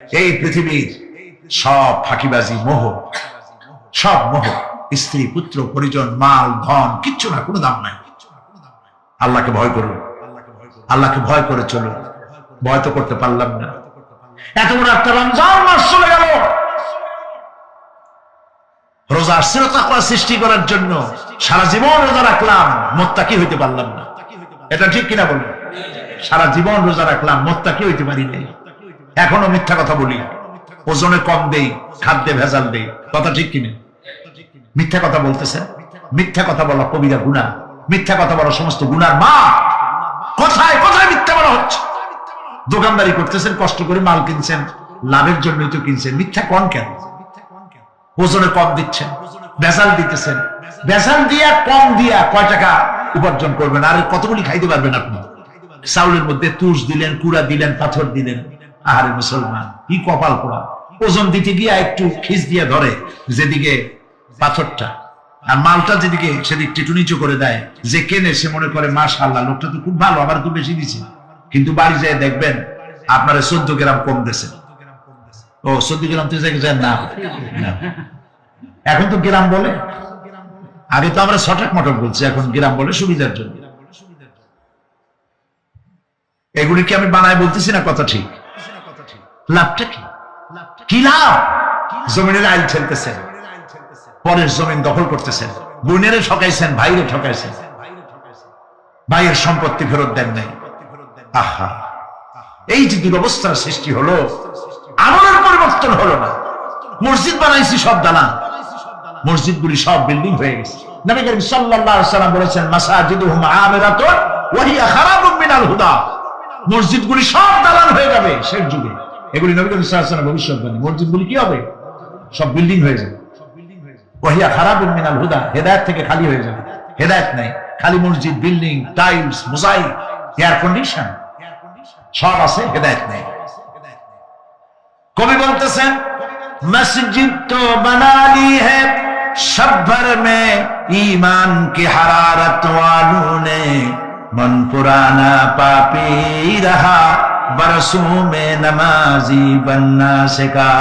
এই পৃথিবীর সব ফাঁকিবাজি, মোহ, সব মোহ, স্ত্রী, পুত্র, পরিজন, মাল, ধন, কিচ্ছু না, কোনো দাম নাই। আল্লাহকে ভয় করুন, আল্লাহকে ভয় করে চলুন। ভয় তো করতে পারলাম না। এত বড় একটা রমজান মাস চলে গেল, রোজা আসছিল তাকওয়া সৃষ্টি করার জন্য, সারা জীবন রোজা রাখলাম, মুত্তাকি হইতে পারলাম না। এটা ঠিক কিনা বলুন? সারা জীবন রোজা রাখলাম, মুত্তাকি হইতে পারি নাই। এখনো মিথ্যা কথা বলি, ওজনে কম দেই, খাদ্যে ভেজাল দেই। কথা ঠিক কিনা? মিথ্যা কথা বলতেছেন। মিথ্যা কথা বলা কবিরা গুনাহ, মিথ্যা কথা বলা সমস্ত গুনার মা। কোথায় কোথায় মিথ্যা বলা হচ্ছে? দোকানদারি করতেছেন, কষ্ট করে মাল কিনছেন, লাভের জন্যই তো কিনছেন, মিথ্যা কোন কেন? ওজনে কম দিচ্ছেন, ভেজাল দিতেছেন, ভেজাল দিয়া কম দিয়া কয় টাকা উপার্জন করবেন? আর কতগুলি খাইতে পারবেন আপনি? চাউলের মধ্যে তুষ দিলেন, কুড়া দিলেন, পাথর দিলেন। আহারে মুসলমান, কি কপাল পোড়া! ওজন দিতে গিয়া একটু খিচ দিয়ে ধরে যেদিকে পাথরটা, আর মালটা যেদিকে সেদিক টিটু নিচু করে দেয়। যে কেনে সে মনে করে মাশাআল্লাহ, লোকটা তো খুব ভালো, আবার একটু বেশি দিছে। কিন্তু বাড়ি যায় দেখবেন আপনারা 14 গ্রাম কম দিয়েছে। ও 14 গ্রাম তো না, এখন তো গ্রাম বলে। আগে তো আমরা ছটাক মটক বলছি, এখন গ্রাম বলে সুবিধার জন্য। এগুলি কি আমি বানায় বলতেছি না? কথা ঠিক। লাভটা কি? কি লাভ? জমিনের আইল ঠেলতেছেন, পরের জমিন দখল করতেছেন, বোনেরে ঠকাইছেন, ভাইরে ঠকাইছেন, ভাইয়ের সম্পত্তি ফেরত দেন নাই। আহা, এই যে দুরবস্থার সৃষ্টি হলো, আমলের পরিবর্তন হলো না। মসজিদ বানাইছি সব দালান, মসজিদগুলি সব বিল্ডিং হয়ে গেছে। নবী করিম সাল্লাল্লাহু আলাইহি ওয়াসাল্লাম বলেছেন, মাসাজিদুহুম আমিরাতুন ওয়া হিয়া খারাবুম মিনাল হুদা। মসজিদগুলি সব দালান হয়ে যাবে শেষ যুগে। এগুলি নবী করিম সাল্লাল্লাহু আলাইহি ওয়াসাল্লাম ভবিষ্যৎবাণী। মসজিদগুলি কি হবে? সব বিল্ডিং হয়ে যাবে। ওয়া হিয়া খারাবুম মিনাল হুদা, হেদায়েত থেকে খালি হয়ে যাবে। হেদায়েত নাই, খালি মসজিদ, building, tiles, mosaic, air condition সব আছে, হেদায়েত নাই। কবি বলতেছেন, मस्जिद तो बना ली है सब भर में ईमान की हरारत वालों ने, मन पुराना पापी रहा बरसों में नमाजी बनना सिखा।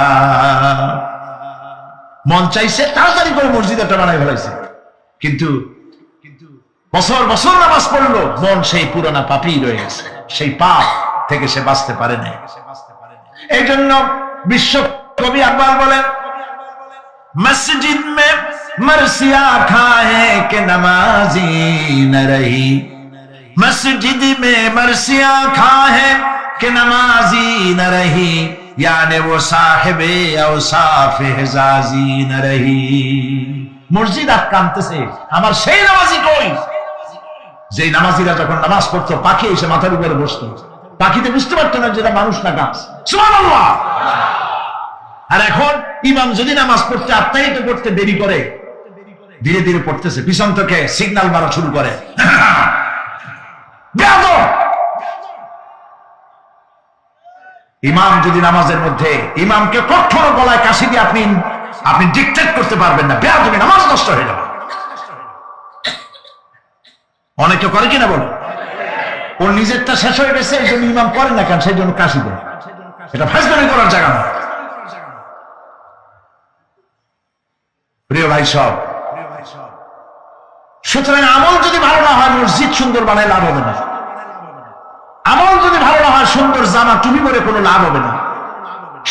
মন চাইছে তাড়াতাড়ি করে মসজিদ একটা বানাই ফেলাইছে, কিন্তু বছর বছর নামাজ পড়লো, মন সেই পুরানা পাপী রয়ে গেছে, সেই পাপ থেকে সে বাঁচতে পারে নাই। এই জন্য বিশ্ব कभी अकबर बोले, मस्जिद में मरसिया खाए के नमाजी न रही, मस्जिद में मरसिया खाए के नमाजी न रही, यानी वो साहिबे औसाफ हिजाजी न रही। मस्जिद आप कांते से हमार সেই নামাজি কই? যে নামাজিরা যখন নামাজ পড়তো, পাখি এসে মাথার উপরে বসতো, পাখিতে বুঝতে পারতো না যেটা মানুষ না গাছ। সুবহানাল্লাহ। আর এখন ইমাম যদি নামাজ পড়তে আত্মাহিত করতে দেরি করে, ধীরে ধীরে পড়তেছে, পিছন থেকে সিগন্যাল মারা শুরু করে। ইমাম যদি নামাজের মধ্যে, ইমামকে কঠোর গলায় কাশি দিয়ে আপনি ডিকটেট করতে পারবেন না, বেয়াদবি, নামাজ নষ্ট হয়ে যাবে। অনেকে করে কিনা বলে, ওর নিজেরটা শেষ হয়ে গেছে, এই জন্য ইমাম করে না কেন, সেই জন্য কাশি দেয়। এটা ফাজলামি করার জায়গা না। প্রিয় ভাই সব, সুতরাং আমল যদি ভালো না হয়, মসজিদ সুন্দর বানায় লাভ হবে না। আমল যদি ভালো না হয়, সুন্দর জামা টুপি পরে কোনো লাভ হবে না।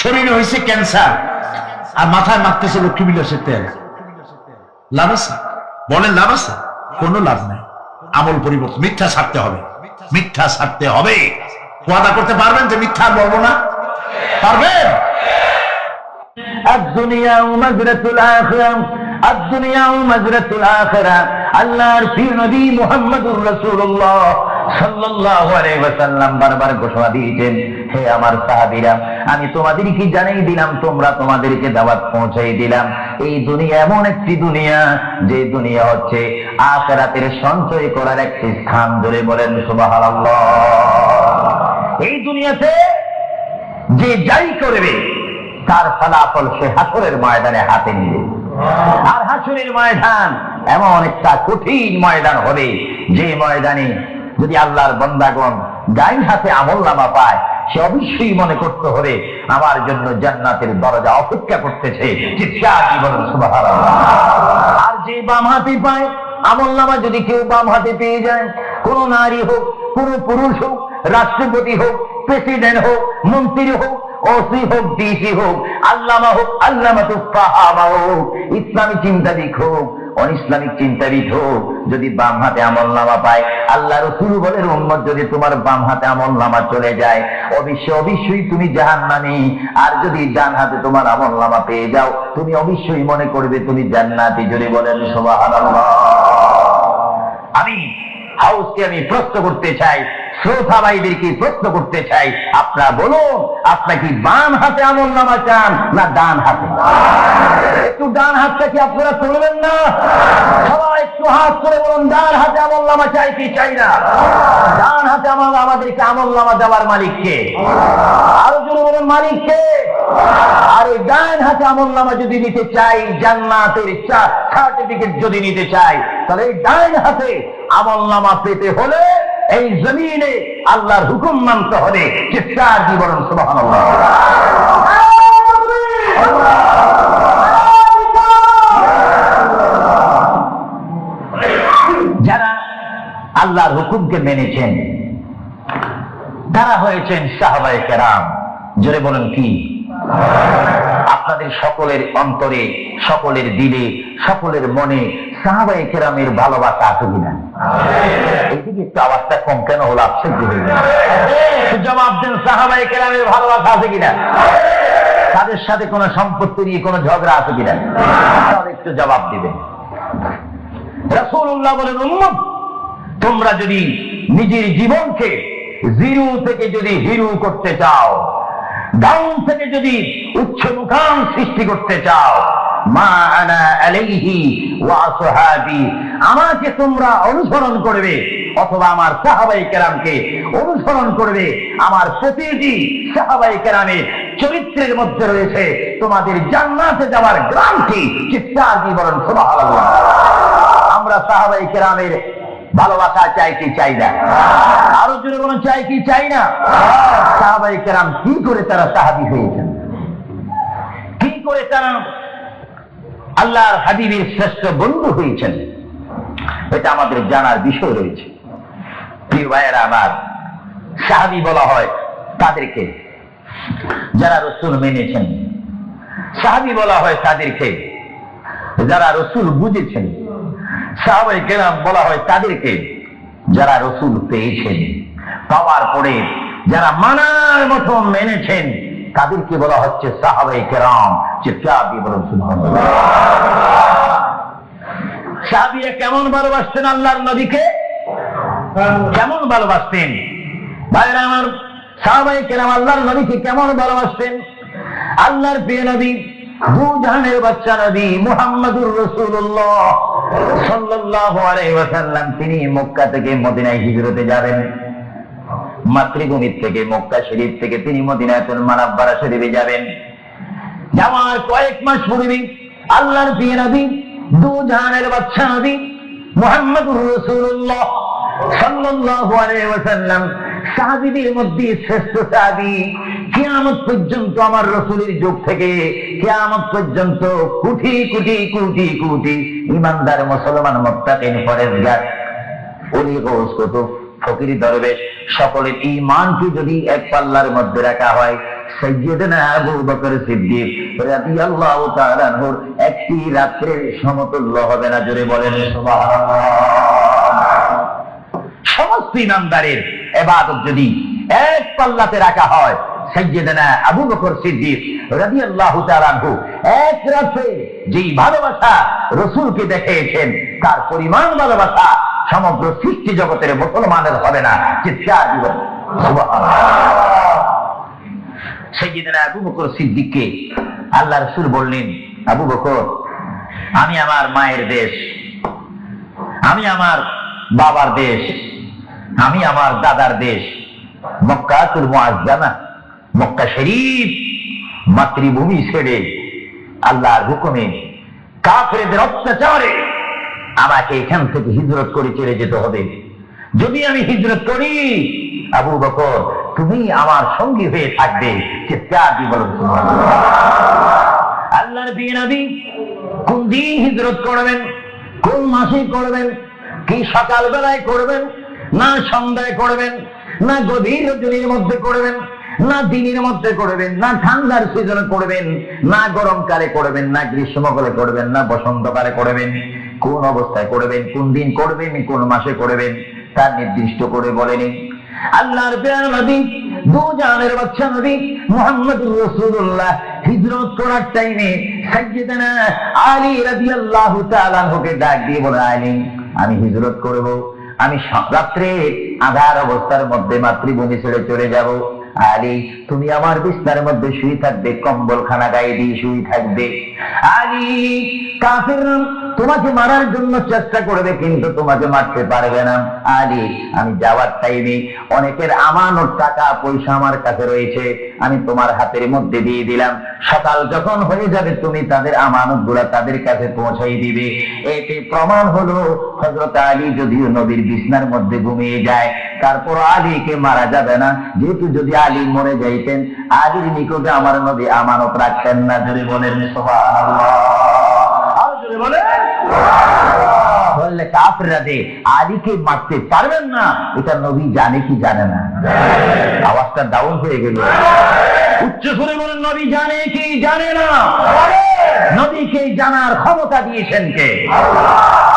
শরীরে হয়েছে ক্যান্সার আর মাথায় মারতেছে লক্ষ্মী বিলাসের তেল, লাভ আছে? বলেন লাভ আছে? কোনো লাভ নাই। আমল পরিবর্তন, মিথ্যা ছাড়তে হবে, মিথ্যা ছাড়তে হবে। ওয়াদা করতে পারবেন যে মিথ্যা বলবো না? পারবেন? الدنيا ومزرة الآخرة الدنيا ومزرة الآخرة আল্লাহর প্রিয় নবী মুহাম্মদুর রাসূলুল্লাহ সাল্লাল্লাহু আলাইহি ওয়াসাল্লাম বারবার ঘোষণা দিয়েছেন, হে আমার সাহাবীরা, আমি তোমাদেরকে জানিয়ে দিলাম, তোমরা তোমাদেরকে দাওয়াত পৌঁছাই দিলাম। এই দুনিয়া এমন একটি দুনিয়া, যে দুনিয়া হচ্ছে আখিরাতের সঞ্চয় করার একটি স্থান। ধরে বলেন সুবহানাল্লাহ। এই দুনিয়াতে যে যাই করবে, তার ফলাফল সে হাসরের ময়দানে হাতে নিবে। আর হাসরের ময়দান এমন একটা কঠিন ময়দান হবে, যে ময়দানে যদি আল্লাহর বান্দাগণ ডাইন হাতে আমলনামা পায়, সে অবশ্যই মনে করতে হবে আমার জন্য জান্নাতের দরজা অপেক্ষা করতেছে। চিৎকার দিয়ে বলেন সুবহানাল্লাহ। আর যে বাম হাতে পায় আমলনামা যদি কেউ বাম হাতে পেয়ে যায়, কোন নারী হোক, কোন পুরুষ হোক, রাষ্ট্রপতি হোক, প্রেসিডেন্ট হোক, মন্ত্রী হোক, ওসি হোক, ডিসি হোক, আল্লামা হোক, আল্লামাতুল ফাহামা হোক, ইসলামী চিন্তাবিদ হোক, অনিসলামিক চিন্তাবিদ হোক, যদি বাম হাতে আমলনামা পায়, আল্লাহ রাসূল বলেন উম্মত যদি তোমার বাম হাতে আমলনামা চলে যায় অবশ্যই তুমি জাহান্নামী। আর যদি ডান হাতে তোমার আমলনামা পেয়ে যাও তুমি অবশ্যই মনে করবে তুমি জান্নাতি। যদি বলেন সুবহানাল্লাহ। আমি হাউসকে আমি প্রশ্ন করতে চাই, শ্রোতা ভাইদেরকে প্রশ্ন করতে চাই, আপনারা বলুন আপনার কি বাম হাতে আমলনামা চান না ডান হাতে? একটু ডান হাতটা কি আপনারা তুলবেন না? সবাই একটু হাত করে বলুন ডান হাতে আমলনামা চাই কি চাই না? ডান হাতে আমাদেরকে আমলনামা দেওয়ার মালিককে? আরো জোরে বলুন মালিককে। আর ওই ডান হাতে আমলনামা যদি নিতে চাই, জান্নাতের সার্টিফিকেট যদি নিতে চাই, তাহলে এই ডান হাতে আমলনামা পেতে হলে এই জমিনে আল্লাহর হুকুম মানতে হবে। চিৎকার দিয়ে বলেন সুবহানাল্লাহ। যারা আল্লাহর হুকুমকে মেনেছেন তারা হয়েছেন সাহাবায়ে কেরাম। জোরে বলেন কি? আপনাদের সকলের অন্তরে, সকলের দিলে, সকলের মনে সাহাবায়ে কেরামের ভালোবাসা আছে কিনা? এইদিকে একটু আওয়াজটা কম কেন হলো? আশ্চর্য হয়ে গেল। জবাব দেন, সাহাবায়ে কেরামের ভালোবাসা আছে কিনা? তাদের সাথে কোনো সম্পত্তি নিয়ে কোনো ঝগড়া আছে কিনা? তাহলে একটু জবাব দিবেন। রাসূলুল্লাহ বলেন উম্মত তোমরা যদি নিজের জীবনকে জিরো থেকে যদি হিরো করতে চাও, ডাউন থেকে যদি উচ্চ মুকাম সৃষ্টি করতে চাও, মা আনা আলাইহি ওয়া আসহাবি, আমাকে তোমরা অনুসরণ করবে অথবা আমার সাহাবায়ে কেরামকে অনুসরণ করবে। আমার প্রতিটি সাহাবায়ে কেরামের চরিত্রের মধ্যে রয়েছে তোমাদের জান্নাতে যাওয়ার গ্যারান্টি। চিৎকার দিয়ে বলেন সুবহানাল্লাহ। আমরা সাহাবায়ে কেরামের ভালোবাসা চাই কি চাই না? আরো জোরে বলেন চাই কি চাই না? সাহাবায়ে কেরাম কি করে তারা সাহাবী হয়েছেন? কি করে তারা আল্লাহর হাবিবের শ্রেষ্ঠ বন্ধু হয়েছেন? এটা আমাদের জানার বিষয় রয়েছে। প্রিয় ভাইয়েরা আমার, সাহাবী বলা হয় তাদেরকে যারা রাসূল মেনেছেন, সাহাবী বলা হয় তাদেরকে যারা রাসূল বুঝেছেন, সাহাবায়ে কেরাম বলা হয় তাদেরকে যারা রাসূল পেয়েছেন, পাওয়ার পরে যারা মানার মতো মেনেছেন তাদেরকে বলা হচ্ছে সাহাবায়ে কেরাম। চিৎকার দিয়ে বলুন সুবহানাল্লাহ। সাহাবীরা কেমন ভালোবাসতেন আল্লাহর নবীকে? কেমন ভালোবাসতেন? ভাইরা আমার, সাহাবায়ে কেরাম আল্লাহর নবীকে কেমন ভালোবাসতেন? আল্লাহর প্রিয় নবী, দু জাহানের বাদশা নবী মুহাম্মদুর রাসূলুল্লাহ সাল্লাল্লাহু আলাইহি ওয়াসাল্লাম তিনি মক্কা থেকে মদিনায় হিজরতে যাবেন। মাতৃভূমি থেকে মক্কা শরীফ থেকে তিনি মদিনাতুল মুনাওয়ারা শরীফে যাবেন। যাওয়ার কয়েক মাস পূর্বে আল্লাহর প্রিয় নবী, দু জাহানের বাদশা নবী মুহাম্মদুর রাসূলুল্লাহ সাল্লাল্লাহু আলাইহি ওয়াসাল্লাম সাহাবীদের মধ্যে শ্রেষ্ঠ সাহাবী, কিয়ামত পর্যন্ত আমার রাসূলের যুগ থেকে কিয়ামত পর্যন্ত কোটি কোটি কোটি কোটি ঈমানদার মুসলমান মুত্তাকিন পরেজগার ওলি গৌস কুতুব ফকির দরবেশ সকলের ঈমানকে যদি এক পাল্লার মধ্যে রাখা হয়, সাইয়্যিদনা আবু বকর সিদ্দিক রাদিয়াল্লাহু তাআলা আনহুর একটি রাত্রের সমতুল্য হবে না। জোরে বলেন সুবহানাল্লাহ। সমস্ত ঈমানদারের ইবাদত যদি এক পাল্লাতে রাখা হয়, সাইয়্যিদনা আবু বকর সিদ্দিক রাদিয়াল্লাহু তাআলা আনহু এক রাতে যেই ভালোবাসা রাসূলকে দেখিয়েছেন তার পরিমাণ ভালোবাসা সমগ্র সৃষ্টি জগতের মুসলমানের হবে না। চিৎকার দিবেন সুবহানাল্লাহ। সাইয়্যিদনা আবু বকর সিদ্দিককে আল্লাহ রাসূল বললেন, আবু বকর, আমি আমার মায়ের দেশ, আমি আমার বাবার দেশ, আমি আমার দাদার দেশ মক্কাতুল মুআজ্জামা মক্কা শরীফ মাতৃভূমি ছেড়ে আল্লাহর হুকুমে কাফেরদের অত্যাচারে আমাকে এখান থেকে হিজরত করে চলে যেতে হবে। যদি আমি হিজরত করি আবু বকর তুমি আমার সঙ্গী হয়ে থাকবে। চিৎকার দিয়ে বলুন সুবহানাল্লাহ। আল্লাহর নবী কোন দিন হিজরত করবেন, কোন মাসে করবেন, কি সকাল বেলায় করবেন, না সন্ধ্যায় করবেন, না গভীর রজনীর মধ্যে করবেন, না দিনের মধ্যে করবেন, না ঠান্ডার সিজনে করবেন, না গরমকালে করবেন, না গ্রীষ্মকালে করবেন, না বসন্তকালে করবেন, কোন অবস্থায় করবেন, কোন দিন করবেন, কোন মাসে করবেন, তা নির্দিষ্ট করে বলেনি। আল্লাহর প্রিয় নবী, দু জানের বাদশা নবী মুহাম্মদুর রাসূলুল্লাহ হিজরত করার টাইমে সাইয়্যিদানা আলী রাদিয়াল্লাহু তাআলা আনহুকে ডাক দিয়ে বলে, আলী, আমি হিজরত করব, আমি রাত্রে আঁধার অবস্থার মধ্যে মাতৃভূমি ছেড়ে চলে যাব। আলী, তুমি আমার বিছানার মধ্যে শুয়ে থাকবে, কম্বলখানা গায়ে দিয়ে শুয়ে থাকবে। আলী, কাফিররা তোমাকে মারার জন্য চেষ্টা করবে, কিন্তু তোমাকে মারতে পারবে না। আলী, আমি যাওয়ার টাইমে অনেকের আমানত টাকা পয়সা আমার কাছে রয়েছে, আমি তোমার হাতের মধ্যে দিয়ে দিলাম। সকাল যখন হয়ে যাবে তুমি তাদের আমানত গুলা তাদের কাছে পৌঁছাই দিবে। এতে প্রমাণ হলো হযরত আলী যদিও নবীর বিছানার মধ্যে ঘুমিয়ে যায়, তারপর আলীকে মারা যাবে না। যেহেতু যদি আলী মরে যাইতেন, আলীর নিকটে আমার নবী আমানত রাখতেন না। জোরে বলেন সুবহানাল্লাহ। আর জোরে বলেন বললে কাফেররা যে আলীকে মারতে পারবেন না, এটা নবী জানে কি জানে না? আওয়াজটা ডাউন হয়ে গেল। উচ্চ সুরে বলেন, নবী জানে কি জানে না? নবীকে জানার ক্ষমতা দিয়েছেন কে?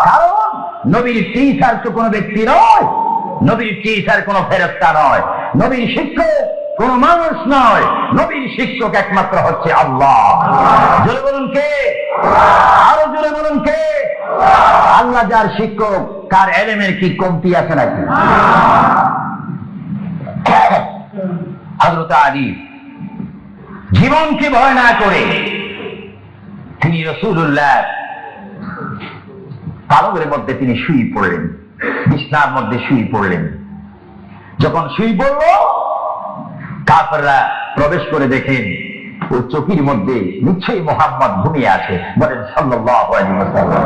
কারণ নবীর টিচার তো কোনো ব্যক্তি নয়, নবীর টিচার কোনো ফেরেশতা নয়, নবীর শিক্ষক কোন মানুষ নয়, নবীর শিক্ষক একমাত্র হচ্ছে আল্লাহ। জোরে বলুন কে? আরো জোরে বলুন কে? আল্লাহ যার শিক্ষক, কার এলেমের কি কমতি আছে নাকি? হযরত আলী জীবনকে ভয় না করে তিনি রাসূলুল্লাহ পালকের মধ্যে তিনি শুয়ে পড়লেন, বিছানার মধ্যে শুয়ে পড়লেন। যখন শুয়ে পড়ল, কাফেররা প্রবেশ করে দেখেন ওই চোখের মধ্যে নিশ্চয়ই মুহাম্মদ ঘুমিয়ে আছে। বলেন সাল্লাল্লাহু আলাইহি ওয়াসাল্লাম।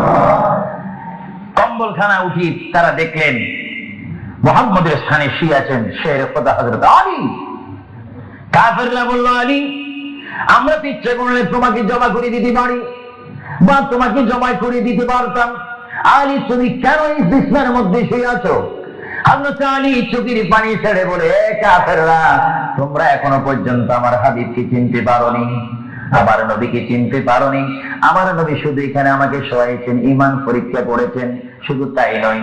কম্বলখানা উঠি তারা দেখলেন মুহাম্মদের স্থানে শুয়ে আছেন শের খোদা হযরত আলী। কাফেররা বলল, আলী, আমরা তো ইচ্ছে করলে তোমাকে জমা করে দিতে পারি বা তোমাকে জমা করে দিতে পারতাম। আলী, তুমি কেন এই বিছানার মধ্যে শুয়ে আছো? হযরত আলী চোখের পানি ছেড়ে বলে, কাফেররা, তোমরা এখনো পর্যন্ত আমার হাবিবকে চিনতে পারোনি, আমার নবীকে চিনতে পারোনি। আমার নবী শুধু এখানে আমাকে শোয়াইছেন, ঈমান পরীক্ষা করেছেন। শুধু তাই নয়,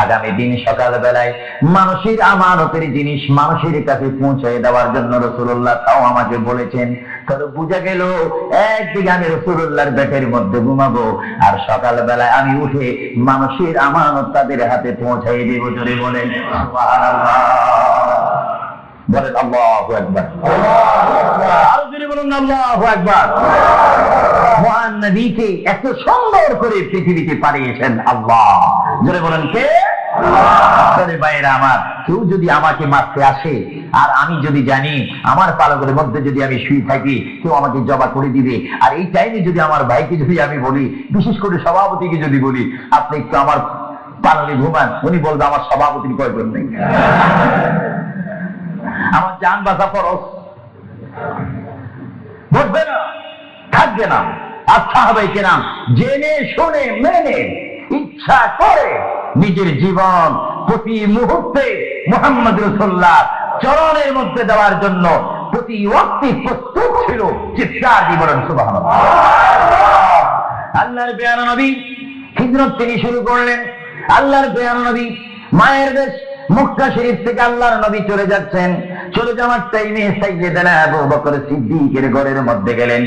আগামী দিন সকাল বেলায় মানুষের আমানতের জিনিস মানুষের কাছে পৌঁছে দেওয়ার জন্য রাসূলুল্লাহ তাও আমাকে বলেছেন। তবে বুঝা গেল একদিকে আমি রাসূলুল্লাহর পেটের মধ্যে ঘুমাবো, আর সকাল বেলায় আমি উঠে মানুষের আমানত তাদের হাতে পৌঁছাই দেব। জোরে বলেন সুবহানাল্লাহ। বলেন আল্লাহু আকবার। আরো জোরে বলুন আল্লাহু আকবার। মহান নবীকে এত সুন্দর করে পৃথিবীতে পাঠিয়েছেন আল্লাহ। জোরে বলেন কে? ভাইয়েরা আমার, কেউ যদি আমাকে মারতে আসে আর আমি যদি জানি আমার পালকের মধ্যে যদি আমি শুয়ে থাকি, কেউ আমাকে জবা করে দিবে, আর এই টাইমে যদি আমার ভাইকে যদি আমি বলি, বিশেষ করে সভাপতিকে যদি বলি, আপনি একটু আমার পালকে ঘুমান, উনি বলবে আমার সভাপতির প্রয়োজন নেই, আমার জান বাঁচা ফরজ, বলবে না, থাকবে না। আর সাহাবায়ে কেরাম জেনে শুনে মেনে ইচ্ছা করে নিজের জীবন প্রতি মুহূর্তে মুহাম্মদ রাসূলুল্লাহ চরণের মধ্যে দেওয়ার জন্য প্রতি ওয়াক্তে প্রস্তুত ছিল। চিৎকার দিয়ে বলেন সুবহানাল্লাহ। আল্লাহর প্রিয় নবী হিজরত তিনি শুরু করলেন। আল্লাহর প্রিয় নবী মায়ের দেশ মক্কা শরীফ থেকে আল্লাহর নবী চলে যাচ্ছেন। চলে যাওয়ার টাইমে সাইয়্যিদানা আবু বকর সিদ্দিকের ঘরের মধ্যে গেলেন।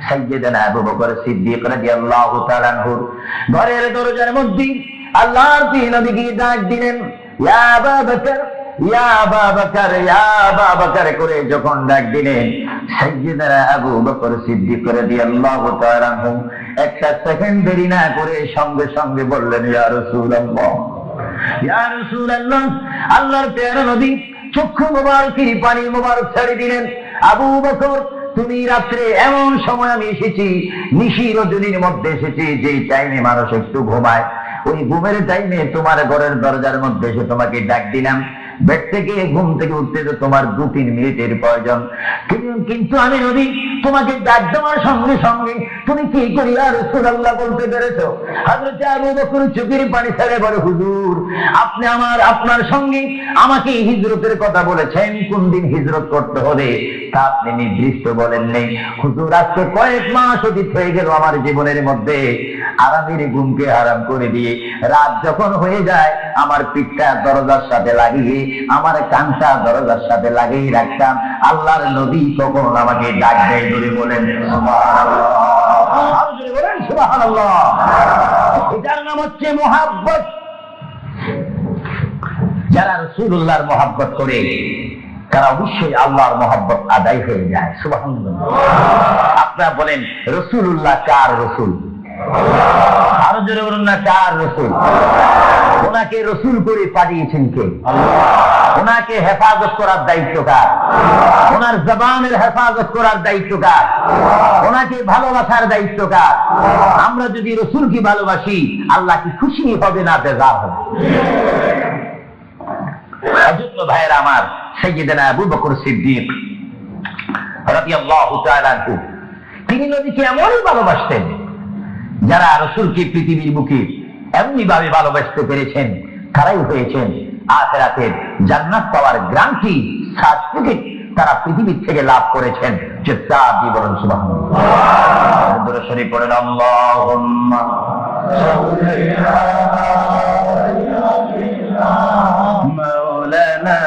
সাইয়্যিদানা আবু বকর সিদ্দিক রাদিয়াল্লাহু তাআলা আনহু ঘরের দরজার মধ্যে আল্লাহর প্রিয় নবীকে ডাক দিলেন, ইয়া আবু বকর, ইয়া আবু বকর, ইয়া আবু বকর করে যখন ডাক দিলেন, সাইয়্যিদানা আবু বকর সিদ্দিক রাদিয়াল্লাহু তাআলা আনহু একটা সেকেন্ড দেরি না করে সঙ্গে সঙ্গে বললেন, ইয়া রাসূলুল্লাহ, ইয়া রাসূলুল্লাহ। আল্লাহর প্রিয় নবী চক্ষু মোবারকের পানি মোবারক ছেড়ে দিলেন, আবু বকর, তুমি রাত্রে এমন সময় আমি এসেছি, নিশি রজনীর মধ্যে এসেছি, যে টাইমে মানুষ একটু ঘুমায়, ওই ঘুমের টাইমে তোমার ঘরের দরজার মধ্যে এসে তোমাকে ডাক দিলাম। বেড থেকে ঘুম থেকে উঠতে তো তোমার 2-3 মিনিটের প্রয়োজন, কিন্তু আমি নবী তোমাকে ডাক দেওয়ার সঙ্গে সঙ্গে তুমি কি করিয়া রাসূলুল্লাহ বলতে পেরেছো? হযরত আবু বকর চোখের পানি ছেড়ে বলে, হুজুর আপনি আপনার সঙ্গে আমাকে হিজরতের কথা বলেছেন, কোন দিন হিজরত করতে হবে তা আপনি নির্দিষ্ট বলেন নেই। হুজুর আজকে কয়েক মাস অতীত হয়ে গেল আমার জীবনের মধ্যে, আরামের ঘুমকে হারাম করে দিয়ে রাত যখন হয়ে যায় আমার পিঠটা দরজার সাথে লাগিয়ে, আমার কানটা দরজার সাথে লাগিয়ে রাখতাম। আল্লাহর নবী কখন আমাকে ডাক দেয়, জোরে বলেন সুবহানাল্লাহ, আরো জোরে বলেন সুবহানাল্লাহ। এটার নাম হচ্ছে মুহাব্বত। যারা রাসূলুল্লাহর মুহাব্বত করে তারা অবশ্যই আল্লাহর মুহাব্বত আদায় হয়ে যায়। সুবহানাল্লাহ। আপনারা বলেন রাসূলুল্লাহ কার রাসূল? আরো জোরে বলুন না, কার রাসূল? ওনাকে রাসূল করে পাঠিয়েছেন কে? ওনাকে হেফাজত করার দায়িত্ব কার? ওনার জবানের হেফাজত করার দায়িত্ব কার? ওনাকে ভালোবাসার দায়িত্ব কার? আমরা যদি রাসূলকে ভালোবাসি আল্লাহ কি খুশি হবে না বেজার হবে? এজন্য ভাইয়েরা আমার, সাইয়্যিদানা আবু বকর সিদ্দিক রাদিয়াল্লাহু তাআলা আনহু তিনি নবীকে এমনই ভালোবাসতেন, যারা রাসূলকে পৃথিবীর বুকে এমনি ভাবে ভালোবাসতে পেরেছেন তারাই হয়েছেন আখিরাতের জান্নাত পাওয়ার গ্যারান্টি সার্টিফিকেট তারা পৃথিবীর থেকে লাভ করেছেন। চিৎকার দিয়ে বলেন সুবহানাল্লাহ। দরুদ শরীফ পড়েন, আল্লাহুম্মা সাল্লি আলা মাওলানা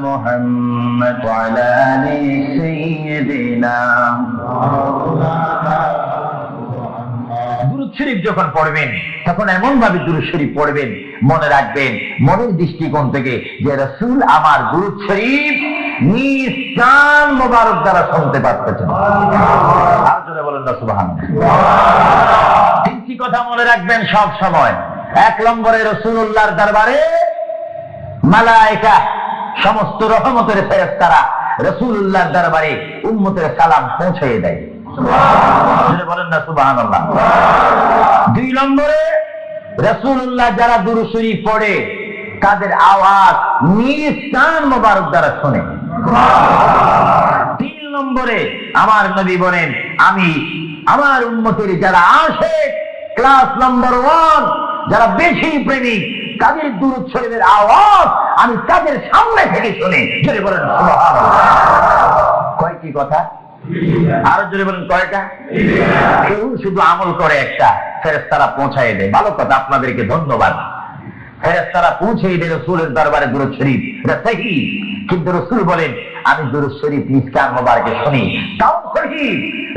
মুহাম্মদ ওয়া আলা আলি সাইয়্যিদিনা। দুরূদ শরীফ যখন পড়বেন তখন এমন ভাবে দুরূদ শরীফ পড়বেন, মনে রাখবেন মনের দৃষ্টিকোণ থেকে যে রাসূল আমার দুরূদ শরীফ নিজ কান মোবারক দ্বারা শুনতে পাচ্ছেন। আর জোরে বলেন না সুবহানাল্লাহ। তিনটি কথা মনে রাখবেন সব সময়। 1 নম্বরে রাসূলুল্লাহর দরবারে মালায়েকা সমস্ত রহমতের ফেরেশতারা রাসূলুল্লাহর দরবারে উম্মতের সালাম পৌঁছে দেয়। সুবহানাল্লাহ বলেন না সুবহানাল্লাহ। 2 নম্বরে রাসূলুল্লাহ যারা দুরূদ শরীফ পড়ে তাদের আওয়াজ নিজ কান মোবারক দ্বারা শুনে। 3 নম্বরে আমার নবী বলেন, আমি আমার উম্মতের যারা আশিক ক্লাস নাম্বার 1 যারা বেশি প্রেমিক তাদের দুরূদ শরীফের আওয়াজ আমি তাদের সামনে থেকে শুনি। জোরে বলেন সুবহানাল্লাহ। কয়টি কথা? আরো জোরে বলেন কয়টা? কেউ শুধু আমল করে একটা, ফেরেশতারা পৌঁছায় দেয়। ভালো কথা, আপনাদেরকে ধন্যবাদ। ফেরেশতারা পৌঁছে দেয় রাসূলের দরবারে দুরূদ শরীফ, এটা সহিহ। কিন্তু রাসূল বলেন আমি দুরূদ শরীফ নিজ কান মোবারকে শুনি, তাও সহিহ।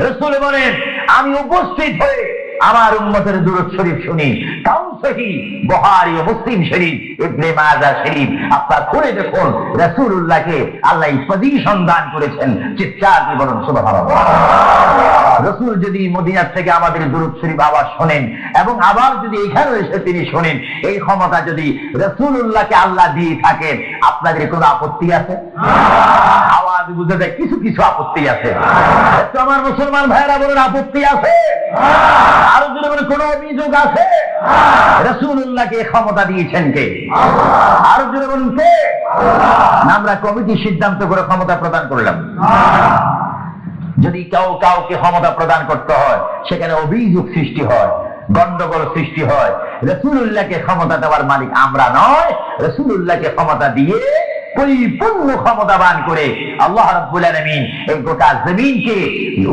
রাসূল বলেন আমি উপস্থিত হয়ে আমার উম্মতের দুরূদ শরীফ শুনি, তাও সহিহ। বুখারী ও মুসলিম শরীফ, ইবনে মাজাহ শরীফ আপনারা পড়ে দেখুন, রাসূলুল্লাহকে আল্লাহ পজিশন দান করেছেন। চিৎকার দিয়ে বলুন সুবহানাল্লাহ। রাসূল যদি মদিনা থেকে আমাদের দুরূদ শরীফ আওয়াজ শোনেন এবং আবার যদি এখানে এসে তিনি শোনেন, এই ক্ষমতা যদি রাসূলুল্লাহকে আল্লাহ দিয়ে থাকেন, আপনাদের কোনো আপত্তি আছে? আওয়াজ বুঝে দেয় কিছু কিছু আপত্তি আছে। তো আমার মুসলমান ভাইরা বলেন আপত্তি আছে? আরো যদি বলেন কোন অভিযোগ আছে? রাসূলুল্লাহকে ক্ষমতা দিয়েছেন কে? আরো যদি বলেন কে? আমরা কমিটি সিদ্ধান্ত করে ক্ষমতা প্রদান করলাম। যদি কাউকে ক্ষমতা প্রদান করতে হয় সেখানে অভিযোগ সৃষ্টি হয়, গন্ডগোল সৃষ্টি হয়। রাসূলুল্লাহকে ক্ষমতা দেওয়ার মালিক আমরা নয়, রাসূলুল্লাহকে ক্ষমতা দিয়ে পরিপূর্ণ ক্ষমতাবান করে আল্লাহ রাব্বুল আলামিন এই গোটা জমিনকে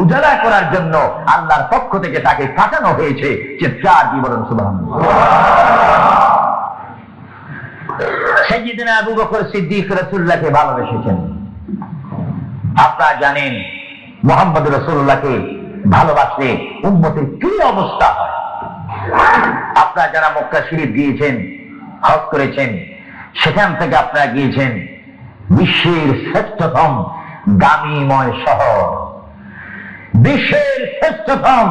উজালা করার জন্য আল্লাহর পক্ষ থেকে তাকে পাঠানো হয়েছে। চিৎকার দিয়ে বলেন সুবহানাল্লাহ। সাইয়্যিদনা আবু বকর সিদ্দিক রাসূলুল্লাহকে ভালোবেসেছেন। আপনারা জানেন মুহাম্মদ রাসূলুল্লাহকে ভালোবাসলে উম্মতের কি অবস্থা হয়। আপনারা যারা মক্কা শরীফ গিয়েছেন, হজ করেছেন, সেখান থেকে আপনারা গিয়েছেন বিশ্বের শ্রেষ্ঠতম দামিময় শহর, বিশ্বের শ্রেষ্ঠতম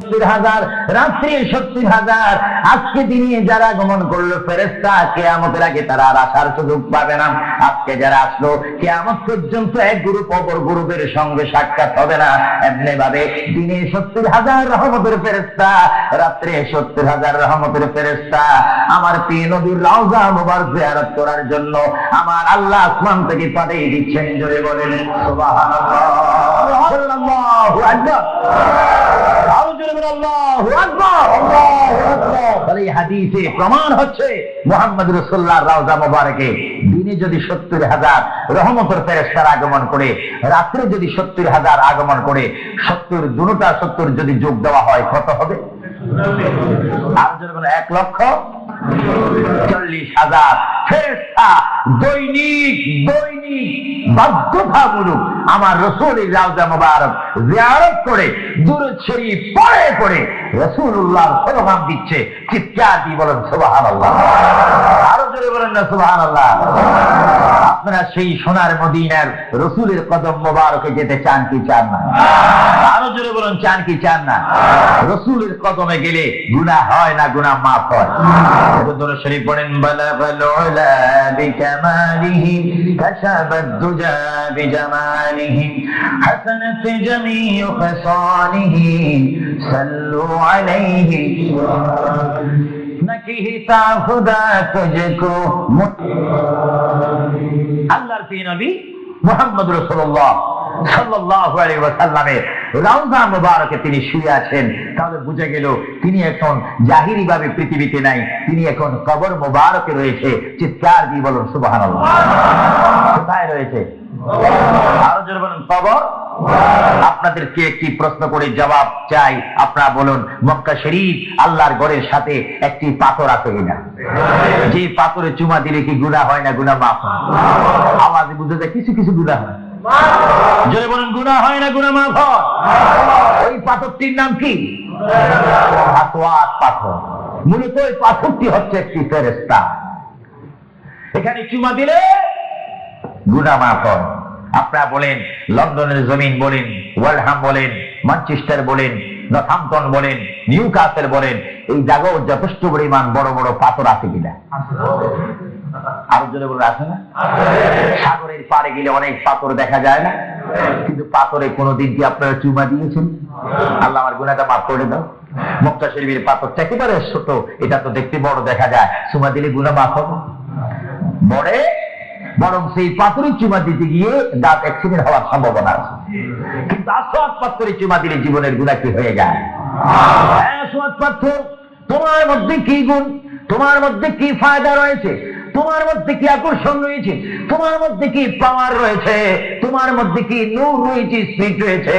70,000 রাত্রি 70,000 আজকে দিনে যারা আগমন করলো ফেরেশতা কিয়ামতের আগে তারা আর আসার সুযোগ পাবে না। আজকে যারা আসলো কিয়ামত পর্যন্ত এক গ্রুপ অপর গ্রুপের সঙ্গে সাক্ষাৎ হবে না। এমনি ভাবে দিনে 70,000 রহমতের ফেরেশতা, রাত্রে 70,000 রহমতের ফেরেশতা আমার প্রিয় নবীর রওজা মুবারক জিয়ারত করার জন্য আমার আল্লাহ আসমান থেকে পাঠিয়ে দিচ্ছেন। জোরে বলেন সুবহানাল্লাহ, আল্লাহু আকবার, আরো জোরে বলেন আল্লাহু আকবার, আল্লাহু আকবার। তাহলে এই হাদিসে প্রমাণ হচ্ছে মুহাম্মদ রাসূলুল্লাহর রওজা মুবারকে দিনে যদি 70,000 রহমতের ফেরেশতার আগমন করে, রাত্রে যদি 70,000 আগমন করে, 70 দুটোটা 70 যদি যোগ দেওয়া হয় কত হবে? আর যদি বলে 1,40,000 ফেরেশতা দৈনিক বাধ্যতামূলক আমার রাসূলের রওজা মুবারক জিয়ারত করে দুরূদ শরীফ পড়ে রাসূলুল্লাহর সালাম দিচ্ছে। চিৎকার দিয়ে বলেন সুবহানাল্লাহ, আরো জোরে বলেন না সুবহানাল্লাহ। আপনারা সেই সোনার মদিনার রাসূলের কদম মুবারকে যেতে চান কি চান না? আরো জোরে বলেন চান কি চান না? রাসূলের কদমে গেলে গুনাহ হয় না, গুনাহ মাফ হয়। দুরূদ শরীফ পড়েন, বালাগাল উলা বিকামালিহি কাশাবাদ দুজা বিজামালিহি হাসানাত জামিউ খাসালিহি সাল্লু আলাইহি নকিতা খুদা তুজকো। আল্লাহর প্রিয় নবী মুহাম্মদ রাসূলুল্লাহ সাল্লাল্লাহু আলাইহি ওয়াসাল্লামের রওজা মুবারকে তিনি শুয়ে আছেন। তাহলে বুঝা গেল তিনি এখন জাহিরি ভাবে পৃথিবীতে নাই, তিনি এখন কবর মুবারকে রয়েছে। চিৎকার দিয়ে বলুন সুবহানাল্লাহ। কোথায় রয়েছে? আরো জোরে বলুন কবর। আপনাদেরকে একটি প্রশ্ন করে জবাব চাই, আপনারা বলুন মক্কা শরীফ আল্লাহর ঘরের সাথে একটি পাথর আছে কিনা? যে পাথরে চুমা দিলে কি গুনাহ হয় না, গুনাহ মাফ হয়? আওয়াজে বুঝে যায় কিছু কিছু গুনাহ হয়। জোরে বলুন গুনাহ হয় না, গুনাহ মাফ হয়? ওই পাথরটির নাম কি? আসওয়াদ পাথর। মূলত ওই পাথরটি হচ্ছে একটি ফেরেশতা। এখানে চুমা দিলে গুনাহ মাফ হয়। আপনারা বলেন লন্ডনের জমিন বলেন, ওয়ালহাম বলেন, ম্যানচেস্টার বলেন, নর্থাম্পটন বলেন, নিউক্যাসল বলেন, এই জায়গায় যথেষ্ট পরিমাণ বড় বড় পাথর আছে কিনা? আরো জোরে বলে আছে না? সাগরের পাড়ে গেলে অনেক পাথর দেখা যায় না? কিন্তু পাথরে কোনোদিন কি আপনারা চুমা দিয়েছেন? আল্লাহ আমার গুনাহটা মাফ করে দাও। মক্কা শরীফের পাথরটা একেবারে ছোট, এটা তো দেখতে বড় দেখা যায়, চুমা দিলে গুনাহ মাফ হবে? বড়ে বরং সেই পাথরে চুমা দিতে গিয়ে দাঁত অ্যাক্সিডেন্ট হওয়ার সম্ভাবনা আছে। কিন্তু আসওয়াদ পাথরে চুমা দিলে জীবনের গুনাহ কি হয়ে যায়? আসওয়াদ পাথর, তোমার মধ্যে কি গুণ, তোমার মধ্যে কি ফায়দা রয়েছে, তোমার মধ্যে কি আকর্ষণ রয়েছে, তোমার মধ্যে কি পাওয়ার রয়েছে, তোমার মধ্যে কি নূর রয়েছে, স্পিড রয়েছে,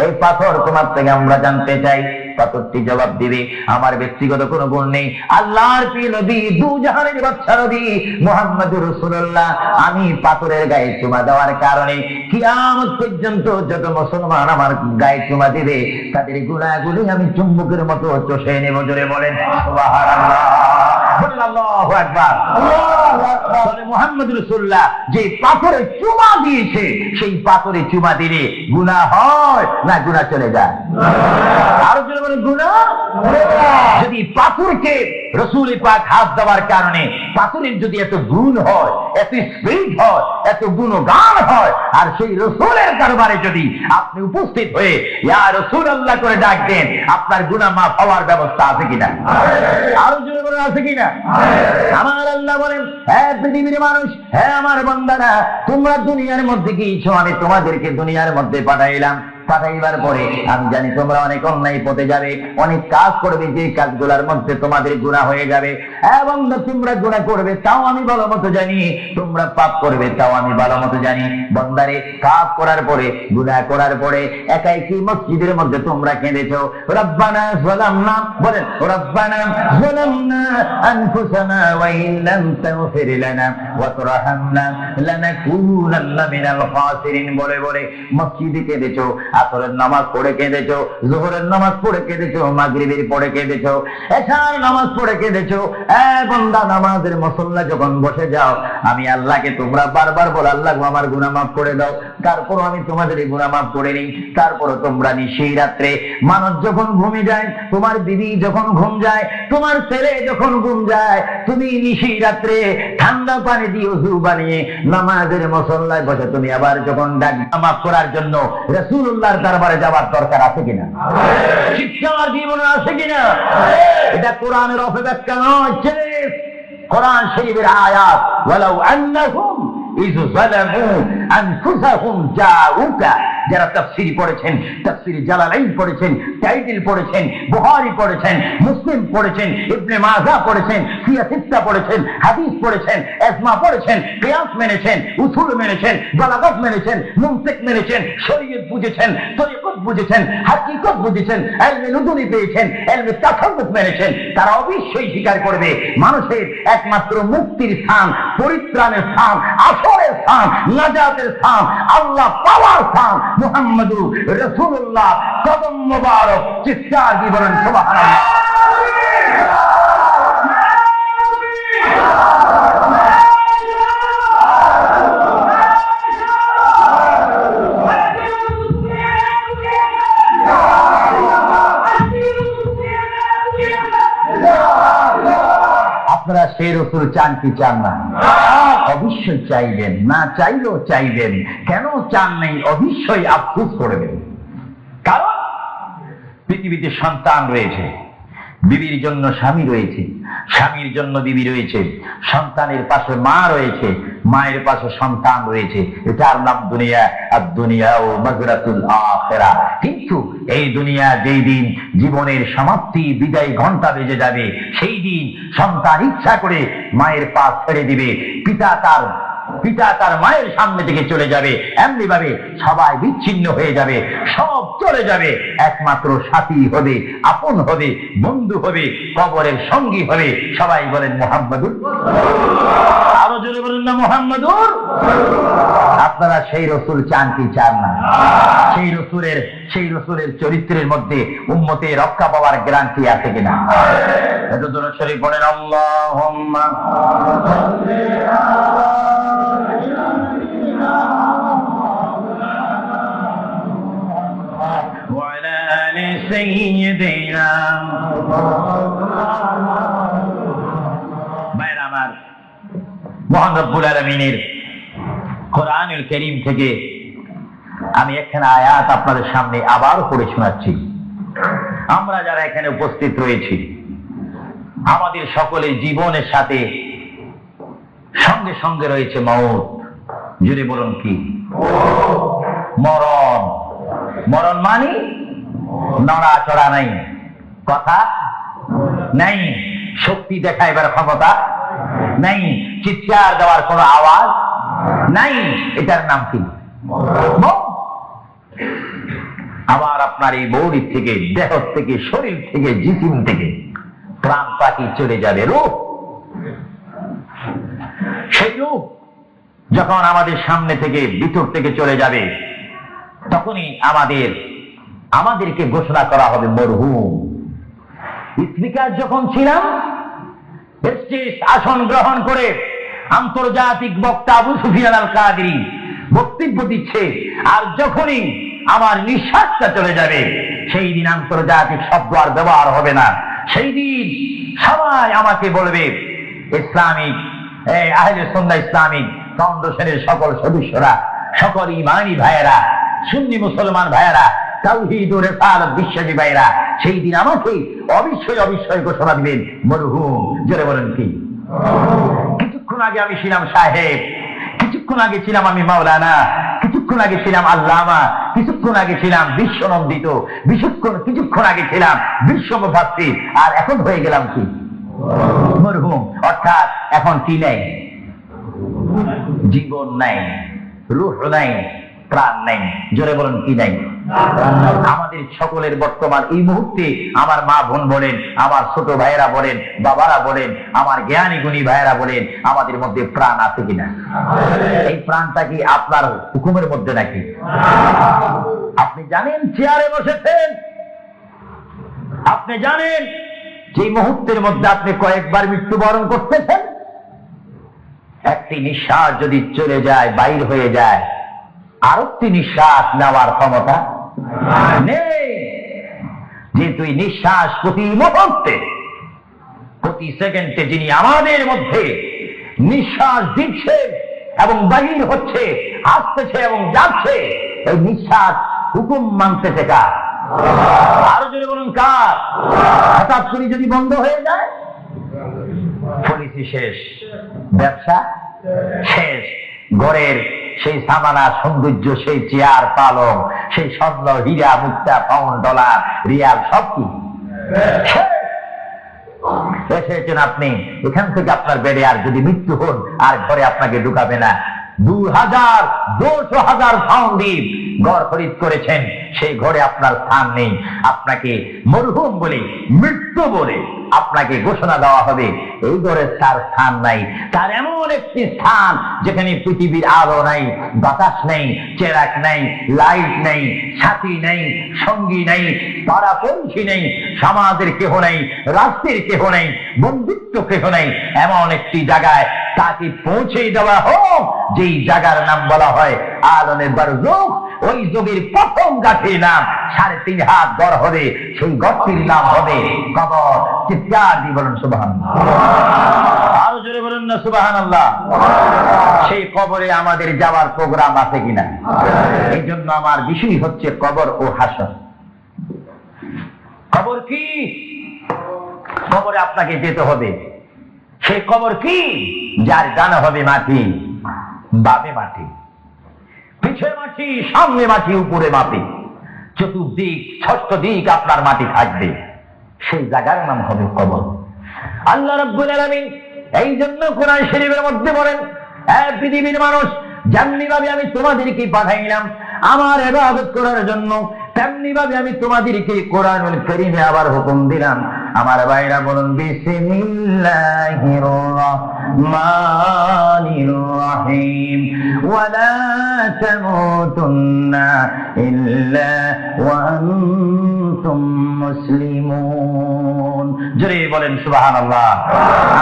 এই পাথর তোমার থেকে আমরা জানতে চাই। পাথরটি জবাব দিবে আমার ব্যক্তিগত কোনো গুণ নেই, আল্লাহর প্রিয় নবী দু জাহানের বাদশা নবী মুহাম্মদুর রাসূলুল্লাহ আমি পাথরের গায়ে চুমা দেওয়ার কারণে কিয়ামত পর্যন্ত যত মুসলমান আমার গায়ে চুমা দিবে তাদের গুনাহগুলি আমি চুম্বকের মতো চষে নেব। জোরে বলেন সুবহানাল্লাহ, আল্লাহু আকবার, আল্লাহু আকবার। মুহাম্মদ রাসূলুল্লাহ যে পাথরে চুমা দিয়েছে সেই পাথরে চুমা দিলে গুনাহ হয় না গুনাহ চলে যায়? আরো জোরে বলেন গুনাহ। যদি পাথরকে রাসূল পাক হাত দেওয়ার কারণে পাথরের যদি এত গুণ হয়, এত স্পিড হয়, এত গুণগান হয়, আর সেই রাসূলের দরবারে যদি আপনি উপস্থিত হয়ে ইয়া রাসূলুল্লাহ করে ডাক দেন, আপনার গুনাহ মাফ হওয়ার ব্যবস্থা আছে কিনা? আরো জোরে বলেন আছে কিনা? আমার আল্লাহ বলেন, হ্যাঁ পৃথিবীর মানুষ, হ্যাঁ আমার বান্দারা, তোমরা দুনিয়ার মধ্যে গিয়েছো, আমি তোমাদেরকে দুনিয়ার মধ্যে পাঠাইলাম। পাঠাইবার পরে আমি জানি তোমরা অনেক অন্যায় পথে যাবে, অনেক কাজ করবে, যে কাজগুলোর মধ্যে তোমাদের গুনাহ হয়ে যাবে। এবং তোমরা গুনাহ করবে তাও আমি ভালো মতো জানি, তোমরা পাপ করবে তাও আমি ভালো মতো জানি। বান্দারে পাপ করার পরে, গুনাহ করার পরে একাই কি মসজিদের মধ্যে তোমরা কেঁদেছো, রব্বানা যালামনা, বলেন রব্বানা যালামনা আনফুসানা ওয়া ইন লাম তাগফির লানা ওয়া তারহামনা লানাকুনান্না মিনাল খাসিরিন বলে বলে মসজিদে কেঁদেছো। আসরের নামাজ পড়ে কেঁদেছো, যোহরের নামাজ পড়ে কেঁদেছো, মাগরিবের পড়ে কেঁদেছো, এশার নামাজ পড়ে কেঁদেছো। বান্দা, নামাজের মুসল্লা যখন বসে যাও, আমি আল্লাহকে তোমরা বারবার বল, আল্লাহ আমার গুনাহ মাফ করে দাও। তারপর আমি তোমাদের এই গুনাহ মাফ করে নিই। তারপর তোমরা নিশি রাত্রে, মানুষ যখন ঘুমিয়ে যায়, তোমার বিবি যখন ঘুম যায়, তোমার ছেলে যখন ঘুম যায়, তুমি নিশি রাত্রে ঠান্ডা পানি দিয়ে ওযু বানিয়ে নামাজের মুসল্লায় বসে তুমি আবার যখন ডাক মাফ করার জন্য রাসূলুল্লাহর দরবারে যাওয়ার দরকার আছে কিনা? শিক্ষার জীবনে আছে কিনা? এটা কোরআনের অপব্যাখ্যা নয়, কোরআন শরীফের আয়াত। ওয়ালাউ আন্নাহুম ইয যালামু আনফুসাহুম জাউকা, যারা তাফসীর পড়েছেন, তাফসীর জালালাইন পড়েছেন, টাইটেল পড়েছেন, বুখারী পড়েছেন, মুসলিম পড়েছেন, ইবনে মাজাহ পড়েছেন, সিয়াসিত্তা পড়েছেন, হাদিস পড়েছেন, ইজমা পড়েছেন, কিয়াস মেনেছেন, উসুল মেনেছেন, বালাগাত মেনেছেন, মুনতিক মেনেছেন, শরীয়ত বুঝেছেন, তরিকত বুঝেছেন, হাকিকত বুঝেছেন, ইলমে লুদুনি পেয়েছেন, ইলমে তাসাউফ মেনেছেন, তারা অবশ্যই স্বীকার করবে মানুষের একমাত্র মুক্তির স্থান, পরিত্রাণের স্থান, আসরের স্থান, নাজাতের স্থান, আল্লাহ পাওয়ার স্থান মুহাম্মদুর রাসূলুল্লাহ কদম মোবারক। চিৎকার দিয়ে বলেন সুবহানাল্লাহ। আপনারা সেই রাসূল চান কি চান না? অবশ্যই চাইবেন, না চাইলেও চাইবেন। কেন চান নাই? অবশ্যই আফসোস করবেন। কারণ পৃথিবীতে সন্তান রয়েছে, বিবির জন্য স্বামী রয়েছে, স্বামীর জন্য বিবি রয়েছে, সন্তানের পাশে মা রয়েছে, মায়ের পাশে সন্তান রয়েছে। এটার নাম দুনিয়া। আর দুনিয়া ও মাজরাতুল আখিরা। কিন্তু এই দুনিয়া যেই দিন জীবনের সমাপ্তি, বিদায় ঘন্টা বেজে যাবে, সেই দিন সন্তান ইচ্ছা করে মায়ের পা ছেড়ে দিবে, পিতা তার মায়ের সামনে থেকে চলে যাবে। এমনি ভাবে সবাই বিচ্ছিন্ন হয়ে যাবে, সব চলে যাবে। একমাত্র সাথী হবে, আপন হবে, বন্ধু হবে, কবরের সঙ্গী হবে। সবাই বলেন মুহাম্মাদুর। আরো জোরে বলেন না মুহাম্মাদুর। আপনারা সেই রাসূল চান কি চান না? সেই রাসূলের চরিত্রের মধ্যে উম্মতের রক্ষা পাওয়ার গ্যারান্টি আছে কিনা? এত জোরে শরীফ বলেন আল্লাহুম্মা সাল্লি আলা وعلى آل سيدنا ভাইরা আমার, মহান রব্বুল আলামিনের কোরআনুল কারীম থেকে আমি একখানা আয়াত আপনাদের সামনে আবার পড়ে শোনাচ্ছি। আমরা যারা এখানে উপস্থিত রয়েছি, আমাদের সকলের জীবনের সাথে সঙ্গে সঙ্গে রয়েছে মওত। জুড়ে বলুন কি? মরণ। মরণ মানে নড়াচড়া নাই, কথা নাই, শক্তি দেখাইবার ক্ষমতা নাই, চিৎকার দেওয়ার কোনো আওয়াজ নাই। এটার নাম কি? আবার আপনার এই বডি থেকে, দেহ থেকে, শরীর থেকে, জিসিম থেকে প্রাণ পাখি চলে যাবে, রূহ। সেই রূহ যখন আমাদের সামনে থেকে, ভিতর থেকে চলে যাবে, তখনই আমাদেরকে ঘোষণা করা হবে মরহুম। স্পিকার যখন ছিলাম, আসন গ্রহণ করে আন্তর্জাতিক বক্তা আবু সুফিয়ান আল কাদেরী বক্তব্য দিচ্ছে, আর যখনই আমার নিঃশ্বাসটা চলে যাবে, সেই দিন আন্তর্জাতিক শব্দ আর ব্যবহার হবে না। সেই দিন সবাই আমাকে বলবে, ইসলামিক আহলে সুন্নাহ ইসলামিক ফাউন্ডেশনের সকল সদস্যরা, সকল ইমানি ভাইয়েরা, সুন্নি মুসলমান ভাইয়েরা, তাওহীদ ও রিসালাত বিশ্বাসী ভাইয়েরা, সেই দিন আমাকে অবশ্যই ঘোষণা দিবেন মরহুম। জোরে বলেন কি? কিছুক্ষণ আগে আমি ছিলাম সাহেব, কিছুক্ষণ আগে ছিলাম আমি মাওলানা, কিছুক্ষণ আগে ছিলাম আল্লামা, কিছুক্ষণ আগে ছিলাম বিশ্বনন্দিত, কিছুক্ষণ আগে ছিলাম বিশ্ব মুফাসসির, আর এখন হয়ে গেলাম কি? মরহুম। অর্থাৎ এখন কি নাই? জীবন নাই, রূহ নাই, প্রাণ নেই। জোরে বলুন কি নাই? আমাদের সকলের বর্তমান এই মুহূর্তে আমার মা বোন বলেন, আমার ছোট ভাইয়েরা বলেন, বাবারা বলেন, আমার জ্ঞানী গুণী ভাইয়েরা বলেন, আমাদের মধ্যে প্রাণ আছে কিনা? এই প্রাণটা কি আপনার হুকুমের মধ্যে নাকি? আপনি জানেন চেয়ারে বসেছেন, আপনি জানেন যে মুহূর্তের মধ্যে আপনি কয়েকবার মৃত্যুবরণ করতেছেন। একটি নিঃশ্বাস যদি চলে যায়, বাইর হয়ে যায়, আরেকটি নিঃশ্বাস নেওয়ার ক্ষমতা নেই। যেহেতু এই নিঃশ্বাস প্রতি মুহূর্তে, প্রতি সেকেন্ডে যিনি আমাদের মধ্যে নিঃশ্বাস দিচ্ছে এবং বাহির হচ্ছে, আসতেছে এবং যাচ্ছে, এই নিঃশ্বাস হুকুম মানতেছে কার? আরো জোরে বলুন কার? হঠাৎ করে যদি বন্ধ হয়ে যায়, পলিসি শেষ, ব্যবসা শেষ, ঘরের সেই সামানা সৌন্দর্য, সেই চেয়ার পালং, সেই স্বর্ণ হীরা মুক্তা পাউন্ড ডলার রিয়াল সব কি এসেছেন আপনি। এখান থেকে আপনার বেডে আর যদি মৃত্যু হন, আর ঘরে আপনাকে ঢুকাবে না। 2000 200,000 পাউন্ড দিয়ে ঘর খরিদ করেছেন, সেই ঘরে আপনার স্থান নেই। আপনাকে মরহুম বলে, মৃত্যু বলে আপনাকে ঘোষণা দেওয়া হবে এই ঘরে তার স্থান নাই। তার এমন একটি স্থান যেখানে পৃথিবীর আলো নাই, বাতাস নেই, চেরাক নেই, লাইট নেই, সাথী নেই, সঙ্গী নেই, পাড়াপড়শি নেই, সমাজের কেহ নেই, রাষ্ট্রের কেহ নেই, বন্ধুত্ব কেহ নেই। এমন একটি জায়গায় তাকে পৌঁছে দেওয়া হোক যেই জায়গার নাম বলা হয় আলমে বারযুখ। ওই যুগের প্রথম গাছের নাম 3.5 হাত গড় হবে, সেই গড়টির নাম হবে কবর। চিৎকার দিয়ে বলুন সুবহানাল্লাহ। আরো জোরে বলুন না সুবহানাল্লাহ। সেই কবরে আমাদের যাওয়ার প্রোগ্রাম আছে কিনা? এই জন্য আমার বিষয় হচ্ছে কবর ও হাসর। কবর কি? কবরে আপনাকে যেতে হবে। সেই কবর কি? যার ডানে হবে মাটি, বামে মাটি, পিছে মাটি, সামনে মাটি, উপরে মাটি, চতুর্দিক ষষ্ঠ দিক আপনার মাটি থাকবে। সেই জায়গার নাম হবে কবর। আল্লাহ রাব্বুল আলামিন এই জন্য কোরআন শরীফের মধ্যে বলেন, হে পৃথিবীর মানুষ, যেমনি ভাবে আমি তোমাদেরকে পাঠাইলাম আমার ইবাদত করার জন্য, তেমনি ভাবে আমি তোমাদেরকে কোরআনুল কারীমে আবার হুকুম দিলাম। আমার ভাইরা বলুন বিসমিল্লাহির রাহমানির রাহিম। ওয়ালা তামুতুন্না ইল্লা ওয়া আনতুম মুসলিমুন। জোরে বলেন সুবহানাল্লাহ।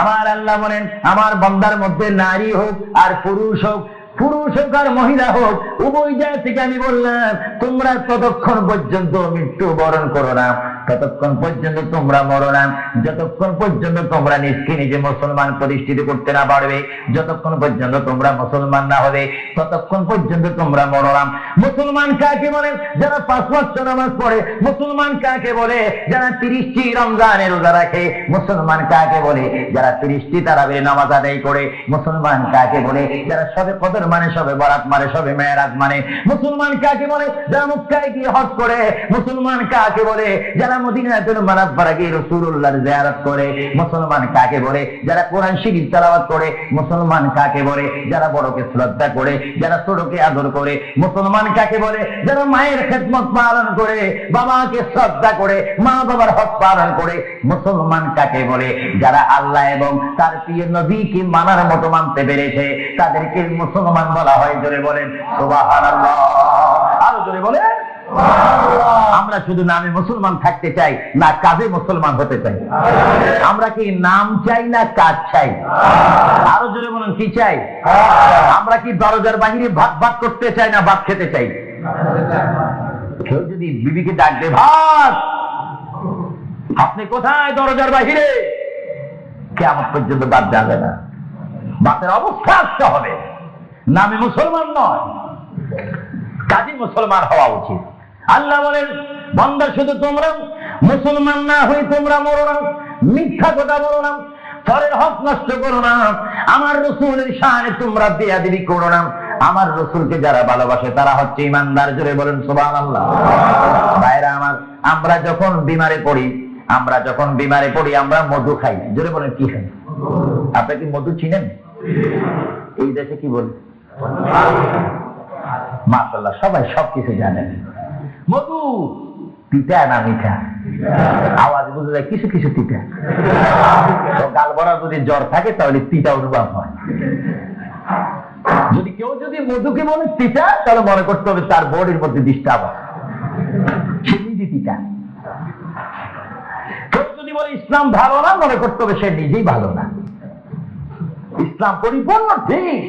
আমার আল্লাহ বলেন, আমার বান্দার মধ্যে নারী হোক আর পুরুষ হোক, পুরুষ হোক আর মহিলা হোক, উভয় জায়গা থেকে আমি বললাম তোমরা ততক্ষণ পর্যন্ত মৃত্যুবরণ করো না, ততক্ষণ পর্যন্ত তোমরা মরো না, যতক্ষণ পর্যন্ত তোমরা নিজকে নিজে মুসলমান প্রতিষ্ঠিত করতে না পারবে, যতক্ষণ পর্যন্ত তোমরা মুসলমান না হবে, ততক্ষণ পর্যন্ত তোমরা মরো না। মুসলমান কাকে বলে? যারা 5 ওয়াক্ত নামাজ পড়ে। মুসলমান কাকে বলে? যারা 30টি রমজানের রোজা রাখে। মুসলমান কাকে বলে? যারা 30টি তারাবির নামাজ আদায় করে। মুসলমান কাকে বলে? যারা সবে কদর মানে, সবে বরাত মানে, সবে মেরাজ মানে। মুসলমান কাকে বলে? যারা মক্কায় গিয়ে হজ করে। মুসলমান কাকে বলে? যারা মদিনাতুল মুনাওয়ারা গিয়ে রাসূলুল্লাহর জিয়ারত করে। মুসলমান কাকে বলে? যারা কোরআন শরীফ তেলাওয়াত করে। মুসলমান কাকে বলে? যারা বড়কে শ্রদ্ধা করে, যারা ছোটকে আদর করে। মুসলমান কাকে বলে? যারা মায়ের খেদমত পালন করে, বাবাকে শ্রদ্ধা করে, মা বাবার হক পালন করে। মুসলমান কাকে বলে? যারা আল্লাহ এবং তার প্রিয় নবীকে মানার মতো মানতে পেরেছে, তাদেরকে মুসলমান বলা হয়। জোরে বলেন সুবহানাল্লাহ। আরো জোরে বলেন। আমরা শুধু নামে মুসলমান থাকতে চাই না কাজে মুসলমান হতে চাই? আমরা কি নাম চাই না কাজ চাই? আরো জোরে বলুন কি চাই? আমরা কি দরজার বাহিরে ভাত ভাত করতে চাই না ভাত খেতে চাই? কেউ যদি বিবিকে ডাকবে, ভাত, আপনি কোথায়? দরজার বাহিরে। কিয়ামত পর্যন্ত ভাত যাবে না। ভাতের অবস্থা আসতে হবে। নামে মুসলমান নয়, কাজে মুসলমান হওয়া উচিত। আল্লাহ বলেন, বান্দা শুধু তোমরা মুসলমান না হয়ে তোমরা মরো না, মিথ্যা কথা বলো না, পরের হক নষ্ট করো না, আমার রাসূলের শানে তোমরা বেয়াদবি করো না। আমার রাসূলকে যারা ভালোবাসে তারা হচ্ছে ঈমানদার। জোরে বলেন সুবহানাল্লাহ। ভাইরা আমার, আমরা যখন বিমারে পড়ি, আমরা মধু খাই। জোরে বলেন কি খাই? আপনি কি মধু চিনেন? এই দেশে কি বলে? মাশাআল্লাহ, সবাই সবকিছু জানেন। মধু তিতা না মিঠা? আওয়াজ বুঝে যায় কিছু কিছু তিতা। তো গাল ভরা যদি জ্বর থাকে তাহলে তিতা অনুভব হয়। যদি কেউ যদি মধুকে বলে তিতা, তাহলে মনে করতে হবে তার বডির মধ্যে ডিস্টার্ব আছে, সে নিজে তিতা। কেউ যদি বলে ইসলাম ভালো না, মনে করতে হবে সে নিজেই ভালো না। ইসলাম পরিপূর্ণ ঠিক।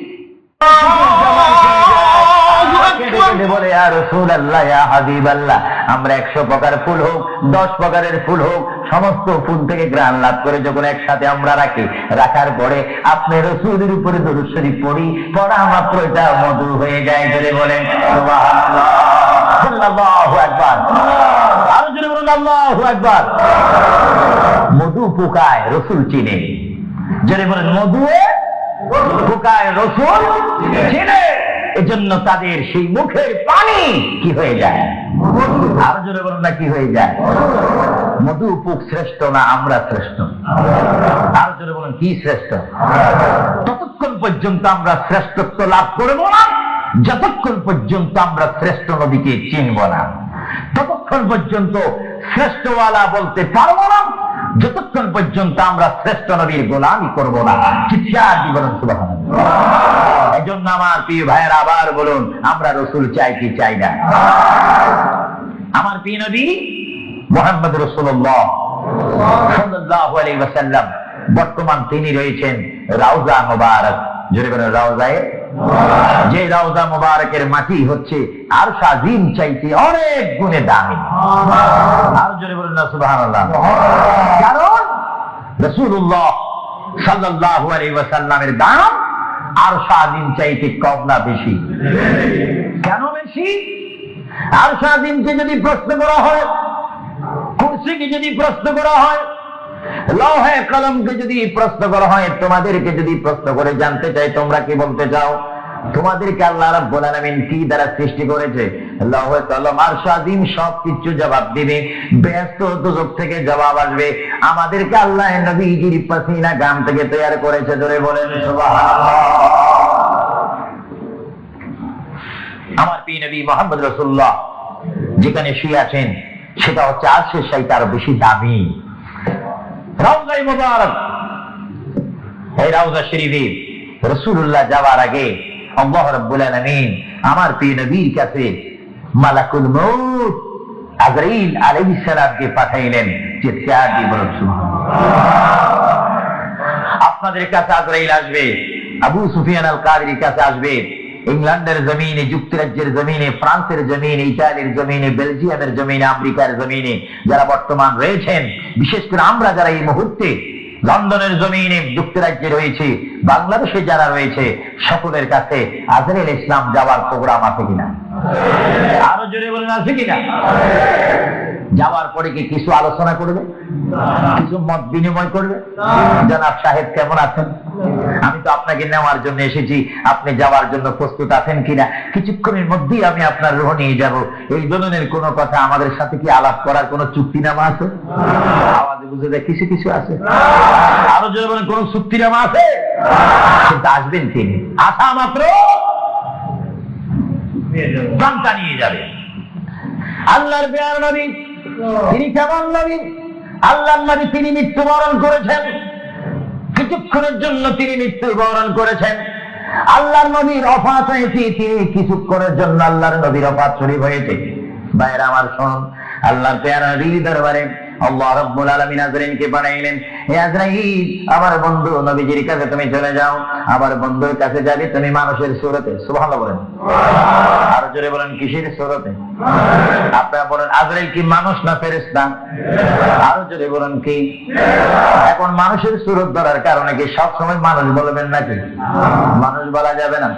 বলে ইয়া রাসূলুল্লাহ, ইয়া হাবিবাল্লাহ, আমরা 100 প্রকার ফুল হোক, 10 প্রকারের ফুল হোক, সমস্ত ফুল থেকে ঘ্রাণ লাভ করে যখন একসাথে আমরা রাখি, রাখার পরে আপনি রাসূলের উপরে দরুদ শরীফ পড়ি, পড়া মাত্র এটা মধু হয়ে যায়। জোরে বলেন সুবহানাল্লাহ, আল্লাহু আকবার। আরো জোরে বলুন আল্লাহু আকবার। মধু পোকায়, রাসূল চিনে। জোরে বলেন মধু পোকায়, রাসূল চিনে। এজন্য তাদের সেই মুখের পানি কি হয়ে যায়? আরো জোরে বলুন না কি হয়ে যায়? মধু পোক শ্রেষ্ঠ না আমরা শ্রেষ্ঠ? আরো জোরে বলুন কি শ্রেষ্ঠ? ততক্ষণ পর্যন্ত আমরা শ্রেষ্ঠত্ব লাভ করবো না যতক্ষণ পর্যন্ত আমরা শ্রেষ্ঠ নবীকে চিনব না, ততক্ষণ পর্যন্ত শ্রেষ্ঠওয়ালা বলতে পারবো না যতক্ষণ পর্যন্ত আমরা শ্রেষ্ঠ নবীর গোলামি করব না। চিৎকার দিয়ে বলুন সুবহানাল্লাহ। এজন্য আমার প্রিয় ভাইয়েরা আবার বলুন, আমরা রাসূল চাই কি চাই না? আমার প্রিয় নবী মুহাম্মদ রাসূলুল্লাহ সাল্লাল্লাহু আলাইহি ওয়াসাল্লাম, বর্তমান তিনি রয়েছেন রাউজা মুবারক। জোরে বলেন রাউজায়ে। যে রাউজা মুবারকের মাটি হচ্ছে আরশ আজিম চাইতে অনেক গুণে দামি। আর জোরে বলেন না সুবহানাল্লাহ। কারণ রাসূলুল্লাহ সাল্লাল্লাহু আলাইহি ওয়াসাল্লামের দাম আরশ আজিম চাইতে কম না বেশি? কেন বেশি? আরশ আজিমকে যদি প্রশ্ন করা হয়, কুরসিকে যদি প্রশ্ন করা হয়, লৌহে কলমকে যদি প্রশ্ন করা হয়, তোমাদেরকে যদি প্রশ্ন করে জানতে চাই তোমরা কি বলতে চাও? তোমাদেরকে আল্লাহ রাব্বুল আলামিন কি দ্বারা সৃষ্টি করেছে? লৌহে কলম আরশ আজিম সবকিছু জবাব দিবে, ব্যস্ত দুজক থেকে জবাব আসবে। আমাদেরকে আল্লাহ নবীজির পাসিনা গাম থেকে তৈরি করেছে। ধরে বলেন সুবহানাল্লাহ। আমার প্রিয় নবী মুহাম্মদ রাসূলুল্লাহ যেখানে শুয়ে আছেন সেটা হচ্ছে আরশের চাইতে আরো বেশি দামি রাউজায়ে মুবারক। এই রাউজা শরীফে রাসূলুল্লাহ যাওয়ার আগে আল্লাহ রাব্বুল আলামিন আমার প্রিয় নবীর কাছে মালাকুল মউত আজরাইল আলাইহিস সালামকে পাঠাইলেন। চিৎকার দিয়ে বলুন সুবহানাল্লাহ। আপনাদের কাছে আজরাইল আসবে, আবু সুফিয়ান আল কাদির কাছে আসবে, ইংল্যান্ডের জমিনে, যুক্তরাজ্যের জমিনে, ফ্রান্সের জমিনে, ইতালির জমিনে, বেলজিয়ামের জমিনে, আমেরিকার জমিনে যারা বর্তমান রয়েছেন, বিশেষ করে আমরা যারা এই মুহূর্তে লন্ডনের জমিনে, যুক্তরাজ্যে রয়েছে, বাংলাদেশে যারা রয়েছে, সকলের কাছে আজরাইল ইসলাম যাওয়ার প্রোগ্রাম আছে কিনা? আরো জোরে বলেন আছে কিনা? যাওয়ার পরে কি কিছু আলোচনা করবে, কিছু মত বিনিময় করবে? জনাব সাহেব কেমন আছেন? আমি তো আপনাকে নেওয়ার জন্য এসেছি, আপনি যাওয়ার জন্য প্রস্তুত আছেন কিনা? কিছুক্ষণের মধ্যেই আমি আপনার রুহ নিয়ে যাব। এই ধরনের কোন কথা আমাদের সাথে কি আলাপ করার কোন চুক্তিনামা আছে? আওয়াজে বুঝে যায় কিছু কিছু আছে। আরো জোরে বলেন কোন চুক্তিনামা আছে? কিন্তু আসবেন তিনি, আসা মাত্র প্রাণটা নিয়ে যাবে। আল্লাহর প্রিয় নবী তিনি কেমন নবী? আল্লাহর নবী তিনি মৃত্যুবরণ করেছেন, কিছুক্ষণের জন্য তিনি মৃত্যুবরণ করেছেন। আল্লাহর নবীর ওফাত হয়েছে, তিনি কিছুক্ষণের জন্য আল্লাহর নবীর ওফাত শরীফ হয়েছে। ভাইরা আমার শুনুন, আল্লাহর প্রিয় নবীর দরবারে আল্লাহ রাব্বুল আলামিন আজরাইলকে পাঠাইলেন। হে আজরাইল, আমার বন্ধু নবীজির কাছে তুমি চলে যাও। আমার বন্ধুর কাছে যাবে তুমি মানুষের সুরতে। সুবহানাল্লাহ বলেন। আর জোরে বলেন কিসের সুরতে? আপনারা বলেন আজরাইল কি মানুষ না ফেরেশতা? আরো জোরে বলেন কি? এখন মানুষের সুরত ধরার কারণে কি সব সময় মানুষ বলবেন নাকি? মানুষ বলা যাবে না।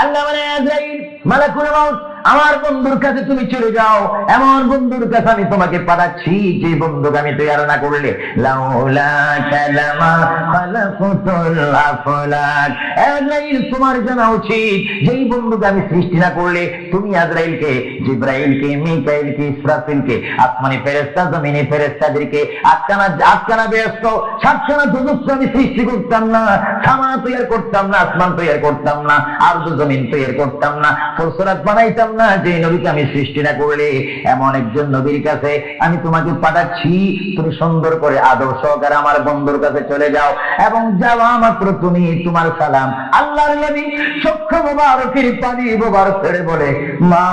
আল্লাহ বলে আজরাইল মালাকুল মউত আমার বন্ধুর কাছে তুমি চলে যাও, এমন বন্ধুর কাছে আমি তোমাকে পাঠাচ্ছি যে বন্ধুকে আমি তৈরি না করলে লাউলা কালামা খালাকুতুল আফলাক। আজরাইল, তোমার জানা উচিত যেই বন্ধুকে আমি সৃষ্টি না করলে তুমি আজরাইলকে, জিব্রাইলকে, মিকাইলকে, ইসরাফিলকে, আসমানি ফেরেশতা, জমিনি ফেরেশতাদেরকে আটখানা ব্যস্ত সাতখানা দুদক আমি সৃষ্টি করতাম না, সামা তৈরি করতাম না, আসমান তৈরি করতাম না, আর জমিন তৈরি করতাম না, ফুলসরাত বানাইতাম না যে নবীকে আমি সৃষ্টি না করলে। এমন একজন নবীর কাছে আমি তোমাকে পাঠাচ্ছি, তুমি সুন্দর করে আদর সহকারে আমার বন্ধুর কাছে চলে যাও এবং যাওয়া মাত্র তুমি তোমার সালাম। আল্লাহর নবী চক্ষু মোবারকের পানি মোবারক ছেড়ে বলে, মা,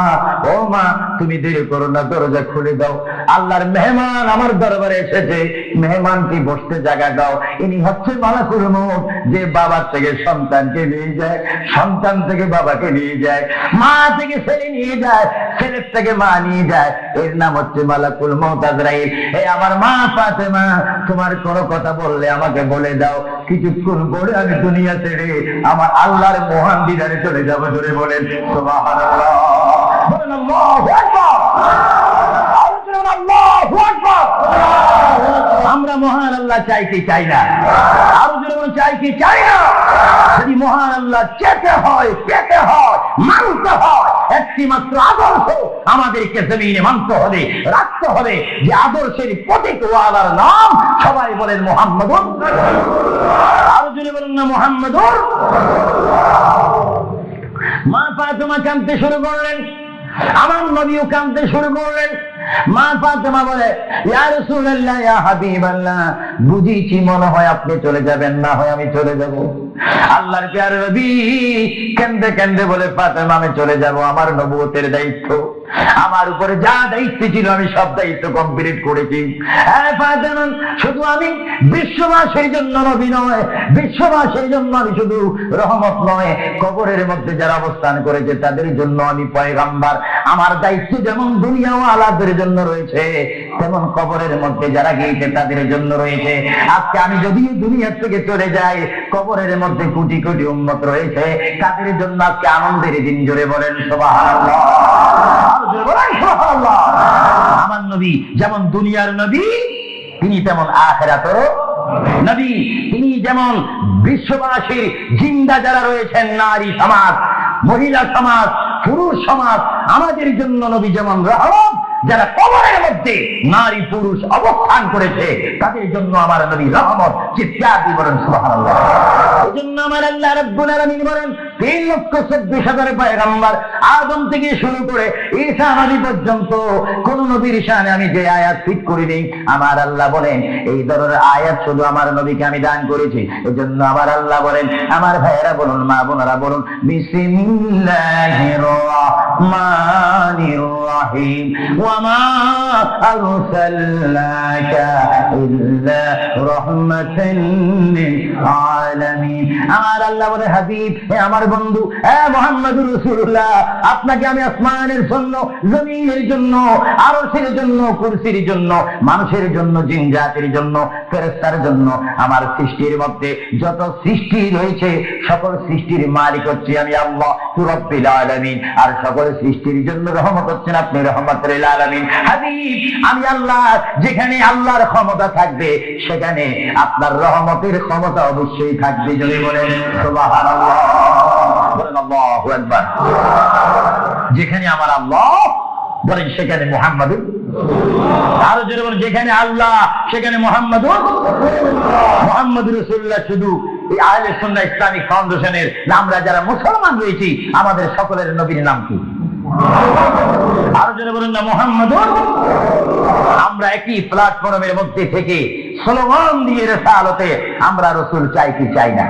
ও মা, তুমি দেরি করো না, দরজা খুলে দাও, আল্লাহর মেহমান আমার দরবারে এসেছে, মেহমানকে বসতে জায়গা দাও। ইনি হচ্ছে মালাকুল মউত, যে বাবার থেকে সন্তানকে নিয়ে যায়, সন্তান থেকে বাবাকে নিয়ে যায়, মা থেকে ছেলে নিয়ে যায়, ছেলের থেকে মা নিয়ে যায়, এর নাম হচ্ছে মালাকুল মউত আজরাইল। এই আমার মা ফাতেমা, তোমার কোনো কথা বললে আমাকে বলে দাও, কিছুক্ষণ পরে আমি দুনিয়া ছেড়ে আমার আল্লাহর মহান দিদারে চলে যাবো। ধরে বলেন সুবহানাল্লাহ, বলেন আল্লাহু আকবার, আল্লাহু আকবার। আমরা মহান আল্লাহ চাই কি চাই না? আরো জোরে চাই কি চাই না? যদি মহান আল্লাহ চেতে হয়, পেতে হয়, মানতে হয়, একটি মাত্র আদর্শ আমাদেরকে জমিনে মানতে হবে, রাখতে হবে, যে আদর্শের প্রতীক ওয়ালার নাম সবাই বলেন মুহাম্মাদুর। আরো জোরে বলেন না মুহাম্মাদুর। মা ফাতেমা কাঁদতে শুরু করলেন, আমার নবীও কাঁদতে শুরু করলেন। মা ফাতেমা বলে, ইয়া রাসূলুল্লাহ, ইয়া হাবিবাল্লাহ, বুঝিছি মনে হয় আপনি চলে যাবেন, না হয় আমি চলে যাব। আল্লাহর প্যারে নবী কাঁদতে কাঁদতে বলে, ফাতেমা, আমি চলে যাব, আমার নবুয়তের দায়িত্ব, আমার উপরে যা দায়িত্ব ছিল আমি সব দায়িত্ব কমপ্লিট করেছি। হ্যাঁ ফাতেমা, শুধু আমি বিশ্ববাসীর জন্য নবী নয়, বিশ্ববাসীর জন্য আমি শুধু রহমত নয়, কবরের মধ্যে যারা অবস্থান করেছে তাদের জন্য আমি পয়গাম্বার। আমার দায়িত্ব যেমন দুনিয়া ও আলাদের জন্য রয়েছে, তেমন কবরের মধ্যে যারা গিয়েছে তাদের জন্য রয়েছে। আজকে আমি যদি দুনিয়া থেকে চলে যাই, কবরের মধ্যে কোটি কোটি উম্মত রয়েছে, তাদের জন্য আজকে আনন্দের দিন। জোরে বলেন সুবহানাল্লাহ, বলেন সুবহানাল্লাহ। আমার নবী যেমন দুনিয়ার নবী, তিনি তেমন আখিরাতেরও নবী। তিনি যেমন বিশ্ববাসীর জিন্দা যারা রয়েছেন, নারী সমাজ, মহিলা সমাজ, পুরুষ সমাজ, আমাদের জন্য নবী যেমন রহমত, যারা কবরের মধ্যে নারী পুরুষ অবস্থান করেছে তাদের জন্য আমার নবী রহমত। চিৎকার দিয়ে বলেন সুবহানাল্লাহ। এই জন্য আমার আল্লাহ রাব্বুল আলামিন বলেন, 3,24,000 পয়গম্বর আদম থেকে শুরু করে ঈসা নবী পর্যন্ত কোন নবীর শানে আমি যে আয়াত ফিট করিনি, আমার আল্লাহ বলেন এই ধরনের আয়াত শুধু আমার নবীকে আমি দান করেছি। এজন্য আমার আল্লাহ বলেন, আমার ভাইয়েরা বলুন, মা বোনেরা বলুন, বিসমিল্লাহির রাহমানির রাহিম, ওয়ামা আরসালনাকা ইল্লা রাহমাতাল লিল আলামিন। আমার আল্লাহ বলে, হাবিব, হে আমার বন্ধু, হে মুহাম্মদুর রাসূলুল্লাহ, আপনাকে আমি আসমানের জন্য, জমিনের জন্য, আরশের জন্য, কুরসির জন্য, মানুষের জন্য, জিন জাতির জন্য, ফেরেশতার জন্য, আমার সৃষ্টির মধ্যে যত সৃষ্টি রয়েছে সকল সৃষ্টির মালিক হচ্ছে আমি আল্লাহ রাব্বুল আলামিন। আর সকল সৃষ্টির জন্য রহমত হচ্ছেন আপনি রহমাতুল লিল আলামিন। হাবিব, আমি আল্লাহ, যেখানে আল্লাহর ক্ষমতা থাকবে সেখানে আপনার রহমতের ক্ষমতা অবশ্যই থাকবে। যদি বলেন সুবহানাল্লাহ, বলেন আল্লাহু আকবার। যেখানে আমার আল্লাহ বলেন সেখানে মুহাম্মাদুর, আরো জোরে বলেন, যেখানে আল্লাহ সেখানে মুহাম্মাদুর রাসূলুল্লাহ। শুধু এই আহলে সুন্নাহ ইসলামিক ফাউন্ডেশনের আমরা যারা মুসলমান রয়েছি, আমাদের সকলের নবীর নাম কি? আরো জোরে বলেন না মুহাম্মাদুর। আমরা একই প্ল্যাটফর্মের মধ্যে থেকে স্লোগান দিয়ে রিসালাতে আমরা রাসূল চাই কি চাই না?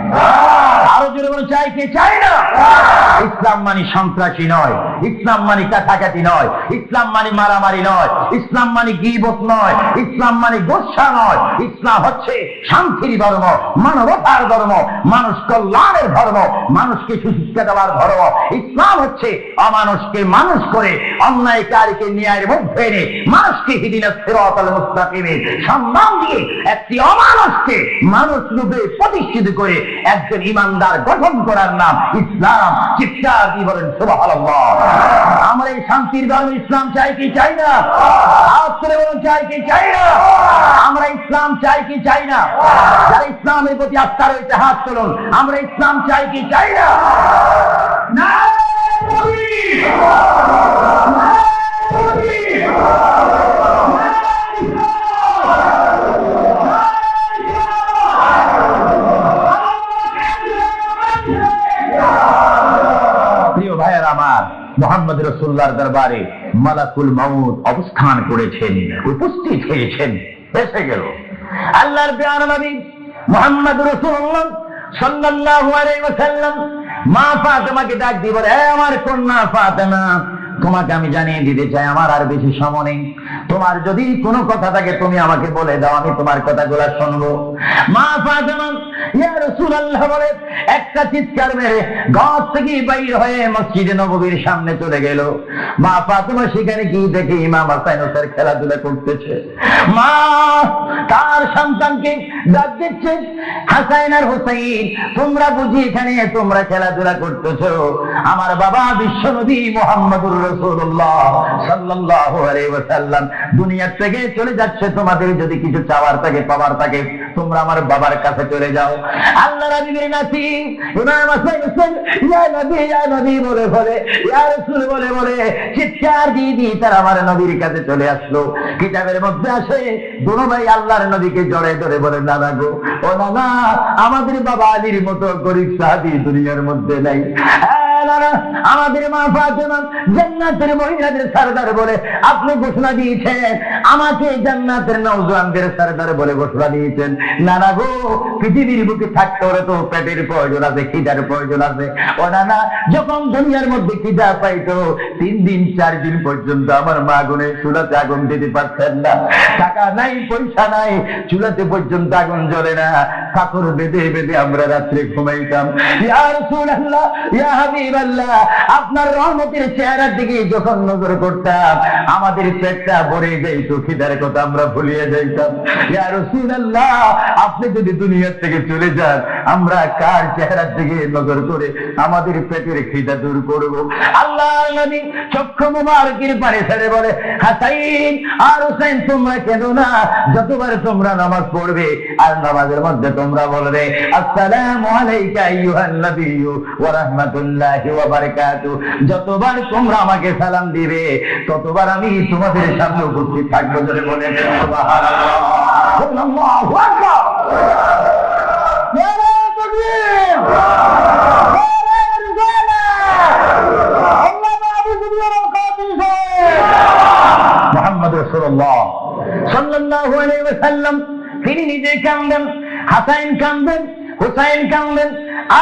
আরো জোরে বলেন, চাই কি চাই না? ইসলাম মানে সন্ত্রাসী নয়, ইসলাম মানে কাটাকাটি নয়, ইসলাম মানে মারামারি নয়, ইসলাম মানে গীবত নয়, ইসলাম মানে গোসা নয়। ইসলাম হচ্ছে শান্তির ধর্ম, মানবতার ধর্ম, মানুষ কল্যাণের ধর্ম, মানুষকে সুশিক্ষা দেওয়ার ধর্ম। ইসলাম হচ্ছে অমানুষকে মানুষ করে, অন্যায়কারীকে ন্যায়ের মধ্যে এনে মানুষকে হিদিনাস সিরাতাল মুস্তাকিমের সম্মান দিয়ে একটি অমানুষকে মানুষ রূপে প্রতিষ্ঠিত করে একজন ইমানদার গঠন করার নাম ইসলাম। চিৎকার দিয়ে বলেন সুবহানাল্লাহ। আমরা এই শান্তির ধর্ম ইসলাম চাই কি চাই না? হাত তুলে বলুন চাই কি চাই না? আমরা ইসলাম চাই কি চাই না? যারা ইসলামের প্রতি আস্থা রয়েছে হাত তুলুন। আমরা ইসলাম চাই কি চাই না? না প্রিয় ভাইয়ের আমার, মুহাম্মদ রাসূলুল্লাহর দরবারে মালাকুল মাউত অবস্থান করেছেন, উপস্থিত হয়েছেন, এসে গেল আল্লাহর প্রিয় নবী মুহাম্মদ রাসূলুল্লাহ সাল্লাল্লাহু আলাইহি ওয়াসাল্লাম মা ফাতেমাকে ডাক দিয়ে বলে, হে আমার কন্যা ফাতেমা, তোমাকে আমি জানিয়ে দিতে চাই আমার আর বেশি সময় নেই। তোমার যদি কোনো কথা থাকে তুমি আমাকে বলে দাও, আমি তোমার কথাগুলো শুনবো। মা ফাতেমা ইয়া রাসূলুল্লাহ বলে একটা চিৎকার মেরে ঘর থেকে বাইর হয়ে মসজিদে নববীর সামনে চলে গেল। মা ফাতেমা সেখানে গিয়ে দেখে ইমাম হাসান হোসেন খেলাধুলা করতেছে। মা তার সন্তানকে ডাক দিচ্ছে, হাসান আর হোসেন, তোমরা বুঝি এখানে তোমরা খেলাধুলা করতেছো? আমার বাবা বিশ্বনবী মুহাম্মদুর রাসূলুল্লাহ সাল্লাল্লাহু আলাইহি ওয়াসাল্লাম দুনিয়া থেকে চলে যাচ্ছে, তোমাদের যদি কিছু চাওয়ার থাকে পাওয়ার থাকে তোমরা আমার বাবার কাছে চলে যাও। আল্লাহর নবীর নাতি ইমাম হাসান হোসেন ইয়া নবী বলে বলে, ইয়া রাসূল বলে বলে চিৎকার দিয়ে তারা আমার নবীর কাছে চলে আসলো। কিতাবের মধ্যে আসে দুনো ভাই আল্লাহর নবীকে জড়ে ধরে বলে, নানা গো, ও নানা, আমাদের বাবা আলীর মতো গরীব সাহাবী দুনিয়ার মধ্যে নাই। আমাদের মা ফাতেমা জান্নাতের মহিলাদের সরদার বলে আপনি ঘোষণা দিয়েছেন, আমাকে জান্নাতের নওজওয়ানদের সরদার বলে ঘোষণা দিয়েছেন। নানা গো, পৃথিবীর বুকে থাকতে হলে তো পেটের প্রয়োজন আছে, খিদার প্রয়োজন আছে। ও নানা, যখন দুনিয়ার মধ্যে খিদা পাইতো 3 দিন 4 দিন পর্যন্ত আমার মা গুনে চুলাতে আগুন দিতে পারতেন না। টাকা নাই, পয়সা নাই, চুলাতে পর্যন্ত আগুন জ্বলে না, কাপড় বেঁধে বেঁধে আমরা রাত্রে ঘুমাইতাম। ইয়া রাসূলুল্লাহ, ইয়া হাবিবাল্লাহ, আপনার রহমতের চেহারার দিকে যখন নজর করতাম আমাদের পেটটা ভরে যাইতো, খিদার কথা আমরা ভুলিয়ে যাইতাম। ইয়া রাসূলুল্লাহ, আপনি যদি দুনিয়া থেকে চলে যান আমরা কার চেহারার দিকে নজর করে আমাদের পেটের খিদা দূর করব? আল্লাহর নবী চক্ষু মুবারকের পানি ছেড়ে বলে, হাসাইন আর হোসেন, তোমরা কেন না? যতবার তোমরা নামাজ পড়বে আর নামাজের মধ্যে তোমরা বলবে আসসালামু আলাইকা আইয়ুহান নাবিয়্যু ওয়া রাহমাতুল্লাহি ওয়া বারাকাতুহু, যতবার তোমরা আমাকে সালাম দিবে ততবার আমি তোমাদের সামনে উপস্থিত থাকবো। ধরে বলে সুবহানাল্লাহ, আল্লাহু আকবার, নারে তাকবীর, নারে রিসালাত, আল্লাহ মাবুদ ওয়া কাদিস। মুহাম্মদ রাসূলুল্লাহ সাল্লাল্লাহু আলাইহি ওয়াসাল্লাম তিনি নিজে কাঁদেন, হাসান কাঁদেন, হুসাইন কাঁদেন,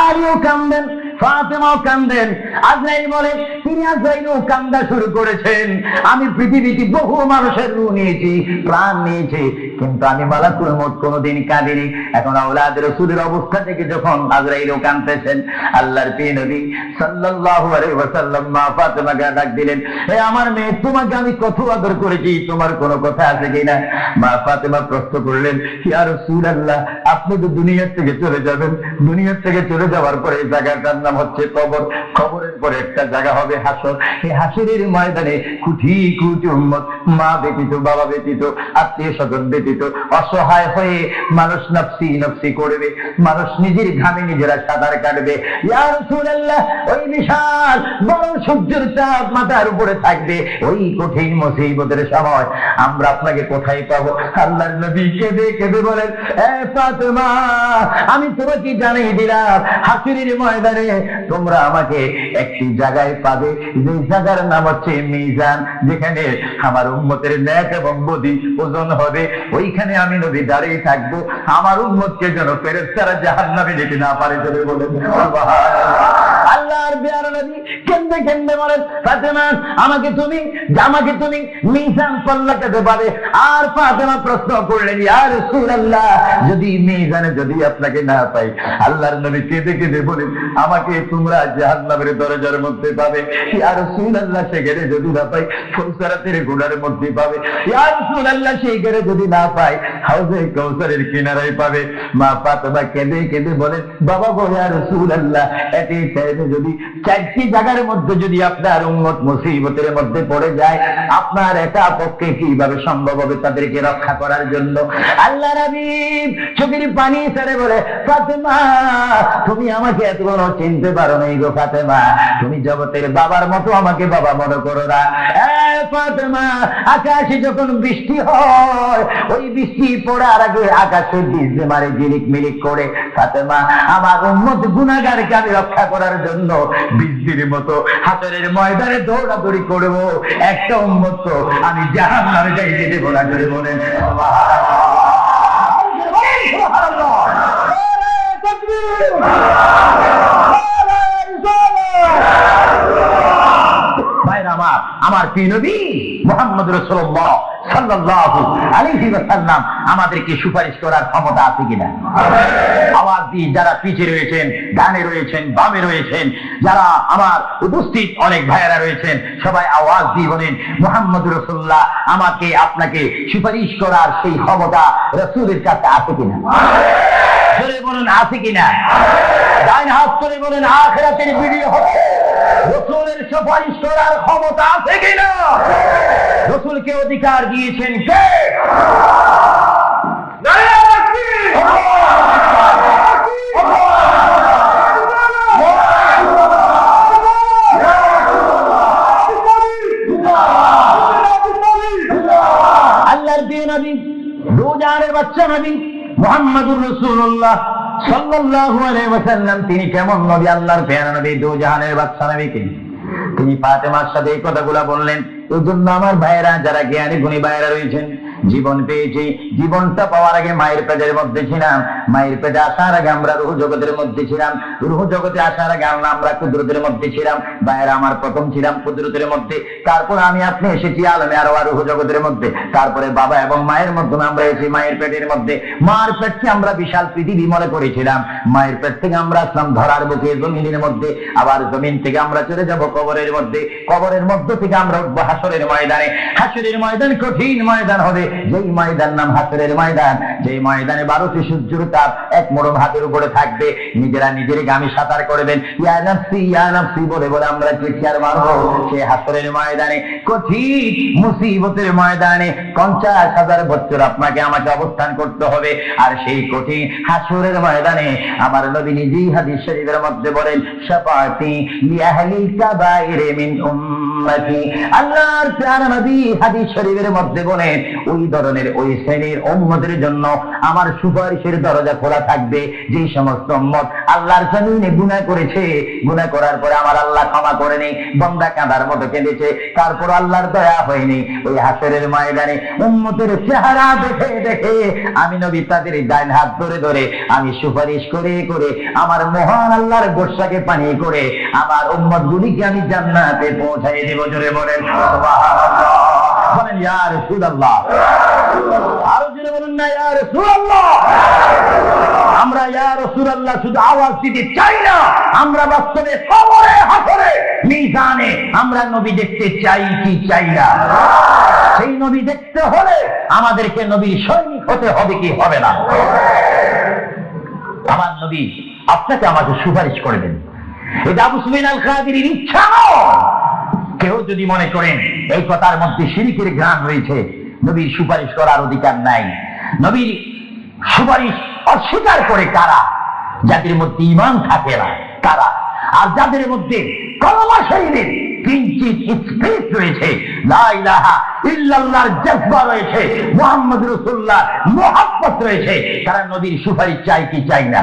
আলীও কাঁদেন, ফাতেমাও কাঁদেন। আজরাইল বলে তিনি আজরাইলও কান্দা শুরু করেছেন। আমি পৃথিবীতে বহু মানুষের রূহ নিয়েছি, প্রাণ নিয়েছি, কিন্তু আমি মালাকুল মউত কোনোদিন কাঁদিনি। এখন আওলাদ রাসূলের অবস্থা থেকে যখন আজরাইলও কাঁদতেছেন, আল্লাহর প্রিয় নবী সাল্লাল্লাহু আলাইহি ওয়াসাল্লাম মা ফাতেমাকে ডাক দিলেন, হে আমার মেয়ে, তোমাকে আমি কত আদর করেছি, তোমার কোনো কথা আছে কিনা? মা ফাতেমা প্রশ্ন করলেন, ইয়া রাসূলুল্লাহ, আপনি তো দুনিয়া থেকে চলে যাবেন, দুনিয়া থেকে চলে যাওয়ার পরে এই জায়গাটার নাম হচ্ছে কবর, কবরের পরে একটা জায়গা হবে হাসর। এই হাসরের ময়দানে কোটি কোটি উম্মত, মা ব্যতীত, বাবা ব্যতীত, আত্মীয় স্বজন ব্যতীত অসহায় হয়ে মানুষ নফসি নফসি করবে, মানুষ নিজের ঘামে নিজেরা সাঁতার কাটবে। ইয়া রাসূলুল্লাহ, ওই বিশাল বড় সূর্যের চাপ মাথার উপরে থাকবে, ওই কঠিন মুসিবতের সময় আমরা আপনাকে কোথায় পাবো? আল্লাহর নবী কেঁদে কেঁদে বলেন, এ ফাতেমা, আমি তোমাকে জানিয়ে দিলাম হাসরের ময়দানে তোমরা আমাকে একটি জায়গায় পাবে, যে জায়গার নাম হচ্ছে মিজান, যেখানে আমার উম্মতের নেক এবং বদি ওজন হবে। ওইখানে আমি নবী দাঁড়িয়ে থাকবো, আমার উম্মতকে যেন ফেরেশতারা জাহান্নামে যেতে না পারে। বলে সুবহানাল্লাহ। আল্লাহর পেয়ারা নবী কেন্দে কেন্দে বলেন, ফাতেমা আমাকে তুমি মিজান পাল্লাতে পাবে। আর ফাতেমা প্রশ্ন করলেন, ইয়া রাসূলুল্লাহ, যদি মিজানে যদি আপনাকে না পাই। আল্লাহর নবী কেঁদে কেঁদে বলেন, আমাকে তোমরা জাহান্নামের দরজার মধ্যে পাবে। ইয়া রাসূলুল্লাহ, সেখানে যদি না পাই কৌসারাতের গোড়ার মধ্যে পাবে। ইয়া রাসূলুল্লাহ, সেখানে যদি না পাই হাউজে কৌসারের কিনারায় পাবে। মা ফাতেমা কেঁদে কেঁদে বলেন, বাবা গো ইয়া রাসূলুল্লাহ, এটি টাইমে যদি চারটি জায়গার মধ্যে যদি আপনার উম্মত মুসিবতের মধ্যে পড়ে যায়, আপনার একা পক্ষে কিভাবে সম্ভব হবে তাদেরকে রক্ষা করার জন্য? আল্লাহ নবী চোখের পানি ছেড়ে বলে, ফাতেমা তুমি আমাকে এত বড় চিনতে পারো নাই গো ফাতেমা, তুমি জগতের বাবার মতো আমাকে বাবা মনে করো না। ফাতেমা, আকাশে যখন বৃষ্টি হয়, ওই বৃষ্টি পড়ার আগে আকাশে বীজ মারে ঝিলিক মিলিক করে। ফাতেমা, আমার উম্মত গুনাহগারকে আমি রক্ষা করার জন্য বৃষ্টির মতো হাতের ময়দানে দৌড়াদৌড়ি করবো। একটা উম্মত তো আমি জাহান্নামে যাই যেতে বলা করে বলেন আমার প্রিয় নবী মুহাম্মদ রাসূলুল্লাহ সাল্লাল্লাহু আলাইহি ওয়াসাল্লাম আমাদেরকে সুপারিশ করার ক্ষমতা আছে কিনা? আওয়াজ দিয়ে যারা পিছে রয়েছেন, ডানে রয়েছেন, বামে রয়েছেন, যারা আমার উপস্থিত অনেক ভাইয়েরা রয়েছেন, সবাই আওয়াজ দিয়ে বলেন, মুহাম্মদ রাসূলুল্লাহ আমাকে আপনাকে সুপারিশ করার সেই ক্ষমতা রাসূলের কাছে আছে কিনা? জোরে বলুন, আছে কিনা? ডান হাত করে বলেন, আখিরাতের ভিডিও হচ্ছে, রাসূলের সুপারিশ করার ক্ষমতা আছে কিনা? রাসূলকে অধিকার দিয়েছেন কে? আল্লাহর প্রিয় নবী, দুজাহানের বাদশা নবী মুহাম্মদুর রাসূলুল্লাহ সাল্লাল্লাহু আলাইহি ওয়াসাল্লাম, তিনি কেমন নবী? আল্লাহর প্রিয় নবী, দুজাহানের বাদশা নবী তিনি ফাতেমার সাথে এই কথাগুলো বললেন। এই জন্য আমার ভাইয়েরা, যারা জ্ঞানী গুণী ভাইয়েরা রয়েছেন, জীবন পেয়েছি, জীবনটা পাওয়ার আগে মায়ের পেটের মধ্যে ছিলাম, মায়ের পেটে আসার আগে আমরা রূহ জগতের মধ্যে ছিলাম, রূহ জগতে আসার আগে আমরা কুদরতের মধ্যে ছিলাম। ভাইয়েরা, আমার প্রথম ছিলাম কুদরতের মধ্যে, তারপর আমি আপনি এসেছি আলমে আর রূহ জগতের মধ্যে, তারপরে বাবা এবং মায়ের মাধ্যমে আমরা এসেছি মায়ের পেটের মধ্যে। মার পেটকে আমরা বিশাল পৃথিবী মনে করেছিলাম, মায়ের পেট থেকে আমরা আসলাম ধরার বুকে জমিনের মধ্যে, আবার জমিন থেকে আমরা চলে যাব কবরের মধ্যে, কবরের মধ্য থেকে আমরা উঠবো হাসরের ময়দানে। হাসরের ময়দান কঠিন ময়দান হবে, যেই ময়দান নাম হাসরের ময়দান, যেই ময়দানে 12টি সূর্যের তাপ এক মোড়ম হাতের উপরে থাকবে। নিজেরা নিজের গামী সাঁতার করবেন, ইয়া নাফসি বলে বলে আমরা চিৎকার মারবো। সে হাসরের ময়দানে, কঠিন মুসিবতের ময়দানে 50,000 বছর আপনাকে আমাকে অবস্থান করতে হবে। আর সেই কঠিন হাসরের ময়দানে আমার নবী নিজেই হাদিস শরীফের মধ্যে বলেন, শাফাআতি লিআহলিল কাবাইরি মিন উম্মতি। আল্লাহর প্যারা নবী হাদিস শরীফের মধ্যে বলেন, ওই ধরনের ওই শ্রেণীর উম্মতের জন্য আমার সুপারিশের দরজা খোলা থাকবে, যে সমস্ত উম্মত আল্লাহর জমিনে গুনাহ করেছে, গুনাহ করার পরে আমার আল্লাহ ক্ষমা করেনি, বান্দা কাঁদার মতো কেঁদেছে, তারপর আল্লাহর দয়া হয়নি। ওই হাসরের ময়দানে উম্মতের চেহারা দেখে দেখে আমি নবী তাদের ডান হাত ধরে ধরে আমি সুপারিশ করে করে আমার মহান আল্লাহর গোসাকে পানি করে আমার উম্মত গুলিকে আমি জান্নাতে পৌঁছাই দেব। জোরে বলেন সুবহানাল্লাহ, বলেন ইয়া রাসূলুল্লাহ, আরো জোরে বলুন না ইয়া রাসূলুল্লাহ। আমরা ইয়া রাসূলুল্লাহ শুধু আওয়াজ দিতে চাই না, আমরা বাস্তবে কবরে হাসরে মিজানে আমরা নবী দেখতে চাই কি চাই না? সেই নবী দেখতে হলে আমাদেরকে নবীর সৈনিক হতে হবে কি হবে না? আমার নবী আপনাকে আমাকে সুপারিশ করে দেন, এটা আবু সুফিয়ান আল খাদিরির ইচ্ছা নয়। কেউ যদি মনে করেন এই কথার মধ্যে শিরকের ঘ্রাণ রয়েছে, নবীর সুপারিশ করার অধিকার নাই। নবীর সুপারিশ অস্বীকার করে কারা? যাদের মধ্যে ঈমান থাকে না তারা, আর যাদের মধ্যে কলমা শহীদের কিঞ্চিত স্পেস রয়েছে, লা ইলাহা ইল্লাল্লাহর জজ্বা রয়েছে, মুহাম্মদ রাসূলুল্লাহ মুহাব্বত রয়েছে, তারা নবীর সুপারিশ চাই কি চাই না?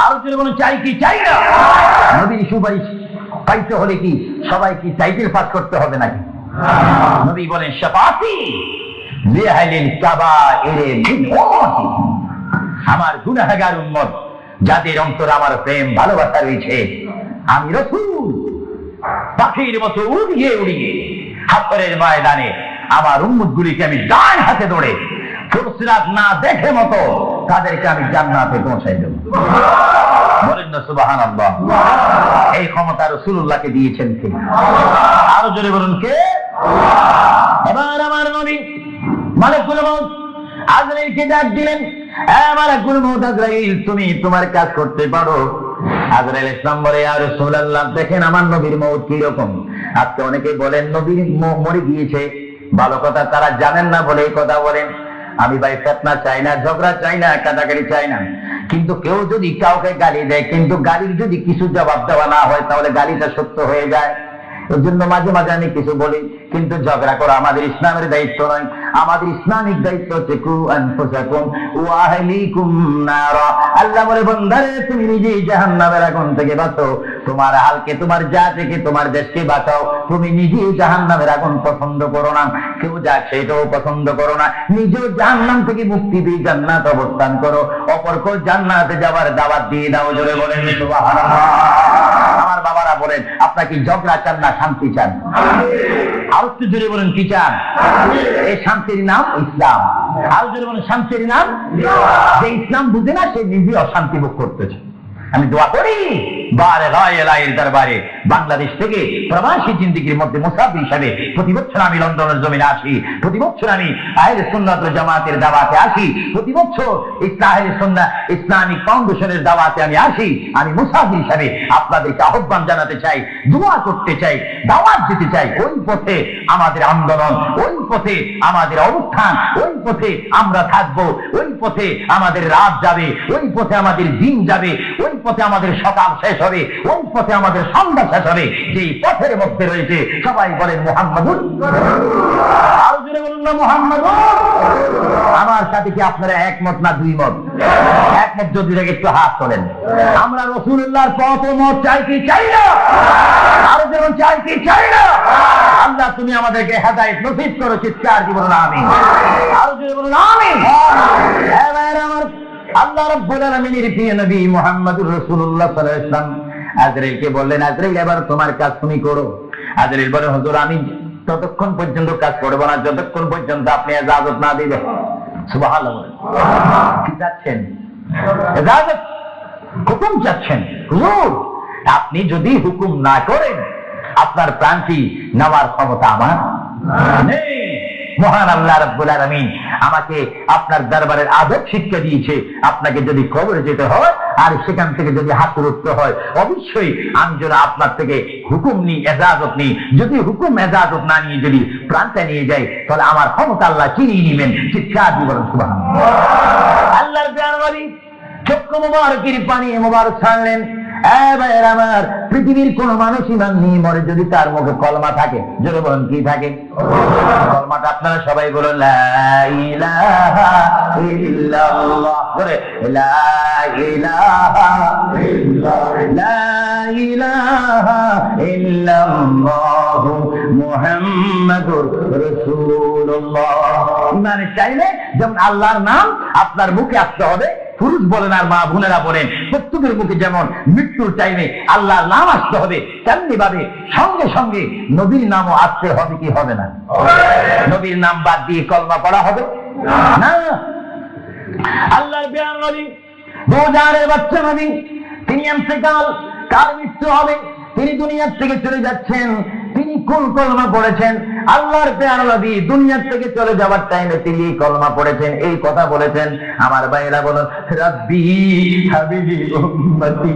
আর যদি বলেন চাই কি চাই না? নবীর সুপারিশ পাইতে হলে কি সবাই কি টাইটেল পাস করতে হবে নাকি? নবী বলেন, শাফাআতি লিআহলিল কাবাইরি মিন উম্মতি, আমার গুনাহগার উম্মত যাদের অন্তরে আমার প্রেম ভালোবাসা রয়েছে, আমি রাসূল পাখির মতো উড়িয়ে উড়িয়ে হাসরের ময়দানে আমার উম্মতগুলিকে আমি ডান হাতে ধরে ফুরসিরাত না দেখে মতো তাদেরকে আমি জান্নাতে পৌঁছাই দেব। বলেন না সুবহানাল্লাহ। এই ক্ষমতা রাসূলুল্লাহকে দিয়েছেন কে? আরো জোরে বলুন কে? এবার আমার নবী মালাকুল মউত আজরাইলকে ডাক দিলেন, মালাকুল মউত আজরাইল, তুমি তোমার কাজ করতে পারো। আজরাইল ইসলাম বলে, ইয়া রাসূলুল্লাহ, দেখেন আমার নবীর মউত কি রকম। আজকে অনেকে বলেন নবী মরে গিয়েছে, ভালো কথা তারা জানেন না বলে এই কথা বলেন। আমি ভাই ফিতনা চাই না, ঝগড়া চাই না, কাটাকাটি চাই না, কিন্তু কেউ যদি কাউকে গালি দেয়, কিন্তু গালির যদি কিছু জবাব দেওয়া না হয় তাহলে গালিটা সত্য হয়ে যায়। এর জন্য মাঝে মাঝে আমি কিছু বলি, কিন্তু ঝগড়া করা আমাদের ইসলামের দায়িত্ব নয়। আমাদের ইসলামিক দায়িত্ব হচ্ছে কু আনফুসাকুম ওয়া আহলিকুম নারা। আল্লাহ বলে, বান্দারে তুমি নিজেই জাহান্নামের আগুন থেকে বাঁচো, তোমার হালকে, তোমার জাতিকে, তোমার দেশকে বাঁচাও। তুমি নিজেই জাহান্নামের আগুন পছন্দ করো না, কেউ যাক সেটাও পছন্দ করো না, নিজেও জাহান্নাম থেকে মুক্তি দিয়ে জান্নাত অবস্থান করো, অপরকেও জান্নাতে যাওয়ার দাওয়াত দিয়ে দাও। জোরে বলেন সুবহানাল্লাহ। আমার বাবারা বলেন, আপনারা কি ঝগড়া চান না শান্তি চান? আর একটু জোরে বলেন কি চান? এই শান্তির নাম ইসলাম। আর জোরে বলেন শান্তির নাম। যে ইসলাম বুঝে না সে নিজে অশান্তি ভোগ করতেছে। আমি দোয়া করি বারে রায়ের দরবারে বাংলাদেশ থেকে প্রবাসী জিন্দেগির মধ্যে মুসাফির হিসাবে প্রতি বছর আমি লন্ডনের জমিনে আসি, প্রতি বছর আমি আহলে সুন্নাত ওয়াল জামাতের দাওয়াতে আসি, প্রতি বছর আহলে সুন্নাহ ইসলামিক ফাউন্ডেশনের দাওয়াতে আমি আসি। আমি মুসাফির হিসাবে আপনাদেরকে আহ্বান জানাতে চাই, দোয়া করতে চাই, দাওয়াত দিতে চাই। ওই পথে আমাদের আন্দোলন, ওই পথে আমাদের অবস্থান, ওই পথে আমরা থাকবো, ওই পথে আমাদের রাত যাবে, ওই পথে আমাদের দিন যাবে, ওই পথে আমাদের সকাল শেষ হবে, ওই পথে আমাদের সন্ধ্যা শেষ হবে। যে পথের মধ্যে রয়েছে সবাই বলেন মুহাম্মাদুর। আরো জোরে বলুন না মুহাম্মাদুর। আমার সাথে কি আপনারা একমত না দুই মত? একমত যদি থাকে একটু হাত তোলেন। আমরা রাসূলুল্লাহর পথ ও মত চাই কি চাই না? আরো যেমন চাই কি চাই না? আল্লাহ তুমি আমাদেরকে হেদায়েত নসিব করো, চিৎকার দিয়ে বলুন আমিন। আরো জোরে বলুন আমিন। এবার আমার আল্লাহ রাব্বুল আলামিনের প্রিয় নবী মুহাম্মদুর রাসূলুল্লাহ সাল্লাল্লাহু আলাইহি ওয়াসাল্লাম আজরাইলকে বললেন, আজরাইল এবার তোমার কাজ তুমি করো। আজরাইল বলে, হুজুর আমি ততক্ষণ পর্যন্ত কাজ করব না যতক্ষণ পর্যন্ত আপনি ইজাজত না দিবেন। সুবহানাল্লাহ। কি চাচ্ছেন? ইজাজত, হুকুম চাচ্ছেন। হুজুর আপনি যদি হুকুম না করেন আপনার প্রাণটি নেওয়ার ক্ষমতা আমার নেই। মহান আল্লাহ রাব্বুল আলামিন আমাকে আপনার দরবারের আদব শিক্ষা দিয়েছে, আপনাকে যদি কবরে যেতে হয় আর সেখান থেকে যদি হাত উঠতে হয়, অবশ্যই আমি যেন আপনার থেকে হুকুম নিই, এজাজত নিই। যদি হুকুম এজাজত না নিয়ে যদি প্রাণটা নিয়ে যাই তাহলে আমার ক্ষমতা আল্লাহ চিনিয়ে নিবেন। চিৎকার দিয়ে বলেন সুবহানাল্লাহ। আল্লাহর প্রিয় নবী চক্ষু মুবারকের পানি মুবারক ছাড়লেন। এবার আমার পৃথিবীর কোন মানুষ ইমান নিয়ে মরে যদি তার মুখে কলমা থাকে, জোরে বলেন কি থাকে? কলমাটা আপনারা সবাই বলেন, লা ইলাহা ইল্লাল্লাহ। জোরে, লা ইলাহা ইল্লাল্লাহ, লা ইলাহা ইল্লাল্লাহ মুহাম্মাদুর রাসূলুল্লাহ। ইমানে চাইলে যেমন আল্লাহর নাম আপনার মুখে আসতে হবে, পুরুষ বলেন আর মা বোনেরা বলেন, প্রত্যেকের মুখে যেমন মৃত্যুর টাইমে আল্লাহর নাম আসতে হবে, তেমনি ভাবে সঙ্গে সঙ্গে নবীর নামও আসতে হবে কি হবে না? নবীর নাম বাদ দিয়ে কলমা পড়া হবে না। আল্লাহর প্রিয় নবী, দুজানের বাচ্চা নবী, তিনি ইন্তেকাল, কার মৃত্যু হবে, তিনি দুনিয়া থেকে চলে যাচ্ছেন, তিনি কোন কলমা পড়েছেন? আল্লাহর প্রিয় নবী দুনিয়া থেকে চলে যাওয়ার টাইমে তিনি কলমা পড়েছেন, এই কথা বলেছেন। আমার ভাইয়েরা বলেন, রাব্বি হাবিলি উম্মতি,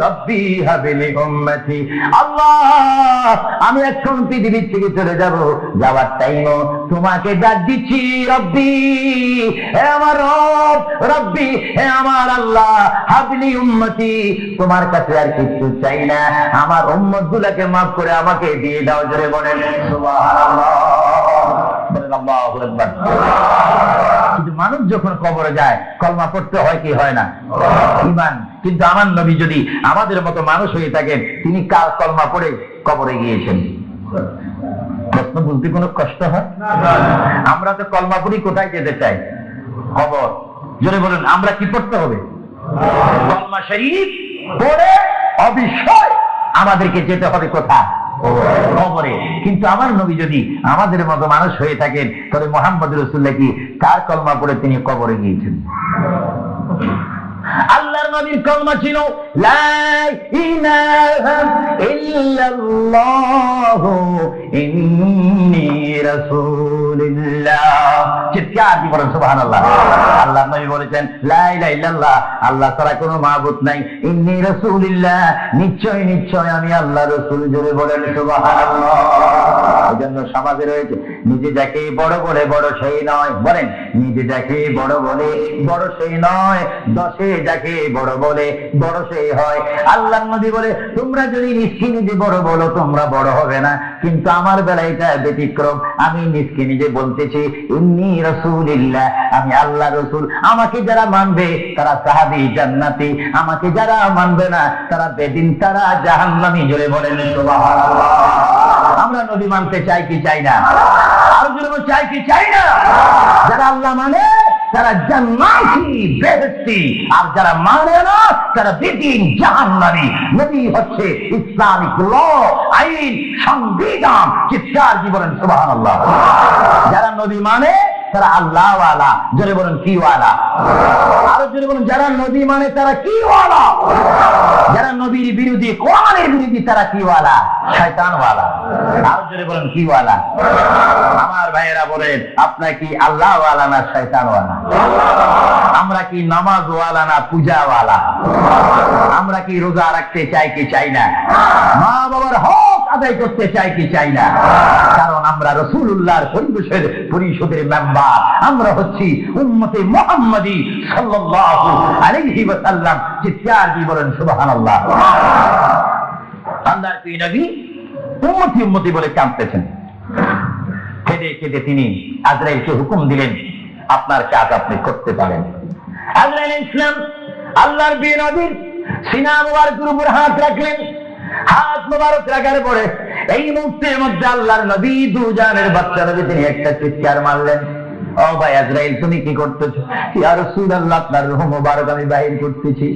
রাব্বি হাবিলি উম্মতি। আল্লাহ আমি এখন পৃথিবী থেকে চলে যাব, যাওয়ার টাইমও তোমাকে ডাক দিচ্ছি, রব্বি, হে আমার রব, রব্বি, হে আমার আল্লাহ, হাবিলি উম্মতি, তোমার কাছে আর কিছু চাই না, আমার উম্মত গুলাকে মাফ করে আমাকে দিয়ে দাও। জোরে বলেন সুবহানাল্লাহ, বলেন আল্লাহু আকবার। কিন্তু মানুষ যখন কবরে যায় কলমা পড়তে হয় কি হয় না? ঈমান। কিন্তু আমার নবী যদি আমাদের মতো মানুষ হয়ে থাকেন, তিনি কাল কলমা পড়ে কবরে গিয়েছেন। প্রশ্ন বুঝতে কোনো কষ্ট হয়? আমরা তো কলমা পড়ি কোথায় যেতে চাই? কবর। জোরে বলুন, আমরা কি পড়তে হবে? কলমা শরীফ পড়ে অবশ্যই আমাদেরকে যেতে হবে কোথায়? কবরে। কিন্তু আমার নবী যদি আমাদের মতো মানুষ হয়ে থাকেন, তবে মুহাম্মদ রাসূলুল্লাহ কি তার কলমা পড়ে তিনি কবরে গিয়েছেন? আল্লাহর নবীর কলমা ছিল লা ইলাহা ইল্লাল্লাহু ইন্নী রাসূলুল্লাহ। চিৎকার দিয়ে বলেন সুবহানাল্লাহ। আল্লাহর নবী বলেছেন লা ইলাহা ইল্লাল্লাহ, আল্লাহ ছাড়া কোনো মাবুদ নাই, ইন্নী রাসূলুল্লাহ, নিশ্চয় নিশ্চয় আমি আল্লাহর রাসূল। জোরে বলেন সুবহানাল্লাহ। এজন্য সমাজে রয়েছে নিজে যাকে বড় বলে বড় সেই নয়, বলেন নিজে যাকে বড় বলে বড় সেই নয়, দশে যাকে বড় বলে বড় সেই হয়। আল্লাহর নবী বলে তোমরা যদি নিজকে নিজে বড় বলো তোমরা বড় হবে না, কিন্তু আমার বেলায় এটা ব্যতিক্রম। আমি নিজকে নিজে বলতেছি ইন্নী রাসূলুল্লাহ, আমি আল্লাহ রাসূল। আমাকে যারা মানবে তারা সাহাবী জান্নাতি, আমাকে যারা মানবে না তারা বেদিন, তারা জাহান্নামী। জোরে বলেন সুবহানাল্লাহ। আমরা নবী মানতে চাই কি চাই না? আর জোরে চাই কি চাই না? যারা আল্লাহ মানে তারা জান্নাতি বেহেশতি, আর যারা মানে না তারা বেদিন জাহান্নামী। নবী হচ্ছে ইসলামিক ল, আইন, সংবিধান। চিৎকার দিয়ে বলেন সুবহানাল্লাহ। যারা নবী মানে তারা আল্লাহ ওয়ালা। জোরে বলেন কি ওয়ালা? আরো জোরে বলেন যারা নবী মানে তারা কি ওয়ালা? যারা নবীর বিরোধী, কোরআনের বিরোধী, তারা কি ওয়ালা? শয়তান ওয়ালা। আরো জোরে বলেন কি ওয়ালা? আমার ভাইয়েরা বলেন আপনার কি আল্লাহ ওয়ালা না শয়তান ওয়ালা? আমরা কি নামাজ ওয়ালা না পূজা ওয়ালা? আমরা কি রোজা রাখতে চাই কি চাই না? মা বাবার হক আদায় করতে চাই কি চাই না? কারণ আমরা রাসূলুল্লাহর পরিষদের মেম্বার। আমরা হচ্ছি উম্মতে মুহাম্মাদি সাল্লাল্লাহু আলাইহি ওয়াসাল্লাম। চিৎকার দিয়ে বলেন সুবহানাল্লাহ। আল্লাহর প্রিয় নবী উম্মতি উম্মতি বলে কাঁদতেছেন। কেঁদে কেঁদে তিনি আজরাইলকে হুকুম দিলেন আপনার কাজ আপনি করতে পারেন। আজরাইল ইসলাম আল্লাহর প্রিয় নবীর সিনা মুবারকের উপর হাত রাখলেন। হাত মুবারক রাখার পরে এই মুহূর্তের মধ্যে আল্লাহর নবী দুজানের বাচ্চা নবী তিনি একটা চিৎকার মারলেন, ও ভাই আজরাইল তুমি কি করতেছো? ইয়া রাসূলুল্লাহ আপনার রূহ মুবারক আমি বাহির করতেছি।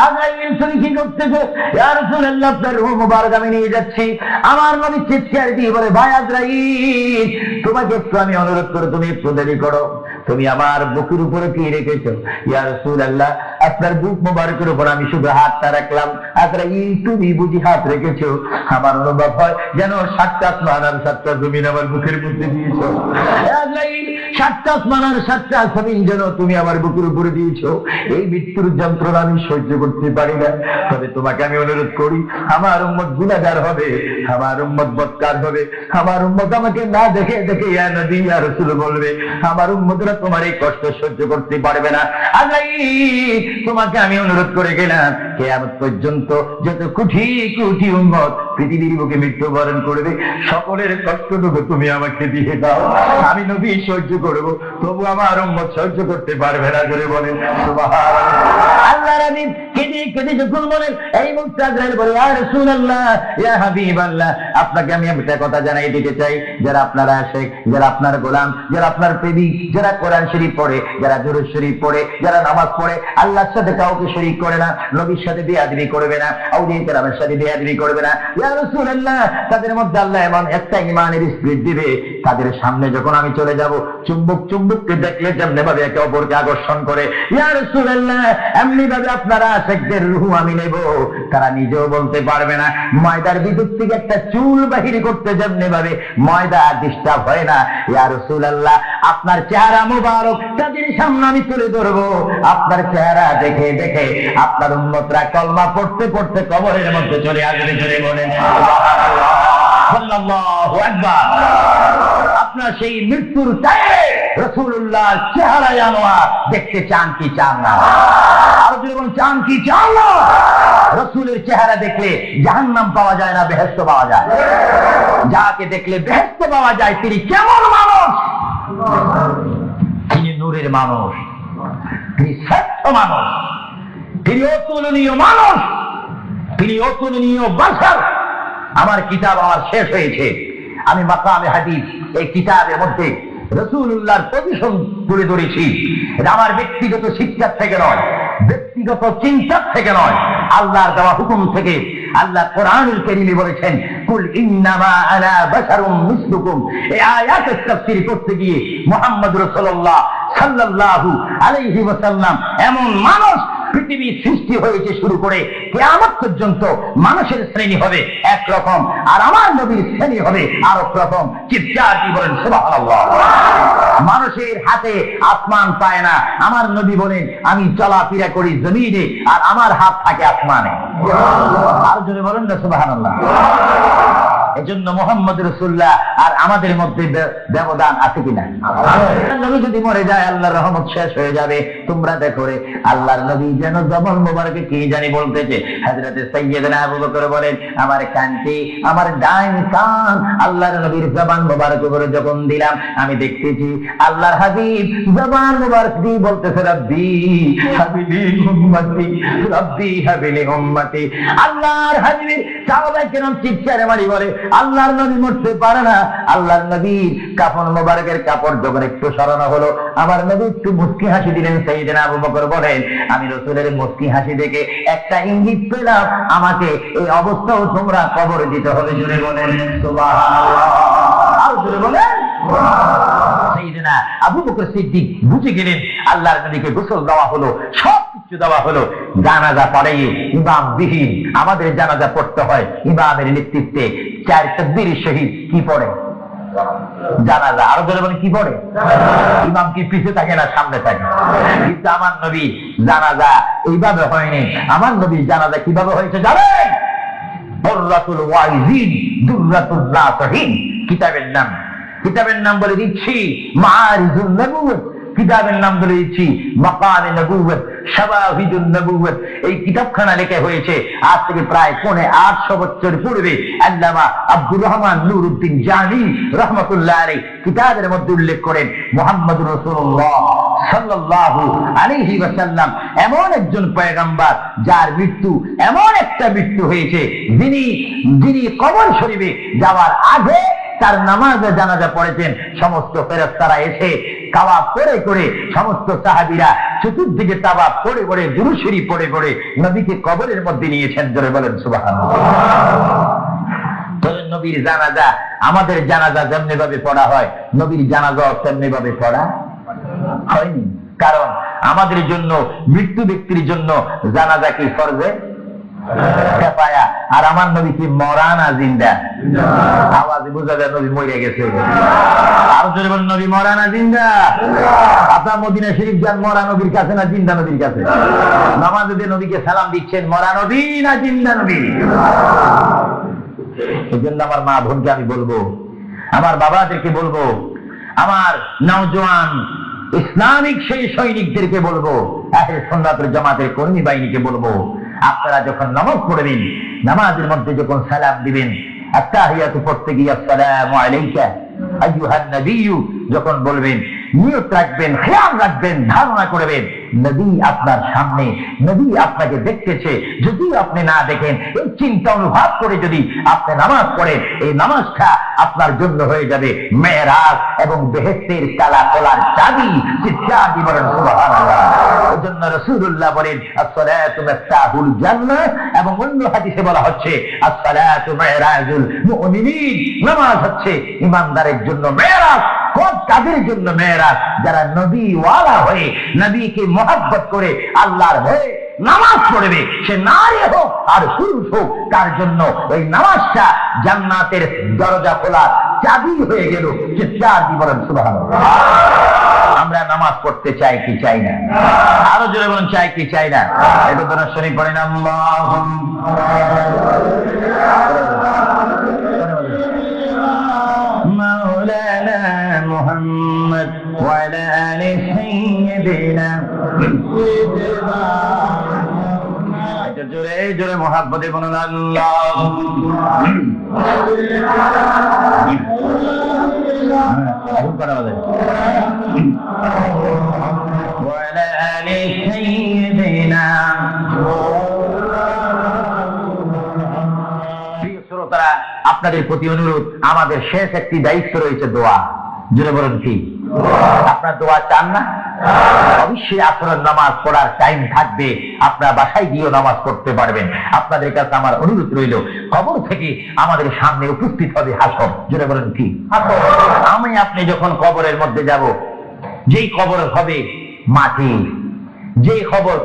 আজরাইল তুমি কি করতেছো? ইয়া রাসূলুল্লাহ আপনার রূহ মুবারক আমি নিয়ে যাচ্ছি। আমার নবী চিৎকার দিয়ে বলে ভাই আজরাইল তোমাকে একটু আমি অনুরোধ করে তুমি একটু দেরি করো, তুমি আমার বুকের উপরে কি রেখেছো? ইয়া রাসূলুল্লাহ আপনার বুক মুবারকের উপর আমি শুধু হাতটা রাখলাম। আজরাইল তুমি বুঝি হাত রেখেছো? আমার অনুভব হয় যেন 7টা আসমান আর 7টা জমিন আমার বুকের মধ্যে দিয়েছো। আজরাইল 7টা আসমান আর 7টা জমিন যেন তুমি আমার বুকের উপরে দিয়েছো। এই মৃত্যুর যন্ত্রণা আমি সহ্য করতে পারি না। তবে তোমাকে আমি অনুরোধ করি, আমার উম্মত গুনাহগার হবে, আমার উম্মত বদকার হবে, আমার উম্মত আমাকে না দেখে দেখে ইয়া নবী ইয়া রাসূল বলবে, আমার উম্মতরা তোমার এই কষ্ট সহ্য করতে পারবে না। আজরাইল তোমাকে আমি অনুরোধ করে গেলাম কিয়ামত পর্যন্ত যত কোটি কোটি উম্মত পৃথিবীর বুকে মৃত্যুবরণ করবে, সকলের কষ্টটুকু তুমি আমাকে দিয়ে দাও, আমি নবী সহ্য করব, তবু আমার উম্মত সহ্য করতে পারবে না। জোরে বলেন সুবহানাল্লাহ। আল্লাহর হাবিব কেঁদে কেঁদে যখন বলেন এই মুহূর্তে আজরাইল বলে ইয়া রাসূলুল্লাহ ইয়া হাবিবাল্লাহ আপনাকে আমি একটা কথা জানাই দিতে চাই, যারা আপনার আশিক, যারা আপনার গোলাম, যারা আপনার প্রেমিক, যারা কোরআন শরীফ পড়ে, যারা দুরূদ শরীফ পড়ে, যারা নামাজ পড়ে, আল্লাহর সাথে কাউকে শরীক করে না, নবীর সাথে বেয়াদবি করবে না, আউলিয়া কেরামের সাথে বেয়াদবি করবে না, ইয়া রাসূলুল্লাহ তাদের মধ্যে আল্লাহ এমন একটা ঈমানের স্পিরিট দিবে, তাদের সামনে যখন আমি চলে যাব চুম্বক চুম্বককে দেখলে যেমনি ভাবে একে অপরকে আকর্ষণ করে, ইয়া রাসূলুল্লাহ এমনি ভাবে আপনারা আশিকদের রূহ আমি নেব, তারা নিজেও বলতে পারবে না। ময়দার ভিতর থেকে একটা চুল বাহির করতে যেমনি ভাবে ময়দা ডিস্টার্ব হয় না, ইয়া রাসূলুল্লাহ আপনার চেহারা মুবারক তাদের সামনে আমি তুলে ধরবো, আপনার চেহারা দেখে দেখে আপনার উম্মতরা কলমা পড়তে পড়তে কবরের মধ্যে চলে আসবে। চলে বলেন সুবহানাল্লাহ, আল্লাহু আকবার। আপনার সেই মৃত্যুর টাইমে রাসূলুল্লাহ চেহারা আনোয়ার দেখতে চান কি চান না? আরো যদি বলেন চান কি চান না? রাসূলের চেহারা দেখলে জাহান্নাম পাওয়া যায় না বেহেশত পাওয়া যায়? যাকে দেখলে বেহেশত পাওয়া যায় তিনি কেমন মানুষ? তিনি নূরের মানুষ, তিনি শ্রেষ্ঠ মানুষ, তিনি অতুলনীয় মানুষ, তিনি অতুলনীয় বাশার। আমার কিতাব আমার শেষ হয়েছে, আমি মাকামে হাদিস এই কিতাবের মধ্যে রাসূলুল্লাহর পজিশন তুলে ধরেছি। এটা আমার ব্যক্তিগত শিক্ষার থেকে নয়, ব্যক্তিগত চিন্তার থেকে নয়, আল্লাহর দেওয়া হুকুম থেকে আল্লাহ কোরআনুল কারীমে বলেছেন কুল ইন্নামা আনা বাশারুম মিসলুকুম। এই আয়াতের তাফসীর করতে গিয়ে মুহাম্মদ রাসূলুল্লাহ সাল্লাল্লাহু আলাইহি ওয়াসাল্লাম এমন মানুষ পৃথিবী সৃষ্টি হয়েছে শুরু করে কিয়ামত পর্যন্ত মানুষের শ্রেণী হবে একরকম, আর আমার নবীর শ্রেণী হবে আরেক রকম। চিৎকার দিয়ে বলেন সুবহানাল্লাহ। মানুষের হাতে আসমান পায় না, আমার নবী বলেন আমি চলাফেরা করি জমিনে আর আমার হাত থাকে আসমানে। আর জোরে বলেন না সুবহানাল্লাহ। এজন্য মুহাম্মদ রাসূলুল্লাহ আর আমাদের মধ্যে ব্যবধান আছে কিনা? নবী যদি মরে যায় আল্লাহর রহমত শেষ হয়ে যাবে। তোমরা দেখো রে, আল্লাহর নবী যেন জবান মোবারকে কি জানি বলতেছে। হযরতে সাইয়্যিদনা আবু বকর বলেন আমার কানটি, আমার ডান কান আল্লাহর নবীর জবান মোবারক করে যখন দিলাম আমি দেখতেছি আল্লাহর হাবিব জবান মোবারক দিয়ে বলতেছে রব্বি হাবিলি উম্মতি, রব্বি হাবিলি উম্মতি। আল্লাহর হাবিবের সাহাবায়ে কেরাম চিৎকারে মারি বলে আল্লাহর নবী মরতে পারে না। আল্লাহর নবীর কাফন মোবারকের কাপড় যখন একটু সরানো হলো আমার নবী একটু মুস্কি হাসি দিলেন। সাইয়েদনা আবু বকর বলেন আমি রাসূলের মুস্কি হাসি দেখে একটা ইঙ্গিত পেলাম আমাকে এই অবস্থাও তোমরা কবর দিতে হবে। জোরে বলেন সুবহানাল্লাহ। আর জোরে বলেন সাইয়েদনা আবু বকর সিদ্দিক বুঝে গেলেন আল্লাহর নবীকে গোসল দেওয়া হলো, সব কিছু দেওয়া হলো, জানাজা পড়াইয়ে ইমাম বিহীন আমাদের জানাজা পড়তে হয় ইমামের নেতৃত্বে। 4 তাকবীর শহীদ কি পড়ে? জানাজা। আরো জোরে বলেন কি পড়ে? ইমাম কি পিছে থাকে না সামনে থাকে? কিন্তু আমার নবী জানাজা এইভাবে হয়নি। আমার নবীর জানাজা কিভাবে হয়েছে জানেন? দুররাতুল ওয়াইজিন দুররাতুল নাসিহিন কিতাবের নাম। কিতাবের নাম বলে দিচ্ছি মাআরিজুন নবুওয়াত, কিতাবের নাম বলে দিচ্ছি মাকানে নবুওয়াত, শাওয়াহিদুন নবুওয়াত। এই কিতাবখানা লেখা হয়েছে আজ থেকে প্রায় 850 বছর পূর্বে। আল্লামা আব্দুর রহমান নুরউদ্দিন জানি রাহমাতুল্লাহ আলাইহি কিতাবের মধ্যে উল্লেখ করেন মুহাম্মদুর রাসূলুল্লাহ সাল্লাল্লাহু আলাইহি ওয়াসাল্লাম এমন একজন পয়গম্বর যার মৃত্যু এমন একটা মৃত্যু হয়েছে যিনি কবর শরীফে যাওয়ার আগে তার নামাজে জানাজা পড়েছেন। সমস্ত ফেরেশতারা এসে তাওয়াফ করে করে সমস্ত সাহাবীরা চতুর্দিকে তাওয়াফ করে করে দুরূদ শরীফ পড়ে পড়ে নবীকে কবরের মধ্যে নিয়েছেন। জোরে বলেন সুবহানাল্লাহ। নবীর জানাজা আমাদের জানাজা যেমনি ভাবে পড়া হয় নবীর জানাজাও তেমনি ভাবে পড়া হয়নি। কারণ আমাদের জন্য মৃত্যু ব্যক্তির জন্য জানাজা কি ফরজে কিফায়া, আর আমার নবী কি মরা না জিন্দা? আওয়াজে বোঝা যায় নবী মরে গেছে। আর জোরে বলেন নবী মরা না জিন্দা? আপনার মদিনা শরীফ যান মরা নবীর কাছে না জিন্দা নবীর কাছে? নামাজে দিয়ে নবীকে সালাম দিচ্ছেন মরা নবী না জিন্দা নবী? এই জন্য আমার মা বোনকে আমি বলবো, আমার বাবাদেরকে বলবো, আমার নওজোয়ান ইসলামিক সেই সৈনিকদেরকে বলবো, আহলে সুন্নাত ওয়াল জামাতের কর্মী বাহিনীকে বলবো, আপনারা যখন নামাজ পড়বেন নামাজের মধ্যে যখন সালাম দিবেন আত্তাহিয়াতু পড়তে গিয়ে আসসালামু আলাইকা আইয়ুহান নবিয়্যু যখন বলবেন নিয়ত রাখবেন, খেয়াল রাখবেন, ধারণা করবেন নবী আপনার সামনে, নবী আপনাকে দেখতেছে। যদি আপনি না দেখেন এই চিন্তা অনুভব করে যদি আপনি নামাজ পড়েন এই নামাজটা আপনার জন্য হয়ে যাবে মেরাজ এবং বেহেশতের তালা খোলার চাবি। চিৎকার দিয়ে বলেন সুবহানাল্লাহ। এজন্য রাসূলুল্লাহ বলেন আসসালাতু মিফতাহুল জান্নাহ, এবং অন্য হাদিসে বলা হচ্ছে আসসালাতু মিরাজুল মুমিনিন। নামাজ হচ্ছে ইমানদারের জন্য মেরাজ। কাদের জন্য মেরাজ? যারা নবী ওয়ালা হয়ে নবীকে মহব্বত করে আল্লাহর হয়ে নামাজ পড়বে, সে নারী হোক আর পুরুষ হোক, তার জন্য ওই নামাজটা জান্নাতের দরজা খোলার চাবি হয়ে গেল। চিৎকার দিয়ে বলেন সুবহানাল্লাহ। আমরা নামাজ পড়তে চাই কি চাই না? আরো জোরে বলেন চাই কি চাই না? এটা তো শরীফ পড়েন মাওলানা মুহাম্মদ ওয়া আলা আলি সাইয়্যিদিনা। জোরে জোরে মুহাব্বতে বলুন আল্লাহুম্মা ওয়া আলা আলি সাইয়্যিদিনা। প্রিয় শ্রোতারা, আপনাদের প্রতি অনুরোধ, আমাদের শেষ একটি দায়িত্ব রয়েছে দোয়া। জোরে বলেন কি? আপনার দোয়া চান না? অবশ্যই আসরের নামাজ পড়ার টাইম থাকবে, আপনার বাসায় গিয়েও নামাজ পড়তে পারবেন। আপনাদের কাছে আমার অনুরোধ রইল, কবর থেকে আমাদের সামনে উপস্থিত হবে হাসর। জোরে বলেন কি? আমি আপনি যখন কবরের মধ্যে যাব, যেই কবর হবে মাটি, যে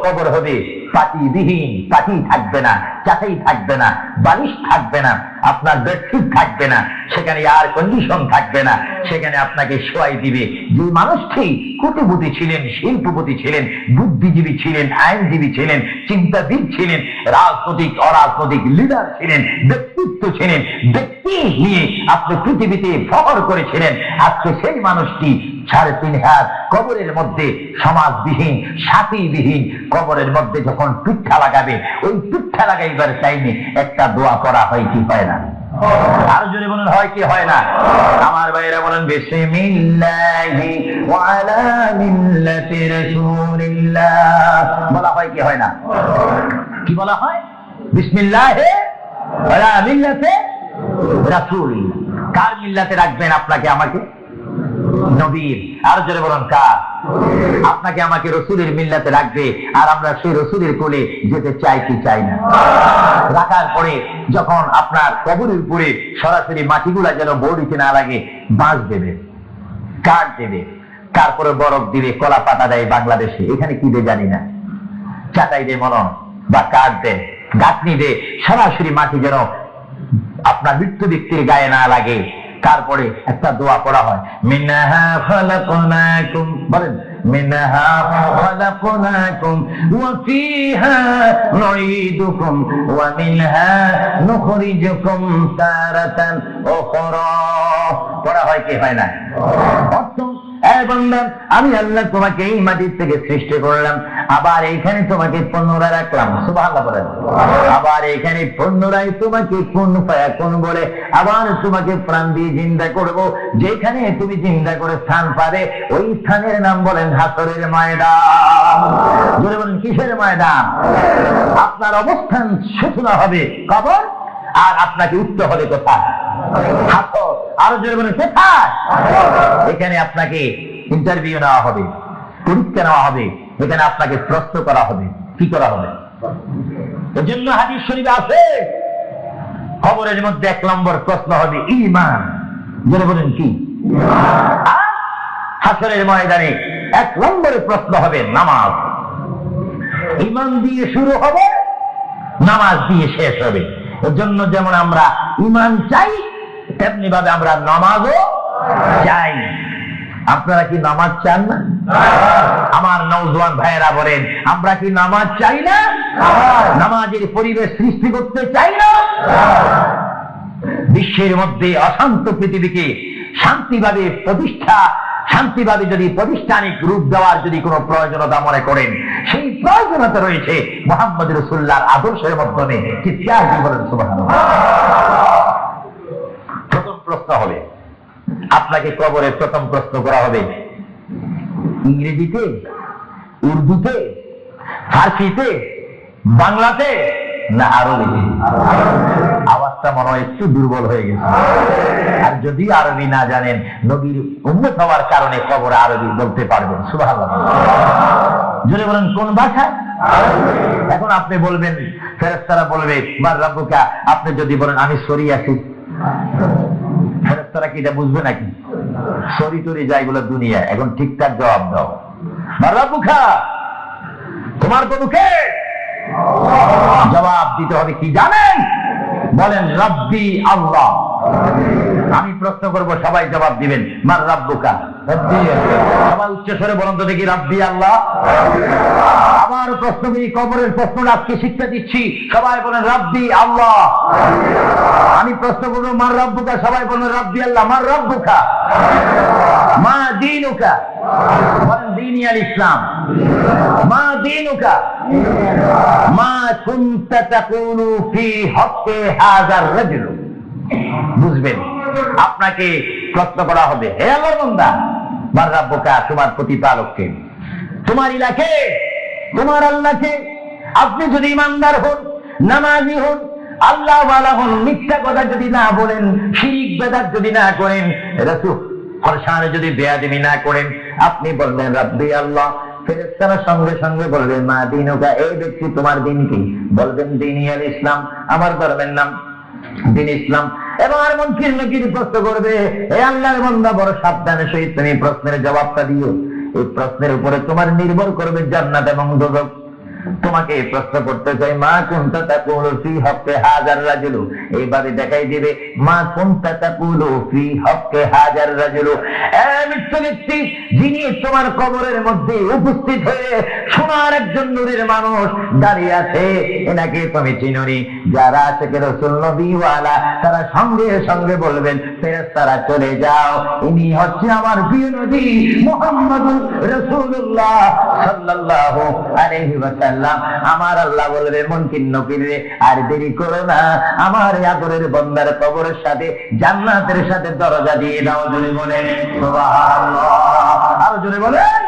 কবর হবে পাটিবিহীন, পাটি থাকবে না, চাটাই থাকবে না, বালিশ থাকবে না, আপনার বেডশিট থাকবে না, সেখানে এয়ার কন্ডিশন থাকবে না, সেখানে আপনাকে শোয়াই দিবে যে মানুষটি কোটিপতি ছিলেন, শিল্পপতি ছিলেন, বুদ্ধিজীবী ছিলেন, আইনজীবী ছিলেন, চিন্তাবিদ ছিলেন, রাজনৈতিক অরাজনৈতিক লিডার ছিলেন, ব্যক্তিত্ব ছিলেন, ব্যক্তি নিয়ে আপনি পৃথিবীতে ফখর করেছিলেন। আজকে সেই মানুষটি 3.5 হাত কবরের মধ্যে সমাজবিহীন, সাথীবিহীন কবরের মধ্যে যখন পিঠা লাগাবে, ওই পিঠা লাগাইবার টাইমে একটা দোয়া করা হয় কি হয় না? আর জোরে বলেন হয় কি হয় না? আমার ভাইয়েরা বলেন বিসমিল্লাহি ওয়া আলা মিল্লাতি রাসূলিল্লাহ বলা হয় কি হয় না? কি বলা হয়? বিসমিল্লাহি ওয়া আলা মিল্লাতি রাসূলিল্লাহ। কার মিল্লাতে রাখবেন আপনাকে আমাকে? নবীর। আর জোরে বলেন কার? আপনাকে আমাকে রসুলের মিল্লাতে রাখবে, আর আমরা সেই রসুলের কোলে যেতে চাই কি চাই না? রাখার পরে যখন আপনার কবরের উপরে সরাসরি মাটিগুলা যেন বড়িতে না লাগে, বাঁশ দেবে, কাঠ দেবে, তারপরে বরফ দিবে, কলা পাতা দেয় বাংলাদেশে, এখানে কি দেয় জানি না, চাটাই দেয় মনে বা কাঠ দেয়, গাঁথনি দেয়, সরাসরি মাটি যেন আপনার মৃত্যু ব্যক্তির গায়ে না লাগে। তারপরে একটা দোয়া পড়া হয়, মিনহা খালাকনাকুম, বলেন মিনহা খালাকনাকুম ওয়া ফিহা নুঈদুকুম ওয়া মিনহা নুখরিজুকুম তারাতান উখরা। পড়া হয় কি হয় না? অর্থ, বান্দা, আমি আল্লাহ তোমাকে এই মাটির থেকে সৃষ্টি করলাম, আবার এইখানে তোমাকে পুনরায় রাখলাম। সুবহানাল্লাহ বলেন। আবার এইখানে পুনরায় তোমাকে কুন ফায়াকুন বলে আবার তোমাকে প্রাণ দিয়ে জিন্দা করব। যেখানে তুমি জিন্দা করে স্থান পাবে, ওই স্থানের নাম বলেন হাসরের ময়দান। জোরে বলেন কিসের ময়দান? আপনার অবস্থান সূচনা হবে কবর, আর আপনাকে উঠতে হবে কোথায়? হাসর। আরো জোরে বলেন কোথায়? এখানে আপনাকে ইন্টারভিউ নেওয়া হবে, পরীক্ষা নেওয়া হবে, এখানে আপনাকে প্রশ্ন করা হবে। কি করা হবে? এজন্য হাদিস শরীফে আছে, কবরের মধ্যে 1 নম্বর প্রশ্ন হবে ঈমান। জোরে বলেন কি? আর হাসরের ময়দানে 1 নম্বরে প্রশ্ন হবে নামাজ। ঈমান দিয়ে শুরু হবে, নামাজ দিয়ে শেষ হবে। এর জন্য যেমন আমরা ঈমান চাই, তেমনি ভাবে আমরা নামাজও চাই। আপনারা কি নামাজ চান না? আমার নওজোয়ান ভাইয়েরা বলেন, আমরা কি নামাজ চাই না? নামাজের পরিবেশ সৃষ্টি করতে চাই না? বিশ্বের মধ্যে অশান্ত পৃথিবীকে শান্তিভাবে শান্তিভাবে যদি প্রতিষ্ঠানিক রূপ দেওয়ার যদি কোনো প্রয়োজনীয়তা মনে করেন, সেই প্রয়োজনীয়তা রয়েছে মুহাম্মদ রাসূলুল্লাহর আদর্শের মাধ্যমে। চিৎকার দিয়ে বলেন সুবহানাল্লাহ। প্রথম প্রশ্ন হবে, আপনাকে কবরে প্রথম প্রশ্ন করা হবে ইংরেজিতে, উর্দুতে, ফার্সিতে, বাংলাতে না আরবিতে? আওয়াজটা মনে হয় একটু দুর্বল হয়ে গেছে। আর যদি আরবি না জানেন, নবীর উম্মত হওয়ার কারণে কবরে আরবি বলতে পারবেন। সুবহানাল্লাহ। জোরে বলেন কোন ভাষায়? এখন আপনি বলবেন, ফেরেশতারা বলবে মান রাব্বুকা, আপনি যদি বলেন আমি সরি আছি, ফেরেশতারা কি এটা বুঝবে নাকি? সরি টরি যায় বলে দুনিয়া। এখন ঠিকঠাক জবাব দাও, মান রাব্বুকা, তোমার প্রভুকে? জবাব দিতে হবে কি জানেন? বলেন রব্বি আল্লাহ। আমি প্রশ্ন করব, সবাই জবাব দিবেন মান রাব্বুকা। সবাই উচ্চ স্বরে বলেন তো দেখি, রব্বি আল্লাহ। আবার প্রশ্ন করি, কবরের প্রশ্নটা আজকে শিক্ষা দিচ্ছি, সবাই বলেন রব্বি আল্লাহ। আমি প্রশ্ন করবো মান রাব্বুকা, সবাই বলেন রব্বি আল্লাহ। মান রাব্বুকা, মা দীনুকা, বলেন দীনি আল ইসলাম। মা দীনুকা, মা কুনতা তাকুলু ফি হক্কি হাযার রাজুল। বুঝবেন, আপনাকে প্রশ্ন করা হবে, হে আল্লাহর বান্দা, মান রাব্বুকা, তোমার প্রতিপালককে, তোমার ইলাকে, তোমার আল্লাহকে। আপনি যদি ইমানদার হন, নামাজি হন, আল্লাহ ওয়ালা হন, মিথ্যা কথা যদি না বলেন, শিরক বেদাত যদি না করেন, রাসূল কোরআনে যদি বেয়াদবি না করেন, আপনি বলবেন রাব্বি আল্লাহ, ফেরেশতারা সঙ্গে সঙ্গে বলবে মা দিনুকা, এই ব্যক্তি তোমার দিন কি? বলবেন দিনী আল ইসলাম, আমার ধর্মের নাম দিন ইসলাম। এবার মুনকির নকির প্রশ্ন করবে, হে আল্লাহর বান্দা, বড় সাবধানের সহিত তুমি প্রশ্নের জবাবটা দিও। এই প্রশ্নের উপরে তোমার নির্ভর করবে জান্নাত এবং দোজখ। তোমাকে এই প্রশ্ন করতে চাই, মা কুনতা তাকুলু ফি হক্কে হাজার রাজুলু, এইভাবে দেখাই দিবে মা কুনতা তাকুলু ফি হক্কে হাজার রাজুলু। মৃত্যু ব্যক্তি, যিনি তোমার কবরের মধ্যে উপস্থিত হয়ে সোনার একজন নূরের মানুষ দাঁড়িয়ে আছে, এনাকে তুমি চিনোনি? যারা আছে রাসূল নবীওয়ালা, তারা সঙ্গে সঙ্গে বলবেন ফেরেশতারা চলে যাও, ইনি হচ্ছে আমার প্রিয় নবী মুহাম্মদুর রাসূলুল্লাহ সাল্লাল্লাহু আলাইহি ওয়াসাল্লাম। আমার আল্লাহ বলবে মুনকির নকির রে, আর দেরি করো না, আমার আদরের বান্দার কবরের সাথে জান্নাতের সাথে দরজা দিয়ে দাও। জোরে বলেন সুবহানাল্লাহ, আরো জোরে বলেন।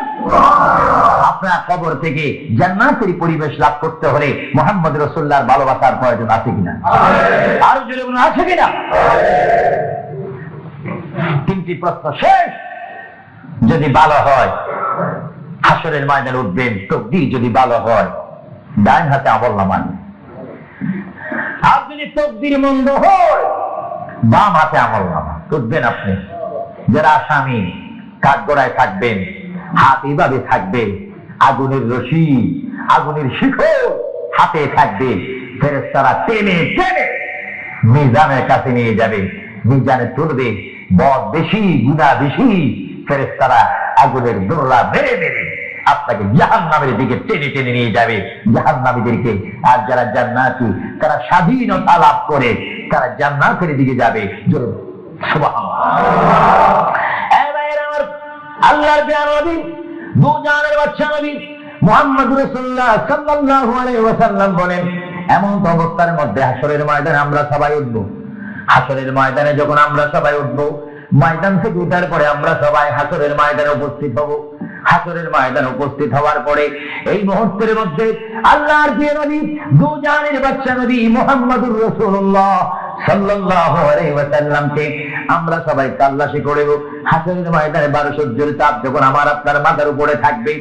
আপনার কবর থেকে জান্নাতের পরিবেশ লাভ করতে হলে মুহাম্মদ রাসূলুল্লাহর ভালোবাসার প্রয়োজন আছে কিনা? আরো জোরে বলেন, আছে কিনা? তিনটি প্রশ্ন শেষ। যদি ভালো হয় হাসরের ময়দানে উঠবেন, তকদীর যদি ভালো হয় ডান হাতে আমলনামা, আর যদি তকদীর মন্দ হয় বাম হাতে আমলনামা উঠবেন। আপনি যারা আসামি কাঠগড়ায় থাকবেন, হাত এইভাবে থাকবে, আগুনের রশি, আগুনের শিখর হাতে থাকবে, ফেরেশতারা টেনে টেনে মিজানের কাছে নিয়ে যাবে, মিজানে তুলবে। বদ বেশি, গুনাহ বেশি, ফেরেশতারা আগুনের দোরলা মেরে মেরে আপনাকে জাহান্নামের দিকে টেনে টেনে নিয়ে যাবে, জাহান্নামীদেরকে। আর যারা জান্নাতি, তারা স্বাধীনতা লাভ করে তারা জান্নাতের দিকে যাবে। সুবহানাল্লাহ। আল্লাহর প্রিয় নবী, দু জাহানের বাদশা নবী মুহাম্মদ রাসূলুল্লাহ সাল্লাল্লাহু আলাইহি ওয়াসাল্লাম বলেন, এমন অবস্থার মধ্যে হাসরের ময়দানে আমরা সবাই উঠবো। হাসরের ময়দানে যখন আমরা সবাই উঠবো, ময়দান থেকে উঠার পরে আমরা সবাই হাসরের ময়দানে উপস্থিত হব। হাসরের ময়দানে উপস্থিত হওয়ার পরে এই মুহূর্তের মধ্যে আল্লাহর প্রিয় নবী, দু জাহানের বাদশা নবী মুহাম্মদুর রাসূলুল্লাহ সাল্লাল্লাহু আলাইহি ওয়াসাল্লামকে আমরা সবাই তাল্লাশি করব। হাসরের ময়দানে 12 সূর্যের তাপ যখন আমার আপনার মাথার উপরে থাকবে,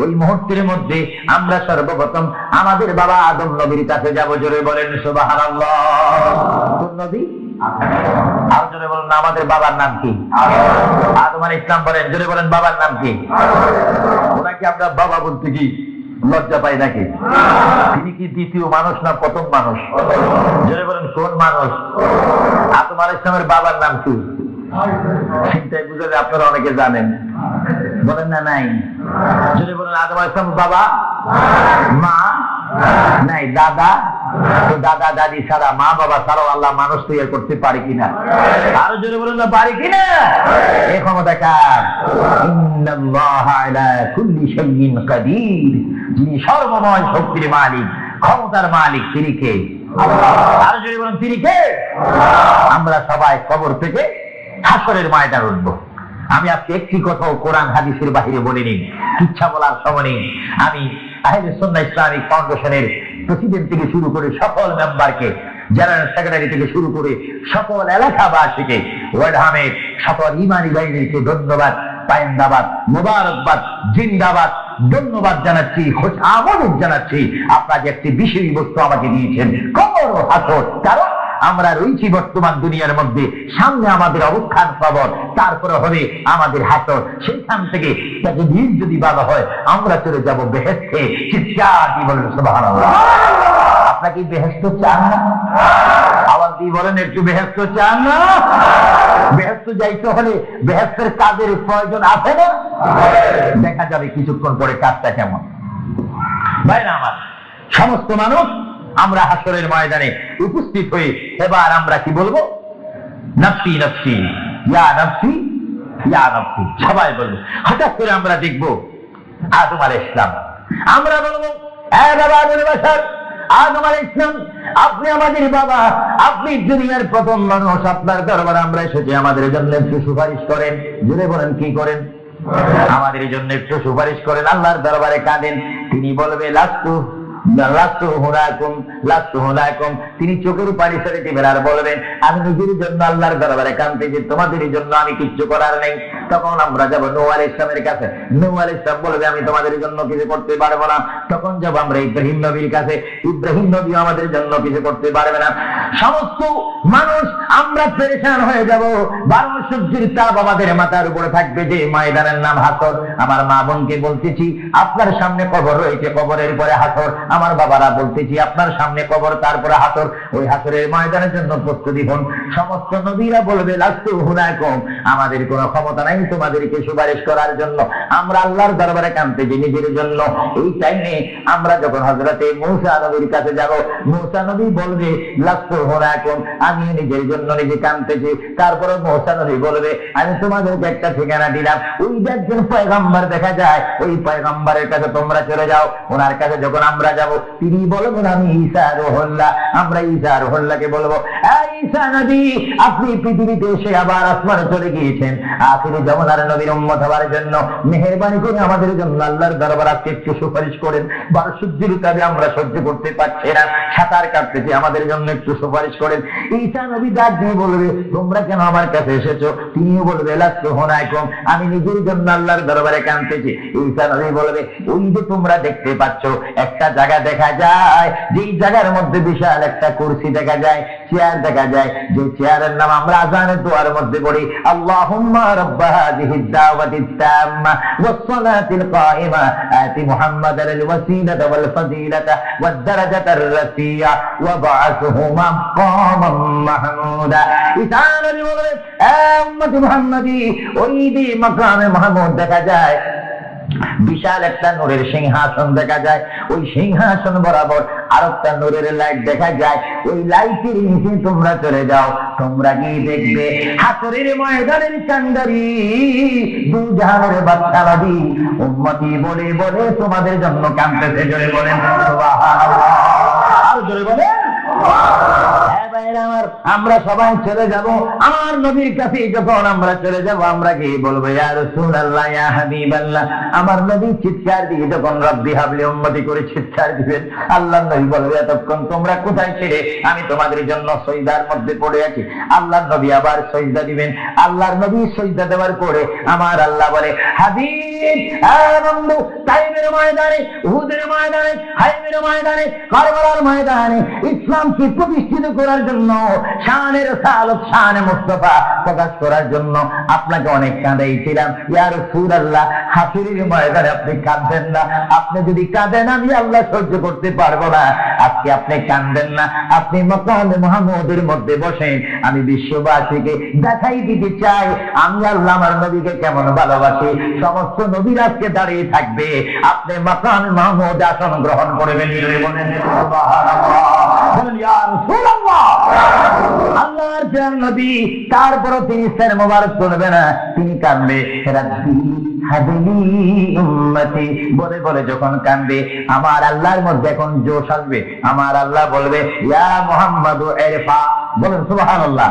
ওই মুহূর্তের মধ্যে আমরা সর্বপ্রথম আমাদের বাবা আদম নবীর কাছে যাব। জোরে বলেন সুবহানাল্লাহ। কোন নবী? আর জোরে বলেন না, আমাদের বাবার নাম কি? আদম আলাইহিস সালাম। বলেন, জোরে বলেন, বাবার নাম কি? ওনাকে আমরা বাবা বলতে কি লজ্জা পাই নাকি? তিনি কি দ্বিতীয় মানুষ না প্রথম মানুষ? জোরে বলেন, কোন মানুষ? আদম আলাইহিস সালামের বাবার নাম কি? চিন্তায় বুঝালে আপনারা অনেকে জানেন, বলেন না নাই? জোরে বলেন, আদম আলাইহিস সালামের বাবা, মা নাই, দাদা। তো দাদা দাদি ছাড়া, মা বাবা ছাড়াও আল্লাহ মানুষ তৈরি করতে পারে কিনা? আরো জোরে বলুন না, পারে কিনা? এই ক্ষমতা কার? ইন্নাল্লাহা আলা কুল্লি শাইইন কাদির। যিনি সর্বময় শক্তির মালিক, ক্ষমতার মালিক, তিনি কে? আরো জোরে বলুন, তিনি কে? আমরা সবাই কবর থেকে হাসরের ময়দানে উঠব। আমি আজকে একটি কথাও কোরআন হাদিসের বাহিরে বলিনি, ইচ্ছা বলার সময় নেই। আমি আহলে সুন্নাহ ইসলামিক ফাউন্ডেশনের প্রেসিডেন্ট থেকে শুরু করে সকল মেম্বারকে, জেনারেল সেক্রেটারি থেকে শুরু করে সকল এলাকাবাসীকে, ওয়ার্ডহামের সকল ইমানি বাহিনীকে ধন্যবাদ, পায়েন্দাবাদ, মোবারকবাদ, জিন্দাবাদ, ধন্যবাদ জানাচ্ছি, খোশ আমোদ জানাচ্ছি। আপনাকে একটি বিশেষ বস্তু আমাকে দিয়েছেন, কবর ও হাসর। কারণ আমরা রয়েছি বর্তমান দুনিয়ার মধ্যে, সামনে আমাদের অবস্থান কবর, তারপরে হবে আমাদের হাসর। সেইখান থেকে তাকে দিন যদি ভালো হয় আমরা চলে যাব বেহেশতে। চিৎকার দিয়ে বলেন সুবহানাল্লাহ। আপনাকে বেহেশত চান না? আওয়াজ দিয়ে বলেন, একটু বেহেশত চান না? বেহেশত যাইতে হলে বেহেশতের কাজের প্রয়োজন আছে না? দেখা যাবে কিছুক্ষণ পরে কাজটা কেমন। ভাইরা আমার, সমস্ত মানুষ আমরা হাসরের ময়দানে উপস্থিত হয়ে এবার আমরা কি বলবো? নফসি নফসি, ইয়া নফসি ইয়া নফসি, সবাই বলবো। হঠাৎ করে আমরা দেখবো আদম আলাইহিস সালাম। আমরা বলবো, এ বাবা আদম আলাইহিস সালাম, আপনি আমাদের বাবা, আপনি দুনিয়ার প্রথম মানুষ, আপনার দরবারে আমরা এসেছি, আমাদের জন্য একটু সুপারিশ করেন। জুড়ে বলেন, কি করেন? আমাদের জন্য একটু সুপারিশ করেন। আল্লাহর দরবারে কাঁদেন। তিনি বলবে, লাস্তু তিনি চোখের পানি ছেড়ে দিবেন আর বলবেন আমি নিজের জন্য আল্লাহর দরবারে কাঁদতেছি, তোমাদের জন্য আমি কিচ্ছু করার নেই। তখন আমরা যাবো নূহ আলাইহিস সালামের কাছে। নূহ আলাইহিস সালাম বলবে আমি তোমাদের জন্য কিছু করতে পারবো না। তখন যাবো আমরা ইব্রাহিম নবীর কাছে। ইব্রাহিম নবী আমাদের জন্য কিছু করতে পারবে না। সমস্ত মানুষ আমরা পেরেশান হয়ে যাব। 12 সূর্যের তাপ আমাদের মাথার উপরে থাকবে, যে ময়দানের নাম হাসর। আমার মা বোনকে বলতেছি আপনার সামনে কবর রয়েছে, কবরের পরে হাসর। আমার বাবারা বলতেছি আপনার সামনে কবর, তারপরে হাসর। ওই হাসরের ময়দানের জন্য প্রস্তুতি হন। সমস্ত নবীরা বলবে লাস্তু হুনাকুম, আমাদের কোনো ক্ষমতা নাই তোমাদেরকে সুপারিশ করার জন্য। আমরা আল্লাহর দরবারে কাঁদতেছি নিজের জন্য। এই টাইমে আমরা যখন হযরতে মূসা নবীর কাছে যাব, মূসা নবী বলবে লাস্তু হুনাকুম, আমি নিজের জন্য নিজে কাঁদতেছি। তারপরে মূসা নবী বলবে আমি তোমাদেরকে একটা ঠিকানা দিলাম, ওই যে একজন পয়গম্বর দেখা যায়, ওই পয়গম্বরের কাছে তোমরা চলে যাও। ওনার কাছে যখন আমরা যাব, তিনি বলবেন আমি ঈসা রুহুল্লাহ। আমরা ঈসা রুহুল্লাহকে বলবো এই ঈসা নবী, আপনি পৃথিবীতে এসে আবার আসমানে চলে গিয়েছেন আখিরি জামানার নবীর উম্মত হওয়ার জন্য। মেহেরবানি করে আমাদের জন্য আল্লাহর দরবারে আজকে একটু সুপারিশ করেন। 12 সূর্যের তাপে আমরা সহ্য করতে পারছি না, সাঁতার কাটতেছি, আমাদের জন্য একটু সুপারিশ করেন। ঈসা নবী ডাক দিয়ে বলবে তোমরা কেন আমার কাছে এসেছো? তিনিও বলবে লাস্তু হুনাকুম, আমি নিজের জন্য আল্লাহর দরবারে কাঁদতেছি। ঈসা নবী বলবে ওই যে তোমরা দেখতে পাচ্ছ একটা জায়গা দেখা যায়, যেই জায়গার মধ্যে বিশাল একটা কুরসি দেখা যায়, চেয়ার দেখা যায়, যে চেয়ারের নাম আমরা আযানের দোয়ার মধ্যে পড়ি আল্লাহুম্মা রাব্বা হাযিহিদ দাওয়াতিত তাম্মা ওয়াস সালাতিল কাইমা আতি মুহাম্মাদাল ওয়াসিলাতা ওয়াল ফাযিলাতা ওয়াদ দারাজাতার রাফিয়া ওয়া বা'আথহু মাকামান মাহমুদা। ঈসা নবী বলবে এ উম্মত মুহাম্মাদি, ওই যে মাকামে মাহমুদ দেখা যায়, বিশাল একটা নূরের সিংহাসন দেখা যায়, ওই সিংহাসন বরাবর আরেকটা নূরের লাইট দেখা যায়। ওই লাইটের নিচে তোমরা চলে যাও, তোমরা কি দেখবে হাসরের ময়দানের কান্ডারি দুজাহানের বাদশাহী উম্মতি বলে বলে তোমাদের জন্য কাঁদতেছে। জোরে বলেন সুবহানাল্লাহ, আর জোরে বলেন। আমরা সবাই চলে যাব আমার নবীর কাছে। যখন আমরা চলে যাব, আমরা কি বলবো ইয়া রাসূলুল্লাহ ইয়া হাবিবাল্লাহ। আমার নবী চিৎকার দিয়ে যখন রব্বি হাবলি উম্মতি করে চিৎকার দিবেন, আল্লাহর নবী বলবে এতক্ষণ তোমরা কোথায় ছিলে? আমি তোমাদের জন্য সিজদার মধ্যে পড়ে আছি। আল্লাহর নবী আবার সিজদা দিবেন। আল্লাহর নবী সিজদা দেওয়ার পরে আমার আল্লাহ বলে হাবিব বন্ধু, তাইফের ময়দানে, উহুদের ময়দানে, হাইবের ময়দানে, কারবালার ময়দানে ইসলামকে প্রতিষ্ঠিত করার জন্য, শানের সালত শানে মুস্তাফা প্রকাশ করার জন্য আপনাকে অনেক কাঁদাইছিলাম। ইয়া রাসূলুল্লাহ, হাসরের ময়দানে আপনি কাঁদবেন না। আপনি যদি কাঁদেন আমি আল্লাহ সহ্য করতে পারবো না। আজকে আপনি কাঁদবেন না, আপনি মাকামে মাহমুদের মধ্যে বসেন। আমি বিশ্ববাসীকে দেখাই দিতে চাই আমি আল্লাহ আমার নবীকে কেমন ভালোবাসি। সমস্ত নবীরা আজকে দাঁড়িয়ে থাকবে, আপনি মাকামে মাহমুদ আসন গ্রহণ করবেন। বলেন সুবহানাল্লাহ, বলেন ইয়া রাসূলুল্লাহ। আল্লাহর প্রিয় নবী, তারপরও তিনি সের মোবারক করবে না, তিনি কাঁদবে রাব্বি হাবলি উম্মতি বলে বলে যখন কাঁদবে, আমার আল্লাহর মধ্যে এখন জোশ আসবে। আমার আল্লাহ বলবে ইয়া মুহাম্মাদু ইরফা, বলেন সুবহানাল্লাহ।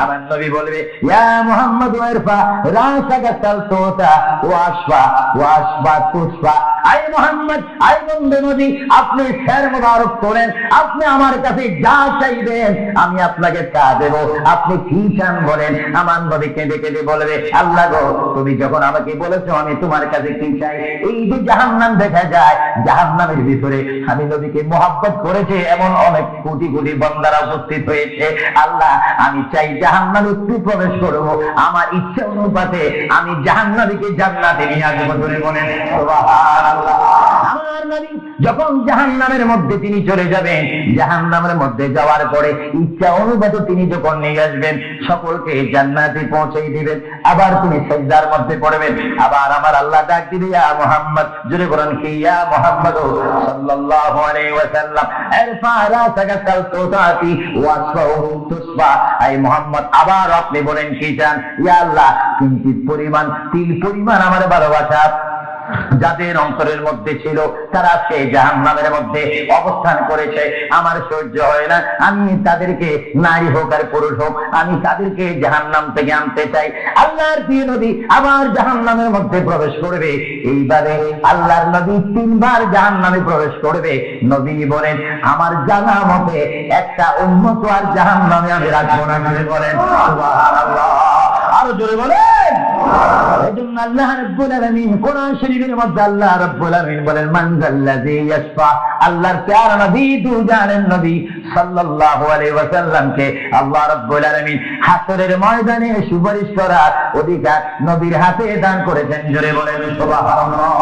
আমার নবী বলবে ইয়া মুহাম্মাদু ইরফা রাসাকা সালতুতা ওয়াশফা ওয়াশফা তুশফা। আই মুহাম্মদ, আই বন্ধু নবী, আপনি সের মোবারক করেন, আপনি আমার কাছে যা চাইবেন আমি আপনাকে তা দেব। আপনি কি চান বলেন। আমার নবী কেঁদে কেঁদে বলবে আল্লাহ গো, তুমি যখন আমাকে বলেছো আমি তোমার কাছে কি চাই। এই যে জাহান্নাম দেখা যায়, জাহান্নামের ভিতরে আমি নবীকে মহব্বত করেছে এমন অনেক কোটি কোটি বান্দারা উপস্থিত হয়েছে। আল্লাহ, আমি চাই জাহান্নামে একটু প্রবেশ করব, আমার ইচ্ছা অনুপাতে আমি জাহান্নামীকে জান্নাতে নিয়ে আসবো। বলেন সুবহানাল্লাহ। আমার নবী যখন জাহান্নামের মধ্যে তিনি চলে যাবেন, জাহান্নামের মধ্যে যাওয়ার পরে ইচ্ছা অনুপাতে তিনি যখন নিয়ে আসবেন, সকলকে জান্নাতে পৌঁছে দিবেন। আবার তিনি সিজদার মধ্যে পড়বেন, আবার আমার আল্লাহ ডাক দিবে ইয়া মুহাম্মদ, জোরে বলেন কি ইয়া মুহাম্মদ সাল্লাল্লাহু আলাইহি ওয়াসাল্লাম ইরফা রাসাকা সালতুতাতি ওয়াসফাউ তুসফা। আই মুহাম্মদ, আবার আপনি বলেন কি চান। ইয়া আল্লাহ, কিঞ্চিত পরিমাণ, তিল পরিমাণ আমার ভালোবাসা যাদের অন্তরের মধ্যে ছিল তারা সেই জাহান্নামের মধ্যে অবস্থান করেছে। আমার সহ্য হয় না, আমি তাদেরকে, নারী হোক আর পুরুষ হোক, আমি তাদেরকে জাহান্নাম থেকে আনতে চাই। আল্লাহর প্রিয় নবী আবার জাহান্নামের মধ্যে প্রবেশ করবে। এইভাবে আল্লাহর নবী 3 বার জাহান্নামে প্রবেশ করবে। নবী বলেন, আমার জানা মতে একটা উম্মত আর জাহান্নামে আমি রাখবো না। বলেন সুবহানাল্লাহ, আরো জোরে বলেন। এজন্য আল্লাহ রাব্বুল আলামিন কোরআন শরীফের মধ্যে আল্লাহ রাব্বুল আলামিন বলেন, মান যাল্লাযী ইয়াশফা, আল্লাহর প্যারা নবী দুজানের নবী সাল্লাল্লাহু আলাইহি ওয়াসাল্লামকে আল্লাহ রাব্বুল আলামিন হাসরের ময়দানে সুপারিশ করার অধিকার নবীর হাতে দান করেছেন। জোরে বলেন সুবহানাল্লাহ।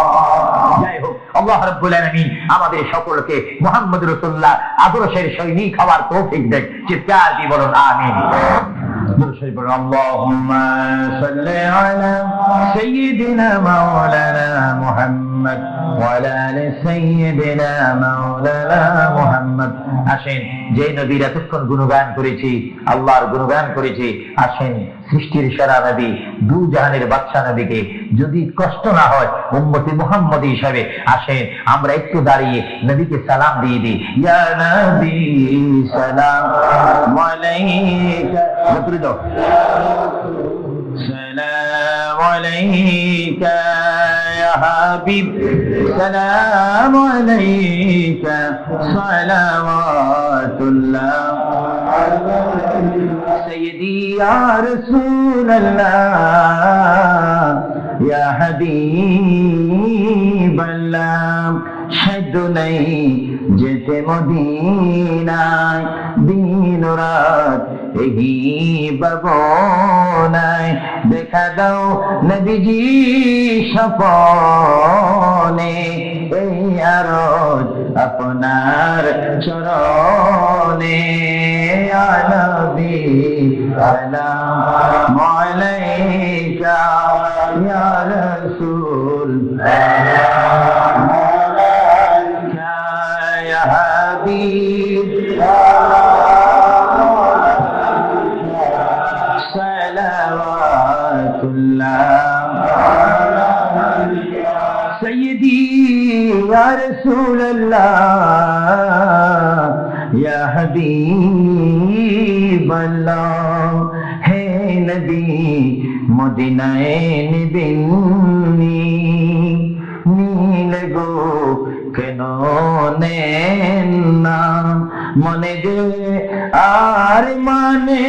যাই হোক, আল্লাহ রাব্বুল আলামিন আমাদের সকলকে মুহাম্মদ রাসূলুল্লাহ আদর্শের সৈনিক হওয়ার তৌফিক দেন। চিৎকার দিয়ে বলুন আমিন। اللهم صل على سيدنا مولانا محمد وعلى آل سيدنا مولانا محمد। আসেন, যে নবীর এতক্ষণ গুণগান করেছি, আল্লাহর গুণগান করেছি, আসেন সৃষ্টির সেরা নবী, দু জাহানের বাদশা নবীকে যদি কষ্ট না হয় উম্মতি মুহাম্মদী হিসাবে, আসেন আমরা একটু দাঁড়িয়ে নবীকে সালাম দিয়ে দিই। ইয়া নবী সালাম আলাইকা, সালাম আলাইকা ইয়া হাবিব, সালাম আলাইকা সালাওয়াতুল্লাহ সাইয়্যিদি ইয়া রাসূলুল্লাহ ইয়া হাবিবাল্লাহ। সাধ্য নেই যেতে মদিনায়, দিন রাত এই ভাবনায়, দেখা দাও নবীজি স্বপনে, এই আরজ আপনার চরণে। ইয়া নবী সালাম আলাইকা ইয়া রাসূল সালাম আলাইকা ইয়া হাবিব سيدي يا رسول الله يا حبيب الله ہے نبی مدینہ نبی নীল গো কেন না মনে যে আর মানে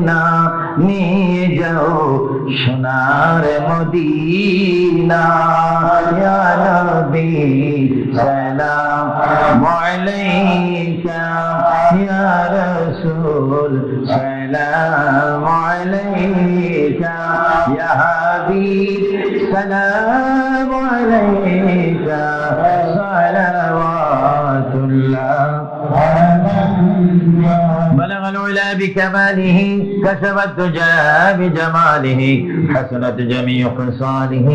না, নিয়ে যাও সোনার মদিনা। ইয়া নবী সালাম আলাইকা ইয়া রাসূল সালাম আলাইকা ইয়া হাবিব সালাম আলাইকা সালাওয়াতুল্লাহ। بلغ العلا بكماله كسب الدجى بجماله حسنت جميع خصاله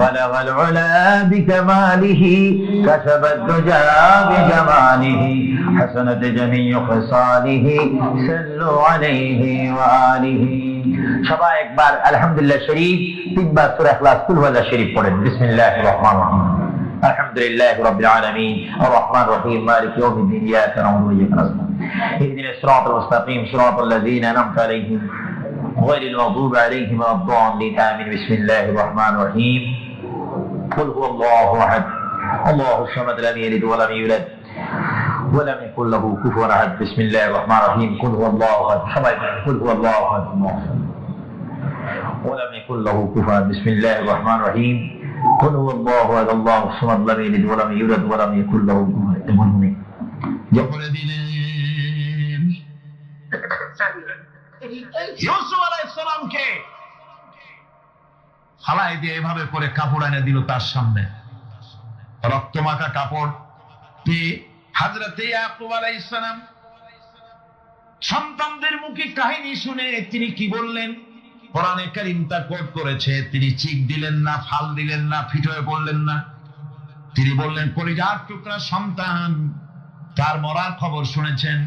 بلغ العلا بكماله كسب الدجى بجماله حسنت جميع خصاله صلوا عليه وآله। সবাই একবার আলহামদুলিল্লাহ শরীফ 3 বার সূরা ইখলাস কুল ওয়াল্লাহ শরীফ পড়েন। বিসমিল্লাহির রহমানির রহিম। الحمد لله رب العالمين الرحمن الرحيم مالك يوم الدين إياك نعبد وإياك نستعين اهدنا الصراط المستقيم صراط الذين أنعمت عليهم غير المغضوب عليهم ولا الضالين آمين بسم الله الرحمن الرحيم قل هو الله أحد الله الصمد لم يلد ولم يولد ولم يكن له كفوا أحد بسم الله الرحمن الرحيم قل هو الله أحد قل هو الله أحد ولم يكن له كفوا أحد بسم الله الرحمن الرحيم قل هو الله احد الله الصمد لم يلد ولم يولد ولم يكن له كفوا احد বলে দিলেন ইউসুফ আলাইহিস সালামকে ফালাই দিয়ে এভাবে করে কাপড় এনে দিল তার সামনে, রক্তমাখা কাপড় পেয়ে হযরত ইয়াকুব আলাইহিস সালাম সন্তানদের মুখে কাহিনী শুনে তিনি কি বললেন? কোরআনে কারীম তা কোট করেছে, তিনি চিক দিলেন না, ফাল দিলেন না, ফিট হয়ে পড়লেন না। তিনি বললেন, কলিজার টুকরা সন্তান তার মরার খবর শুনেছেন।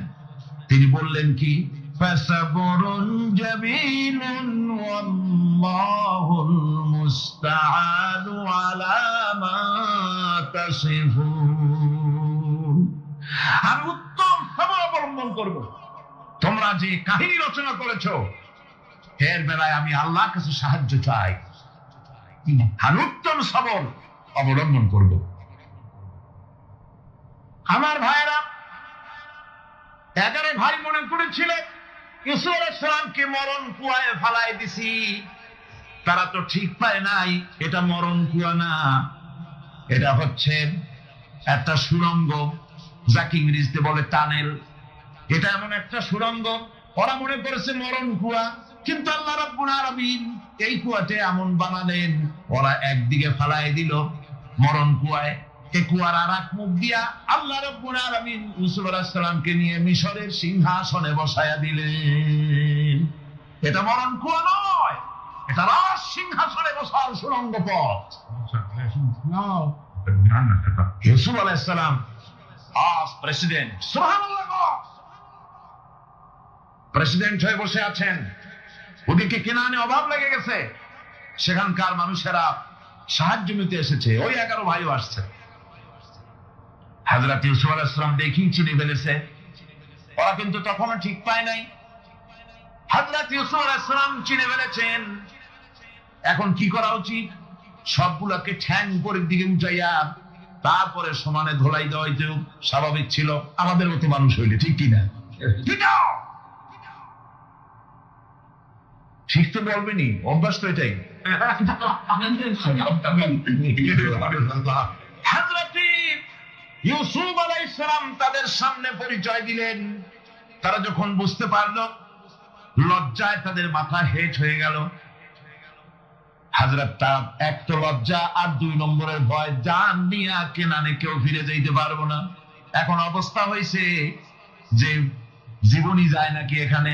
তিনি বললেন কি, فصبر جميل والله المستعان على ما تصفون। আমি উত্তম সবর অবলম্বন করব। তোমরা যে কাহিনী রচনা করেছো এর বেলায় আমি আল্লাহর কাছে সাহায্য চাই, আর উত্তম সবর অবলম্বন করব। আমার ভাইরা, 11 ভাই মনে করেছিলেন ইউসুফ আলাইহিস সালামকে মরণ কুয়ায় ফালায় দিছি, তারা তো ঠিক পায় নাই এটা মরণ কুয়া না, এটা হচ্ছে একটা সুড়ঙ্গ, যাকে ইংরেজিতে বলে টানেল। এটা এমন একটা সুড়ঙ্গ, ওরা মনে করেছে মরণ কুয়া, কিন্তু আল্লাহ রাব্বুল আলামিন এই কুয়াতে এমন বানালেন, ওরা একদিকে ফালায় দিল মরণ কুয়ায়, এই কুয়ার আর এক মুখ দিয়া আল্লাহ রাব্বুল আলামিন ইউসুফ আলাইহিস সালামকে নিয়ে মিশরের সিংহাসনে বসায়া দিলেন। এটা মরণ কুয়া নয়, এটা রাজ সিংহাসনে বসার সুড়ঙ্গ পথ। ইউসুফ আলাইহিস সালাম আজ প্রেসিডেন্ট, সুবহানাল্লাহ, প্রেসিডেন্ট হয়ে বসে আছেন। ওদিকে কেনানে অভাব লেগে গেছে, সেখানকার মানুষেরা সাহায্য নিতে এসেছে, ওই 11 ভাইও আসছে। হযরত ইউসুফ আলাইহিস সালাম দেখি চিনে ফেলেছে, ওরা কিন্তু তখনও ঠিক পায় নাই। হযরত ইউসুফ আলাইহিস সালাম চিনে ফেলেছেন, এখন কি করা উচিত? সবগুলোকে ঠ্যাং উপরের দিকে উঠাইয়া তারপরে সমানে ধোলাই দেওয়াইতেও স্বাভাবিক ছিল, আমাদের মতো মানুষ হইলে, ঠিক কিনা? ঠিক তো বলবেনি, অভ্যাস তো এটাই। হযরত ইউসুফ আলাইহিস সালাম তাদের সামনে পরিচয় দিলেন। তারা যখন বুঝতে পারলো, লজ্জায় তাদের মাথা হেট হয়ে গেল। হযরত তার এক তো লজ্জা, আর 2 নম্বরের ভয়, জান নিয়ে কেনানে কেউ ফিরে যাইতে পারবো না। এখন অবস্থা হয়েছে যে জীবনই যায় নাকি এখানে।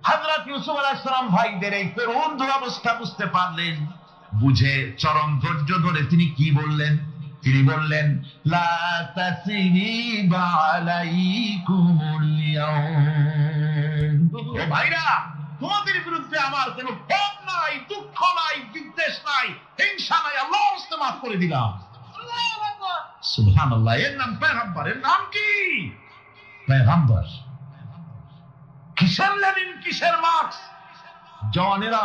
হযরত ইউসুফ আলাইহিস সালাম ভাইদের এই করুণ দুরবস্থা বুঝতে পারলেন, বুঝে চরম ধৈর্য ধরে তিনি কি বললেন? তিনি বললেন, লা তাসরিবা আলাইকুমুল ইয়াউম। ও ভাইরা, তোমাদের বিরুদ্ধে আমার কোনো ক্ষোভ নাই, দুঃখ নাই, বিদ্বেষ নাই, হিংসা নাই, আল্লাহর রাস্তায় মাফ করে দিলাম। সুবহানাল্লাহ। এর নাম পয়গম্বর। এর নাম কি? পয়গম্বর। কিসের লেনিন, কিসের মার্কস? জওয়ানেরা,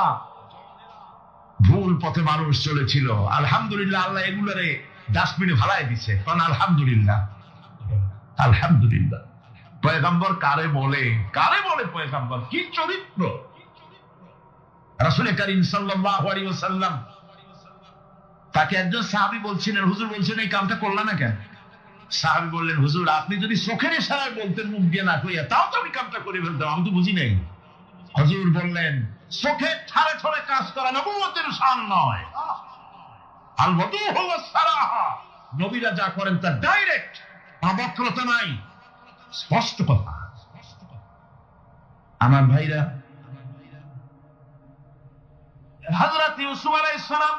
ভুল পথে মানুষ চলেছিল, আলহামদুলিল্লাহ আল্লাহ এগুলোরে ডাস্টবিনে ফালায় দিছে। কারণ আলহামদুলিল্লাহ, আলহামদুলিল্লাহ। পয়গম্বর কারে বলে? কারে বলে পয়গম্বর? কি চরিত্র! রাসূল করিম সাল্লাল্লাহু আলাইহি ওয়াসাল্লাম তাকে একজন সাহাবী বলছিলেন, হুজুর বলছেন এই কামটা করলা না কেন? সাহাবী বললেন, হুজুর আপনি যদি চোখের ইশারায় বলতেন, মুখ দিয়ে না কইয়া, তাও তো আমি কামটা করে ফেলতাম, আমি তো বুঝি নাই। হুজুর বললেন, চোখের ঠাড়ে ঠাড়ে কাজ করা নবুয়তের শান নয়। আল ওয়াদু হুয়া সারাহা, নবীরা যা করেন তা ডাইরেক্ট, বক্রতা নাই, স্পষ্ট কথা। আমার ভাইরা, হযরত ইউসুফ আলাইহিস সালাম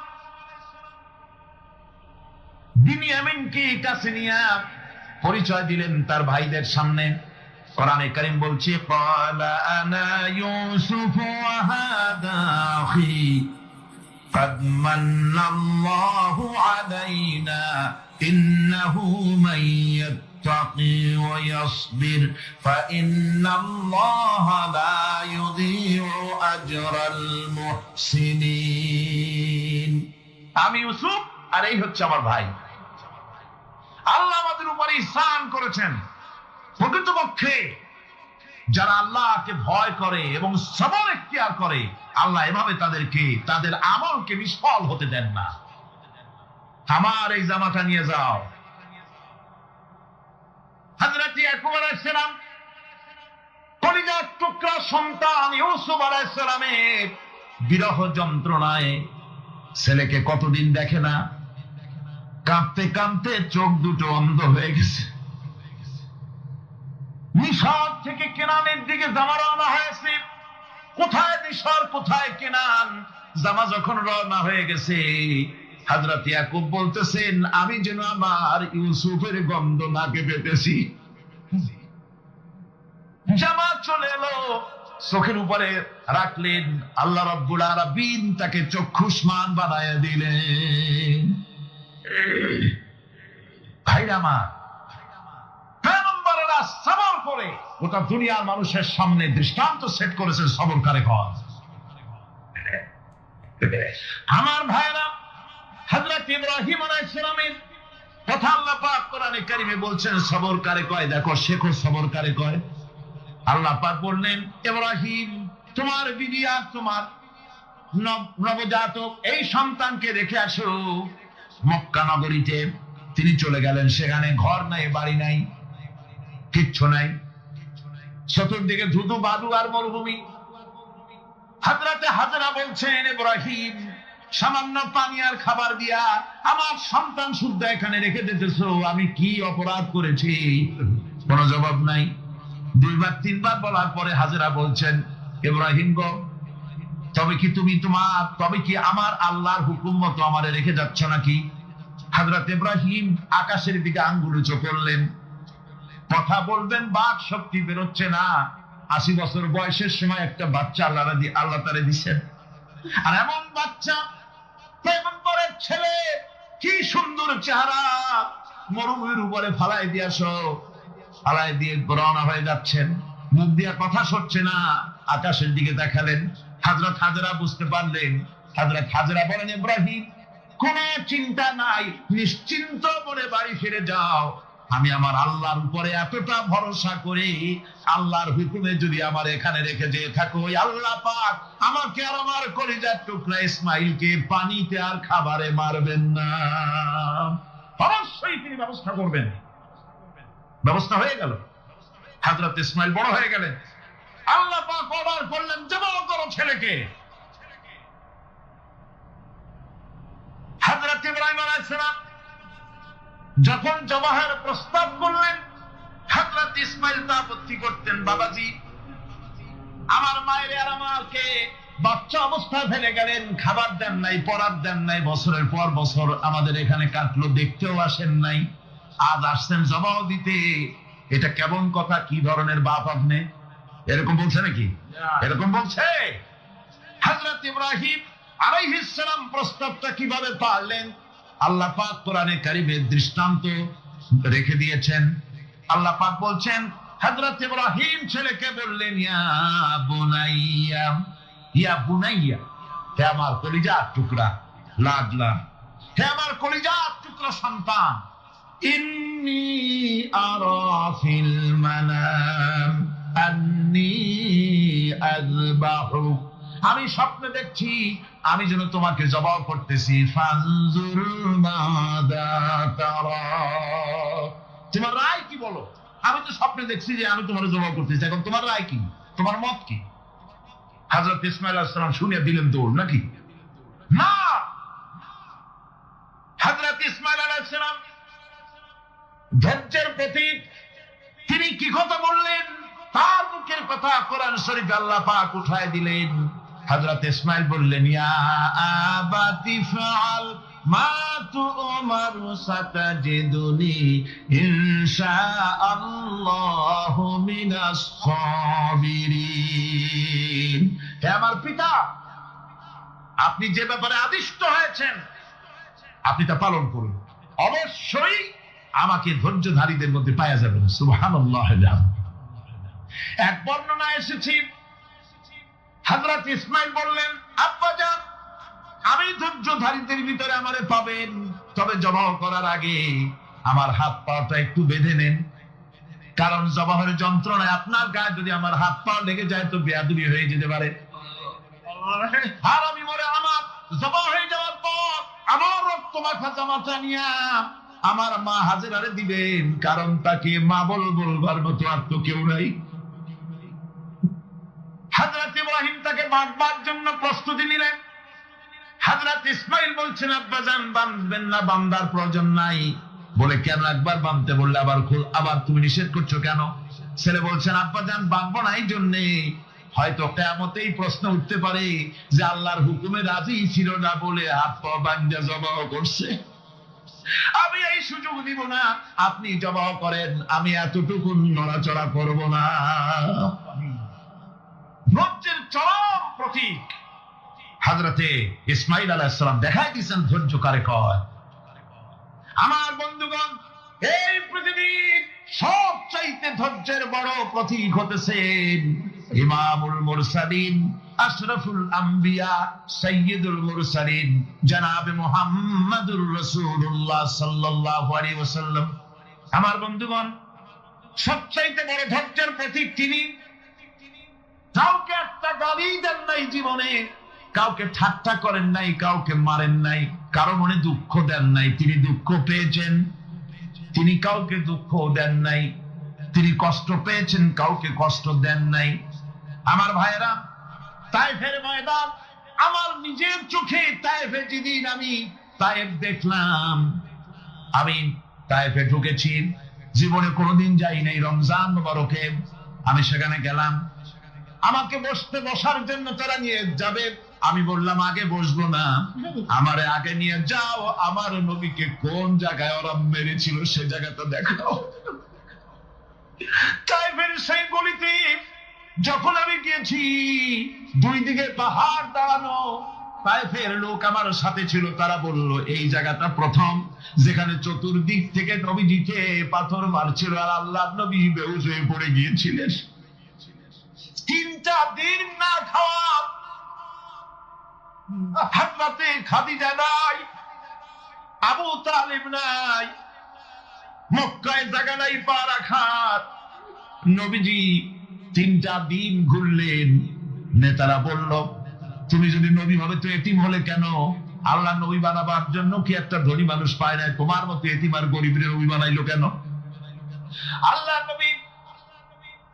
বিনিয়ামিনকে কাছে নিয়ে পরিচয় দিলেন তার ভাইদের সামনে। কোরআনে কারীম বলছে, ক্বালা আনা ইউসুফ ওয়া হাদা আখি قد من الله علينا إنه من يتقي ويصبر فإن الله لا يضيع أجر المحسنين। আমি ইউসুফ, আর এই হচ্ছে আমার ভাই। আল্লাহ আমাদের উপরে ইহসান করেছেন। প্রকৃতপক্ষে যারা আল্লাহকে ভয় করে এবং সবর ইখতিয়ার করে, আল্লাহ এভাবে তাদেরকে, তাদের আমলকে নিষ্ফল হতে দেন না। আমার এই জামাটা নিয়ে যাও। হযরত ইয়াকুব আলাইহিস সালাম, কলিজার টুকরা সন্তান ইউসুফ আলাইহিস সালামের বিরহ যন্ত্রণায় ছেলেকে কতদিন দেখে না, কাঁদতে কাঁদতে চোখ দুটো অন্ধ হয়ে গেছে। মিশর থেকে কেনানের দিকে জামা রওনা হয়েছে। কোথায় মিশর, কোথায় কেনান? জামা যখন রওনা হয়ে গেছে, হযরত ইয়াকুব বলতেছেন, আমি যেন আমার ইউসুফের গন্ধ নাকে পেতেছি। জামা চলে এলো, চোখের উপরে রাখলেন, আল্লাহ রাব্বুল আলামিন তাকে চক্ষুষ্মান বানায় দিলেন। ভাইরা আমার, পয়গম্বরেরা সবর করে গোটা দুনিয়ার মানুষের সামনে দৃষ্টান্ত সেট করেছেন সবর কারে কর। আমার ভাইরা, হযরত ইব্রাহিম আলাইহিস সালামের কথা আল্লাহ পাক কোরআনে কারিমে বলছেন সবর কারে কয়। দেখো, শেখো সবর কারে কয়। আল্লাহ পাক বললেন, ইব্রাহিম তোমার বিবি আর তোমার নবজাতক এই সন্তানকে রেখে আসো মক্কা নগরীতে। তিনি চলে গেলেন, সেখানে ঘর নাই, বাড়ি নাই, কিচ্ছু নাই, চতুর্দিকে ধুধু বালু আর মরুভূমি। হযরতে হাজরা বলছেন, ইব্রাহিম সামান্য পানি আর খাবার দিয়া আমার সন্তান শুদ্ধ এখানে রেখে দিতেছো, আমি কি অপরাধ করেছি? কোনো জবাব নাই। দুইবার তিনবার বলার পরে হাজরা বলছেন, ইব্রাহিম গো, তবে কি আমার আল্লাহর হুকুম মতো আমারে রেখে যাচ্ছ নাকি? হযরত ইব্রাহিম আকাশের দিকে আঙ্গুল উঁচু করলেন। কথা বলবেন, বাক শক্তি বেরোচ্ছে না। 80 বছর বয়সের সময় একটা বাচ্চা আল্লাহ তারে দিচ্ছেন। আর এমন বাচ্চা, পয়গম্বরের ছেলে, কি সুন্দর চেহারা, মরুভূমির উপরে ফালাই দিয়ে রওনা হয়ে যাচ্ছেন। মুখ দিয়ে কথা সরছে না, আকাশের দিকে দেখালেন। হযরত হাজরা বুঝতে পারলেন। হযরত হাজরা বলেন, ইব্রাহিম কোনো চিন্তা নাই, নিশ্চিন্ত মনে বাড়ি ফিরে যাও। আমি আমার আল্লাহর উপরে এতটা ভরসা করি, আল্লাহর হুকুমে যদি আমার এখানে রেখে যেয়ে থাকো, ওই আল্লাহ পাক আমাকে আর আমার কলিজার টুকরা ইসমাইলকে পানিতে আর খাবারে মারবেন না, অবশ্যই তিনি ব্যবস্থা করবেন। ব্যবস্থা হয়ে গেল। হযরত ইসমাইল বড় হয়ে গেলেন। আল্লাহ পাক অর্ডার করলেন, জবাহ করো ছেলেকে। হযরত ইব্রাহিম আলাইহিস সালাম যখন জবাহের প্রস্তাব করলেন, হযরত ইসমাইল তা আপত্তি করতেন, বাবাজি আমার মায়ের আর আমাকে বাচ্চা অবস্থায় ফেলে গেলেন, খাবার দেন নাই, পরার দেন নাই, বছরের পর বছর আমাদের এখানে কাটলো, দেখতেও আসেন নাই, আজ আসছেন জবাহ দিতে। এটা কেমন কথা? কি ধরনের বাপ আপনি? এরকম বলছে নাকি? এরকম বলছে? হযরত ইব্রাহিম আলাইহিস সালাম প্রস্তাবটা কিভাবে পারলেন? আল্লাহ পাক কোরআনে কারিমে দৃষ্টান্ত রেখে দিয়েছেন। আল্লাহ পাক বলছেন, হযরত ইব্রাহিম ছেলেকে বললেন, ইয়া বুনাইয়া, হে আমার কলিজার টুকরা লাডলা, হে আমার কলিজার টুকরা সন্তান, ইন্নী আরা ফিল মানাম আন্নী আযবাহু, আমি স্বপ্নে দেখছি আমি যেন তোমাকে জবাহ করতেছি। ফানজুর মাযা তারা, তোমার রায় কি বলো? আমি তো স্বপ্নে দেখছি যে আমি তোমার জবাহ করতেছি, এখন তোমার রায় কি, তোমার মত কি? হযরত ইসমাঈল আলাইহিস সালাম শুনিয়ে দিলেন দৌড় নাকি? না, হযরত ইসমাঈল আলাইহিস সালাম ধৈর্যের প্রতীক। তিনি কি কথা বললেন? তার মুখের কথা কোরআন শরীফে আল্লাহ পাক উঠায় দিলেন। হযরত ইসমাঈল বললেন, ইয়া আবাতি ফাআল মা তু'মারু সাতাজিদুনি ইনশাআল্লাহু মিনাস সাবিরিন। হে আমার পিতা, আপনি যে ব্যাপারে আদিষ্ট হয়েছেন আপনি তা পালন করুন, অবশ্যই আমাকে ধৈর্যধারীদের মধ্যে পাওয়া যাবে। সুবহানাল্লাহ। এক বর্ণনা এসেছে, হযরত ইসমাঈল বললেন, আব্বাজান আমি ধৈর্যধারীদের ভিতরে আমারে পাবেন, তবে জবাহ করার আগে আমার হাত পাটা একটু বেঁধে নেন, কারণ জবাহের যন্ত্রণায় আপনার গায়ে যদি আমার হাত পা লেগে যায় তো বেয়াদবি হয়ে যেতে পারে। আর আমি মরে আমার জবাহ হয়ে যাওয়ার পর আমার রক্ত মাখা জামাটা নিয়া আমার মা হাজেরারে দিবেন, কারণ তাকে মা বলবার মতো আর তো কেউ নাই। হযরত ইব্রাহিম তাকে বাঁধবার জন্য প্রস্তুতি নিলেন। হযরত ইসমাঈল বলছেন, আব্বাজান বাঁধবেন না, বান্দার প্রয়োজন নাই। বলে, কেন? একবার বাঁধতে বললে আবার তুমি নিষেধ করছো কেন? ছেলে বলছেন, আব্বাজান বাঁধবো না এই জন্যে, হয়তো কিয়ামতেই প্রশ্ন উঠতে পারে যে আল্লাহর হুকুমে রাজি ছিল না বলে হাত পা বাঁধা জবাহ করছে। আমি এই সুযোগ দিব না, আপনি জবাব করেন, আমি এতটুকু নড়াচড়া করব না। ধৈর্যের চরম প্রতীক হযরতে ইসমাঈল আলাইহিস সালাম দেখাই দিয়েছেন ধৈর্য কারে কয়। আমার বন্ধুগণ, এই পৃথিবীর সবচাইতে ধৈর্যের বড় প্রতীক হতেছেন ইমামুল মুরসালিন, আশরাফুল আম্বিয়া, সাইয়্যিদুল মুরসালিন, জনাবে মুহাম্মাদুর রাসূলুল্লাহ সাল্লাল্লাহু আলাইহি ওয়াসাল্লাম। আমার বন্ধুগণ, সবচাইতে বড় ধৈর্যের প্রতীক তিনি। কাউকে একটা গালি দেন নাই জীবনে, কাউকে ঠাট্টা করেন নাই, কাউকে মারেন নাই, কারো মনে দুঃখ দেন নাই। তিনি দুঃখ পেয়েছেন, তিনি কাউকে দুঃখ দেন নাই। তিনি কষ্ট পেয়েছেন, কাউকে কষ্ট দেন নাই। আমার ভাইয়েরা, তায়েফের ময়দান, আমার নিজের চোখে তায়েফে যেদিন আমি তায়েফ দেখলাম, আমি তায়েফে ঢুকেছি, জীবনে কোনোদিন যাই নাই। রমজান মুবারকে আমি সেখানে গেলাম, আমাকে বসার জন্য তারা নিয়ে যাবে। আমি বললাম আগে বসবো না, আমারে আগে নিয়ে যাও, আমার নবীকে কোন জায়গায় ওরা মেরেছিল সে জায়গাটা দেখাও। তায়েফের সেই গলিতে যখন আমি গিয়েছি, দুই দিকে পাহাড় দাঁড়ানো, তায়েফের লোক আমার সাথে ছিল, তারা বলল এই জায়গাটা প্রথম যেখানে চতুর্দিক থেকে নবীজিকে পাথর মারছিল আর আল্লাহ নবী বেহুশ হয়ে পড়ে গিয়েছিলেন। 3টা দিন না খাওয়া, হযরতে খাদিজা নাই, আবু তালিব নাই, মক্কায় জায়গা নাই পা রাখার। নবীজি 3টা দিন ঘুরলেন। নেতারা বলল তুমি যদি নবী হবে তো এতিম হলে কেন? আল্লাহ নবী বানাবার জন্য কি একটা ধনী মানুষ পায় না? তোমার মতো এতিম আর গরিবের নবী বানাইলো কেন? আল্লাহ নবী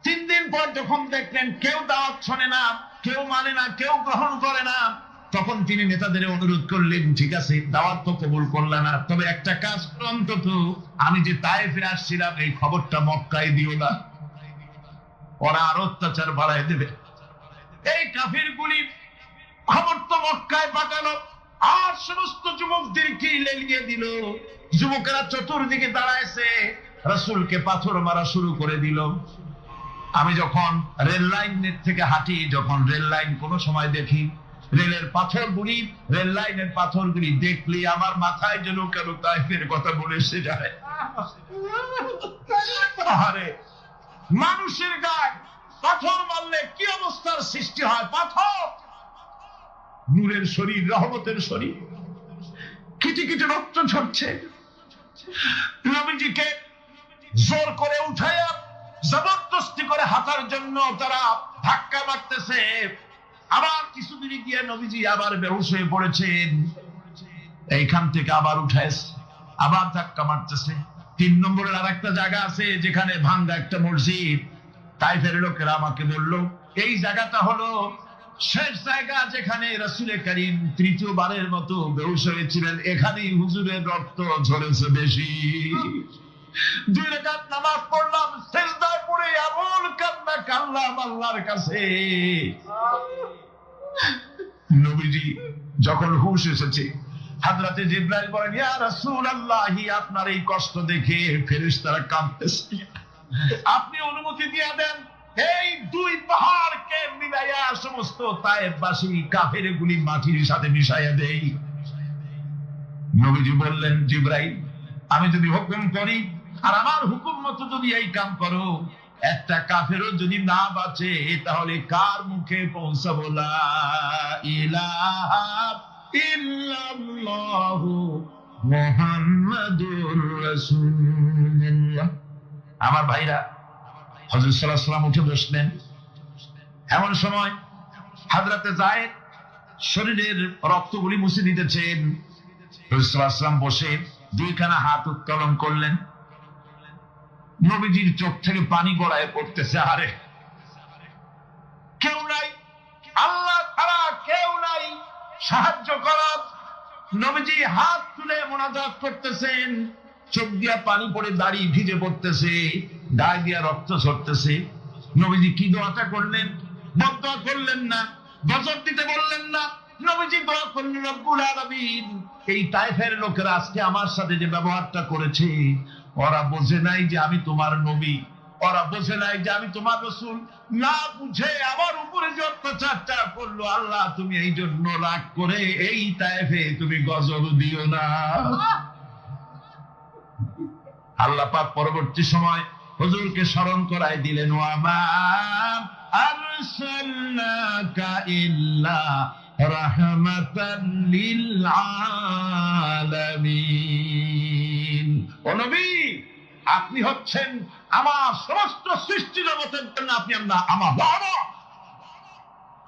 3 দিন পর যখন দেখলেন কেউ দাওয়াত শোনে না, কেউ মানে না, কেউ গ্রহণ করে না, তখন তিনি নেতাদের অনুরোধ করলেন, ঠিক আছে দাওয়াত তো কবুল করলেন না, তবে একটা কাজ করো, অন্তত আমি যে তায়েফে আসছিলাম এই খবরটা মক্কায় দিও না, ওরা আরো অত্যাচার বাড়ায় দেবে। এই কাফিরগুলি খবর তো মক্কায় পাঠালো, আর সমস্ত যুবকদেরকে লেলিয়ে দিল। যুবকেরা চতুর্দিকে দাঁড়াইছে, রাসূলকে পাথর মারা শুরু করে দিল। আমি যখন রেল লাইনের থেকে হাঁটি, যখন রেল লাইন কোনো সময় দেখি, রেলের পাথরগুলি, রেল লাইনের পাথরগুলি দেখলে আমার মাথায় যেন কেন তায়েফের কথা বলে এসে যায়। আরে মানুষের গায়ে পাথর মারলে কি অবস্থার সৃষ্টি হয়? পাথর নূরের শরীর, রহমতের শরীর, কিটি কিটি রক্ত ঝরছে। নবীজিকে জোর করে উঠাইয়া জবরদস্তি করে হাঁটার জন্য তারা ধাক্কা মারতেছে। আবার কিছুদিন গিয়ে নবীজি আবার বেহুশ হয়ে পড়েছেন, এইখান থেকে আবার উঠাইছে, আবার ধাক্কা মারতেছে। 3 নম্বরের আর একটা জায়গা আছে যেখানে ভাঙ্গা একটা মসজিদ। তায়েফের লোকেরা আমাকে বলল এই জায়গাটা হলো শেষ জায়গা যেখানে রাসূল করিম 3য়বারের মতো বেহুশ হয়েছিলেন, এখানেই হুজুরের রক্ত ঝরেছে বেশি। 2 রাকাত নামাজ পড়লাম, সিজদায় পড়ে এমন কান্না কাঁদলাম আল্লাহর কাছে। নবীজি যখন হুঁশ এসেছে, হযরতে জিবরাইল বলেন, ইয়া রাসূলুল্লাহ, আপনার এই কষ্ট দেখে ফেরেশতারা কাঁদতেছে, আপনি অনুমতি দিয়ে দেন এই 2 পাহাড়কে মিলাইয়া সমস্ত তায়েফবাসী কাফেরগুলি মাটির সাথে মিশাইয়া দেই। নবীজি বললেন, জিবরাইল, আমি যদি হুকুম করি আর আমার হুকুম মতো যদি এই কাম করো, একটা কাফেরও যদি না বাঁচে তাহলে কার মুখে পৌঁছাবো লা ইলাহা ইল্লাল্লাহু মুহাম্মাদুর রাসূলুল্লাহ। আমার ভাইরা, হযরত সাল্লাল্লাহু আলাইহি ওয়াসাল্লাম উঠে বসলেন। এমন সময় হযরতে যায়েদ শরীরের রক্তগুলি মুছে দিতেছেন। রাসূল সাল্লাল্লাহু আলাইহি ওয়াসাল্লাম বসে 2খানা হাত উত্তোলন করলেন। নবীজির চোখ থেকে পানি গড়ায় পড়তেছে। আরে কেউ নাই, আল্লাহ ছাড়া কেউ নাই সাহায্য করার। নবীজি হাত তুলে মোনাজাত করতেছেন, চোখ দিয়া পানি পড়ে দাড়ি ভিজে পড়তেছে, গায়ে দিয়া রক্ত ঝরতেছে। নবীজি কি দোয়াটা করলেন? বদদোয়া করলেন না, গজব দিতে বললেন না, নবীজি দোয়া করলেন, রব্বুল আলামিন, এই তায়েফের লোকেরা আজকে আমার সাথে যে ব্যবহারটা করেছে, ওরা বোঝে নাই যে আমি তোমার নবী, ওরা বোঝে নাই যে আমি তোমার রাসূল, না বুঝে আমার উপরে যে অত্যাচারটা করলো, আল্লাহ তুমি এই জন্য রাগ করে এই তায়েফে তুমি গজব দিও না। আল্লাহ পাক পরবর্তী সময় হুজুরকে স্মরণ করায় দিলেন, ওয়া মা আরসালনাকা ইল্লা রাহমাতাল লিল আলামিন। ও নবী, আপনি হচ্ছেন আমার সমস্ত সৃষ্টি জগতের জন্য, আপনি আমার বাবা,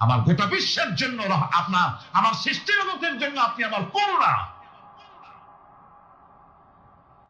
আমার গোটা বিশ্বের জন্য আপনার, আমার সৃষ্টি জগতের জন্য আপনি আমার করুণা।